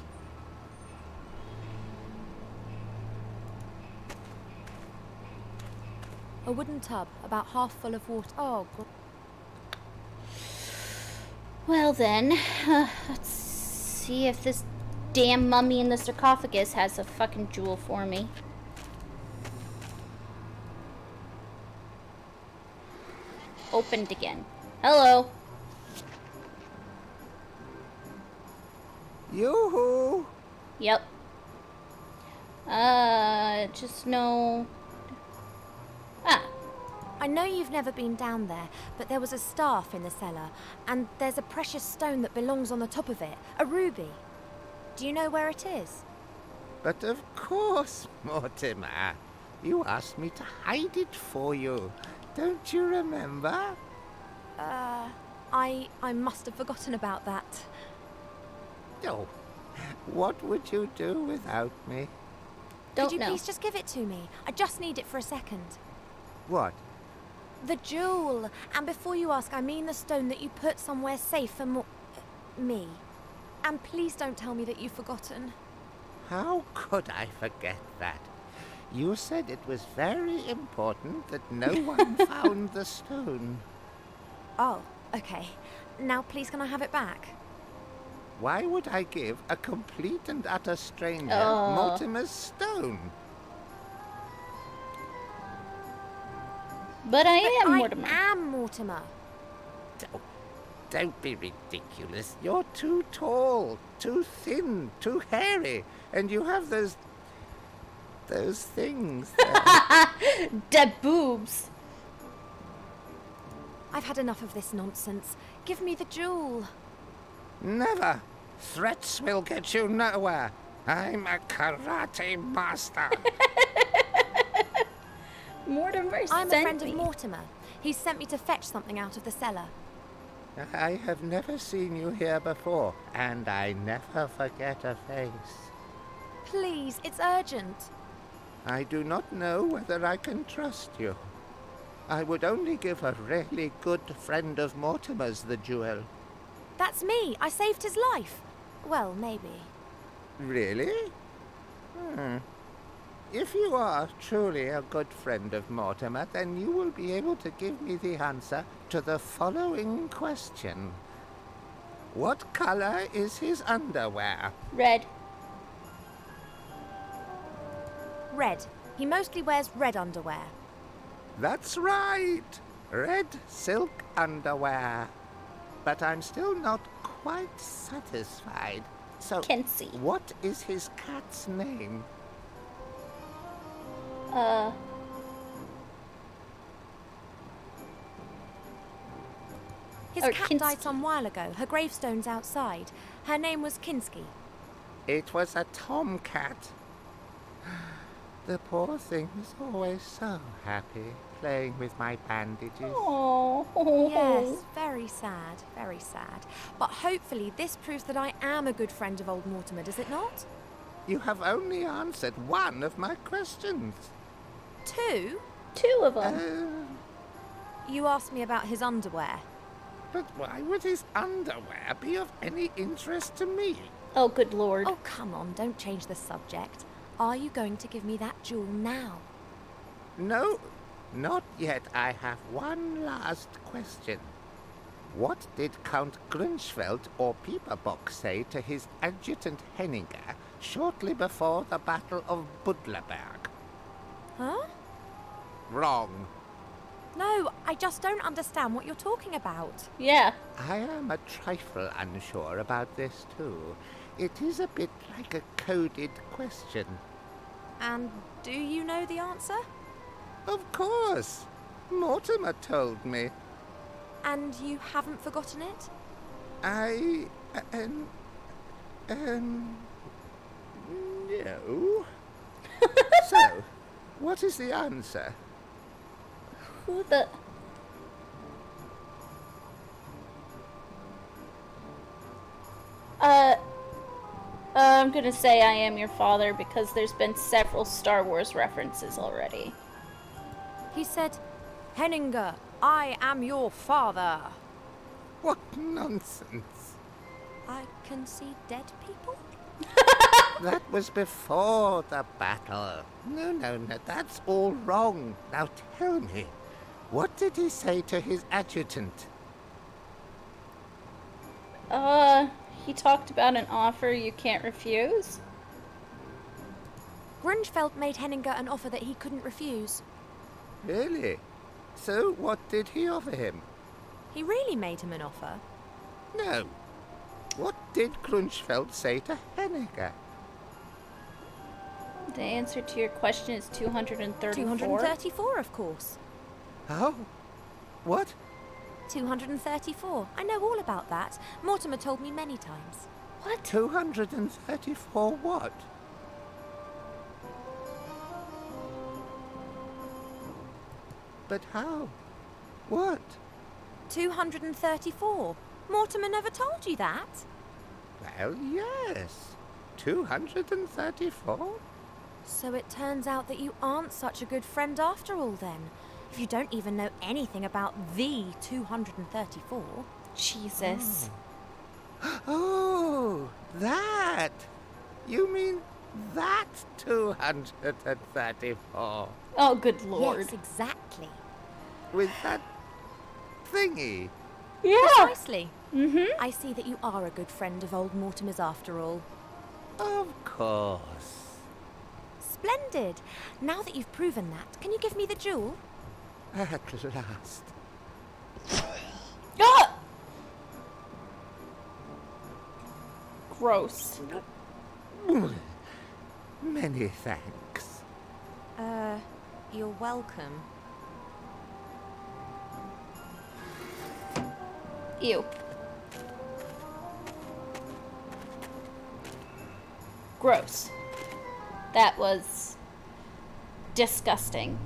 A wooden tub, about half full of water. Oh, God. Well then, let's see if this damn mummy in the sarcophagus has a fucking jewel for me. Opened again. Hello. Yoo-hoo! Yep. Just no... Ah. I know you've never been down there, but there was a staff in the cellar, and there's a precious stone that belongs on the top of it, a ruby. Do you know where it is? But of course, Mortimer. You asked me to hide it for you. Don't you remember? I must have forgotten about that. Oh, what would you do without me? Don't Could you know. please just give it to me? I just need it for a second. What? The jewel. And before you ask, I mean the stone that you put somewhere safe for me. And please don't tell me that you've forgotten. How could I forget that? You said it was very important that no one found the stone. Oh, okay. Now please can I have it back? Why would I give a complete and utter stranger Oh. Mortimer's stone? But I am I Mortimer. am Mortimer. Don't be ridiculous. You're too tall, too thin, too hairy, and you have those things there. Dead boobs. I've had enough of this nonsense. Give me the jewel. Never. Threats will get you nowhere. I'm a karate master. Mortimer I'm a sent friend me. of Mortimer. He's sent me to fetch something out of the cellar. I have never seen you here before, and I never forget a face. Please, it's urgent. I do not know whether I can trust you. I would only give a really good friend of Mortimer's the jewel. That's me. I saved his life. Well, maybe. Really? If you are truly a good friend of Mortimer, then you will be able to give me the answer to the following question. What color is his underwear? Red. Red. He mostly wears red underwear. That's right! Red silk underwear. But I'm still not quite satisfied. So, Kinsey. what is his cat's name? His Or cat Kinski. died some while ago. Her gravestone's outside. Her name was Kinski. It was a tomcat. The poor thing was always so happy playing with my bandages. Oh. Yes, very sad, very sad. But hopefully this proves that I am a good friend of old Mortimer, does it not? You have only answered one of my questions. 2? Two of them. You asked me about his underwear. But why would his underwear be of any interest to me? Oh, good lord. Oh, come on, don't change the subject. Are you going to give me that jewel now? No, not yet. I have one last question. What did Count Grunschfeld or Pieperbock say to his adjutant Henninger shortly before the Battle of Budleberg? Huh? Wrong. No, I just don't understand what you're talking about. Yeah. I am a trifle unsure about this too. It is a bit like a coded question. And do you know the answer? Of course. Mortimer told me. And you haven't forgotten it? I... no. So, what is the answer? Who the... I'm gonna say I am your father because there's been several Star Wars references already. He said, Henninger, I am your father. What nonsense. I can see dead people? That was before the battle. No, that's all wrong. Now tell me, what did he say to his adjutant? He talked about an offer you can't refuse. Grunfeld made Henninger an offer that he couldn't refuse. Really? So what did he offer him? He really made him an offer. No. What did Grunfeld say to Henniger? The answer to your question is 234. 234, of course. Oh? What? 234. I know all about that. Mortimer told me many times. What? 234 what? But how? What? 234. Mortimer never told you that? Well, yes. 234? So it turns out that you aren't such a good friend after all then. If you don't even know anything about the 234. Jesus. Oh, that! You mean that 234? Oh, good lord. Yes, exactly. With that thingy? Yeah. Precisely. Mm-hmm. I see that you are a good friend of old Mortimer's after all. Of course. Splendid. Now that you've proven that, can you give me the jewel? At last. Ah! Gross. Many thanks. You're welcome. Ew. Gross. That was disgusting.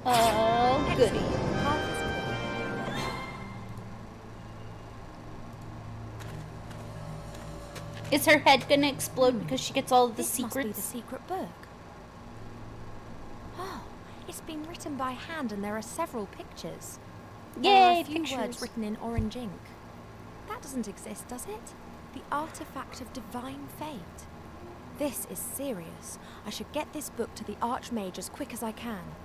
Oh, goody. Is her head gonna explode because she gets all of the This must be the secrets? secret book. Oh, it's been written by hand and there are several pictures. There are Yay, a few words pictures. written in orange ink. That doesn't exist, does it? The artifact of divine fate. This is serious. I should get this book to the Archmage as quick as I can.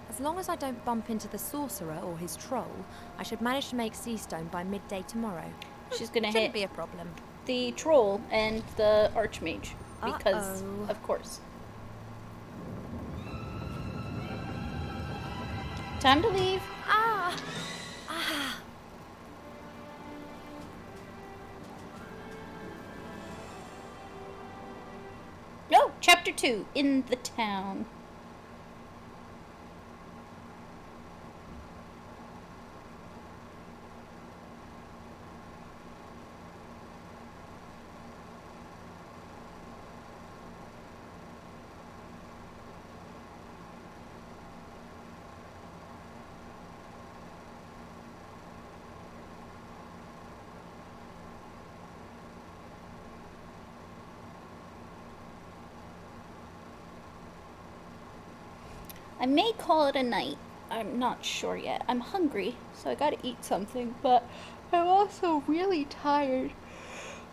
As long as I don't bump into the sorcerer or his troll, I should manage to make Seastone by midday tomorrow. She's gonna Shouldn't hit be a problem. the troll and the archmage because, Uh-oh. of course. Time to leave. Ah! No, chapter 2, in the town. I may call it a night. I'm not sure yet. I'm hungry, so I gotta eat something, but I'm also really tired.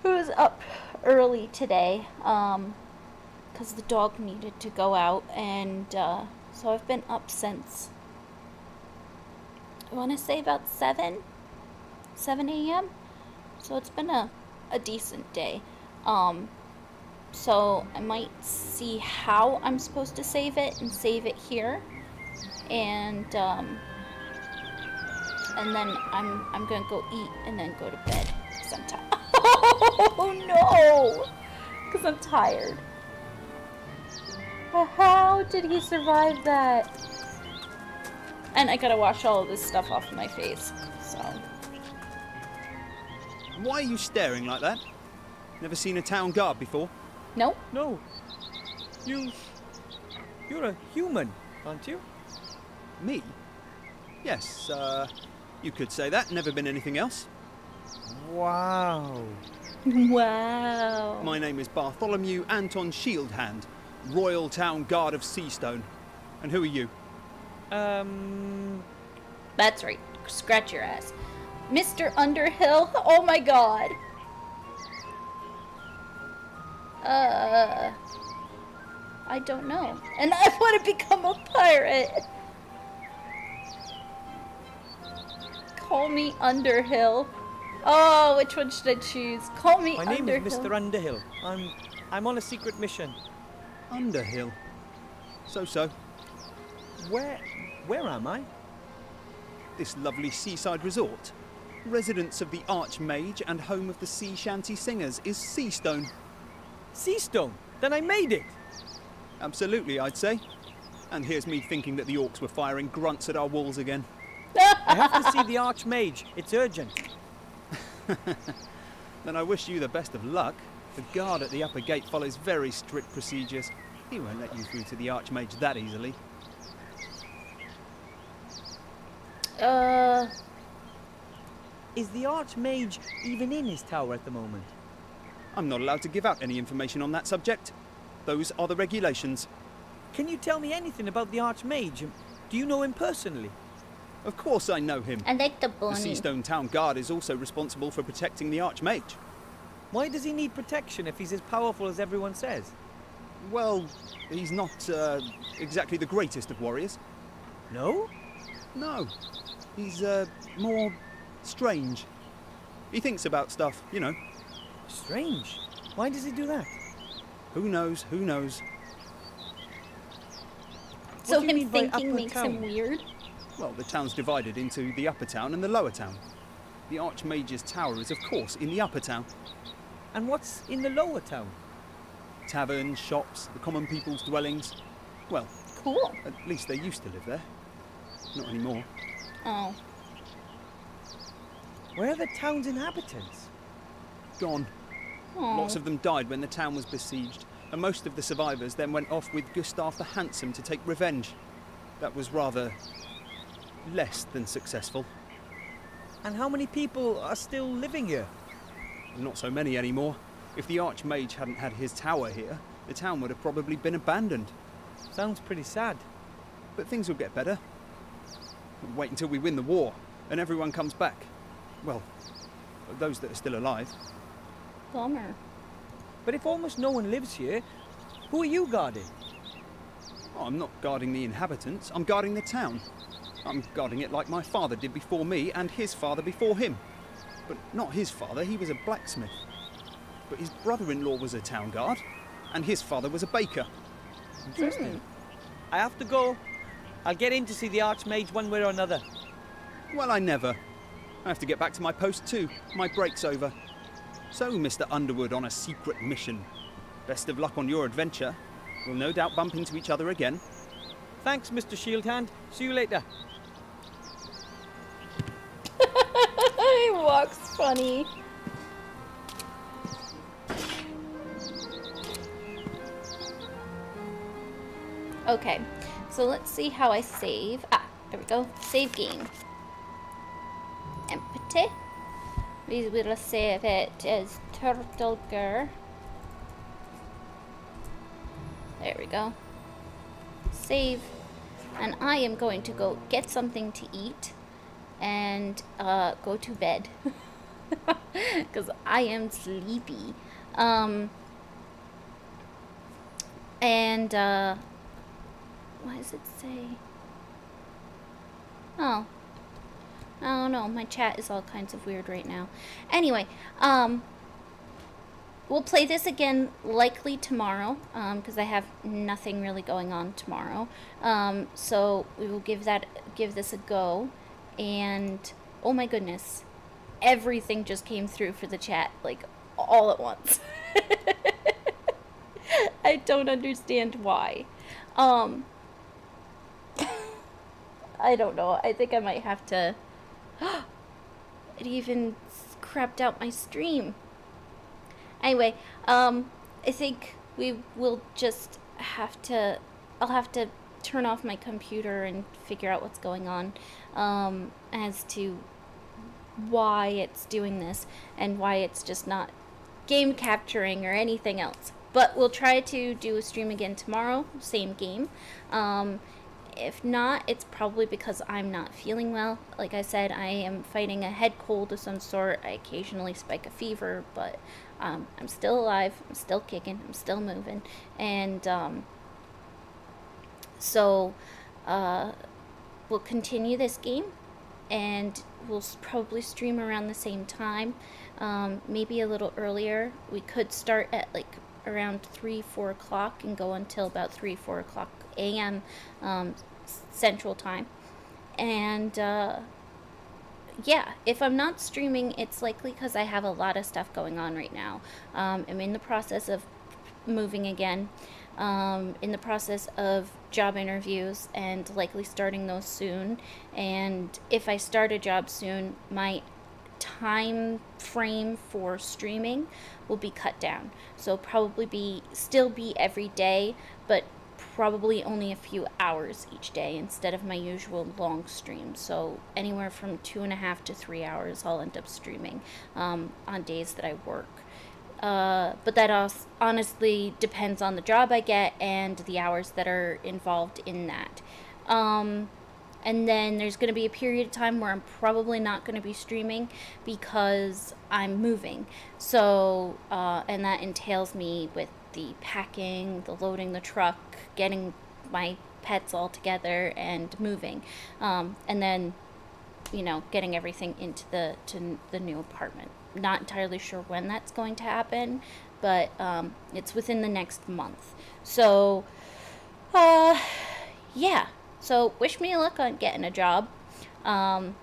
I was up early today, because the dog needed to go out, and so I've been up since, I want to say about 7 a.m. So it's been a decent day. So I might see how I'm supposed to save it and save it here, and then I'm gonna go eat and then go to bed because I'm tired. Oh no, because I'm tired. How did he survive that? And I gotta wash all of this stuff off of my face. So, Why are you staring like that? Never seen a town guard before? nope. No. You're a human, aren't you? Me? Yes, you could say that. Never been anything else. Wow. Wow. My name is Bartholomew Anton Shieldhand, Royal Town Guard of Seastone. And who are you? That's right. Scratch your ass. Mr. Underhill? Oh my god. I don't know. And I want to become a pirate. Call me Underhill. Oh, which one should I choose? Call me My Underhill. name is Mr. Underhill. I'm on a secret mission. Underhill. So. Where am I? This lovely seaside resort. Residence of the Archmage and home of the sea shanty singers is Seastone. Seastone. Then I made it. Absolutely, I'd say. And here's me thinking that the orcs were firing grunts at our walls again. I have to see the Archmage. It's urgent. Then I wish you the best of luck. The guard at the upper gate follows very strict procedures. He won't let you through to the Archmage that easily. Is the Archmage even in his tower at the moment? I'm not allowed to give out any information on that subject. Those are the regulations. Can you tell me anything about the Archmage? Do you know him personally? Of course I know him. I like the The bunny. Seastone Town Guard is also responsible for protecting the Archmage. Why does he need protection if he's as powerful as everyone says? Well, he's not exactly the greatest of warriors. No? No. He's more strange. He thinks about stuff, you know. Strange. Why does he do that? Who knows? Who knows? So What do you him mean by thinking upper makes him town? weird? Well, the town's divided into the upper town and the lower town. The Archmage's tower is, of course, in the upper town. And what's in the lower town? Taverns, shops, the common people's dwellings. Well, Cool. at least they used to live there. Not anymore. Oh. Where are the town's inhabitants? Gone. Oh. Lots of them died when the town was besieged, and most of the survivors then went off with Gustav the Handsome to take revenge. That was rather less than successful. And how many people are still living here? Not so many anymore. If the Archmage hadn't had his tower here, the town would have probably been abandoned. Sounds pretty sad. But things will get better. Wait until we win the war, and everyone comes back. Well, those that are still alive. Bummer. But if almost no one lives here, who are you guarding? Oh, I'm not guarding the inhabitants, I'm guarding the town. I'm guarding it like my father did before me and his father before him. But not his father, he was a blacksmith. But his brother-in-law was a town guard, and his father was a baker. Interesting. I have to go. I'll get in to see the Archmage one way or another. Well, I never. I have to get back to my post too. My break's over. So, Mr. Underwood on a secret mission. Best of luck on your adventure. We'll no doubt bump into each other again. Thanks, Mr. Shieldhand. See you later. He walks funny. Okay, so let's see how I save. Ah, there we go. Save game. Empty. We will save it as Turtleger. There we go. Save. And I am going to go get something to eat and go to bed. Because I am sleepy. What does it say? Oh. I don't know. My chat is all kinds of weird right now. Anyway, we'll play this again likely tomorrow, because I have nothing really going on tomorrow. So we will give this a go. And oh my goodness, everything just came through for the chat, like all at once. I don't understand why. I don't know. I think I might have to. it even crapped out my stream. Anyway, I think we will just have to, I'll have to turn off my computer and figure out what's going on, as to why it's doing this and why it's just not game capturing or anything else. But we'll try to do a stream again tomorrow, same game. If not, it's probably because I'm not feeling well. Like I said, I am fighting a head cold of some sort. I occasionally spike a fever, but I'm still alive, I'm still kicking, I'm still moving. And so we'll continue this game, and we'll probably stream around the same time, maybe a little earlier. We could start at like around 3-4 o'clock and go until about 3-4 o'clock a.m. Central Time. And yeah, if I'm not streaming, it's likely because I have a lot of stuff going on right now. I'm in the process of moving again, in the process of job interviews and likely starting those soon. And if I start a job soon, my time frame for streaming will be cut down. So probably still be every day, but probably only a few hours each day instead of my usual long stream. So anywhere from 2.5 to 3 hours I'll end up streaming on days that I work. But that honestly depends on the job I get and the hours that are involved in that. And then there's going to be a period of time where I'm probably not going to be streaming because I'm moving. So, and that entails me with the packing, the loading the truck, getting my pets all together and moving. And then, getting everything into the new apartment. Not entirely sure when that's going to happen, but it's within the next month. So, yeah. So wish me luck on getting a job, and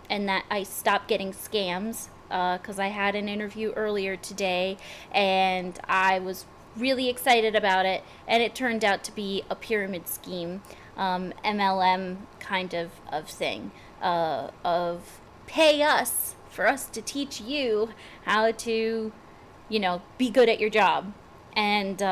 that I stop getting scams, because I had an interview earlier today, and I was really excited about it, and it turned out to be a pyramid scheme, MLM kind of thing, of pay us for us to teach you how to, be good at your job. And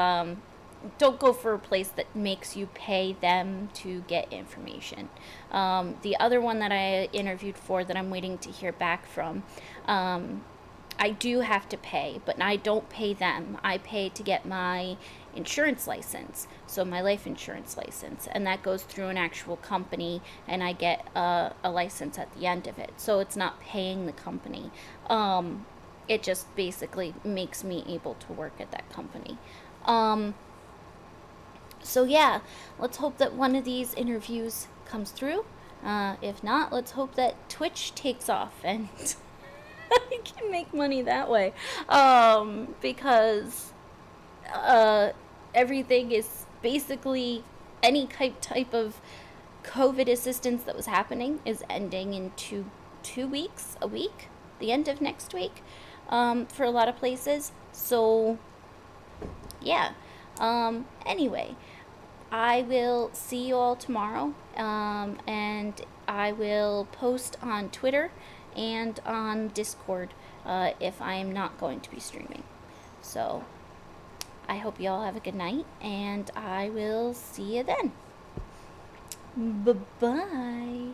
don't go for a place that makes you pay them to get information. The other one that I interviewed for that I'm waiting to hear back from, I do have to pay, but I don't pay them. I pay to get my insurance license, so my life insurance license, and that goes through an actual company, and I get a license at the end of it. So it's not paying the company. It just basically makes me able to work at that company. So yeah, let's hope that one of these interviews comes through. If not, let's hope that Twitch takes off and I can make money that way. Because everything is basically, any type of COVID assistance that was happening is ending in two weeks, a week, the end of next week, for a lot of places. So yeah. Anyway, I will see you all tomorrow, and I will post on Twitter and on Discord if I am not going to be streaming. So I hope you all have a good night, and I will see you then. Bye-bye.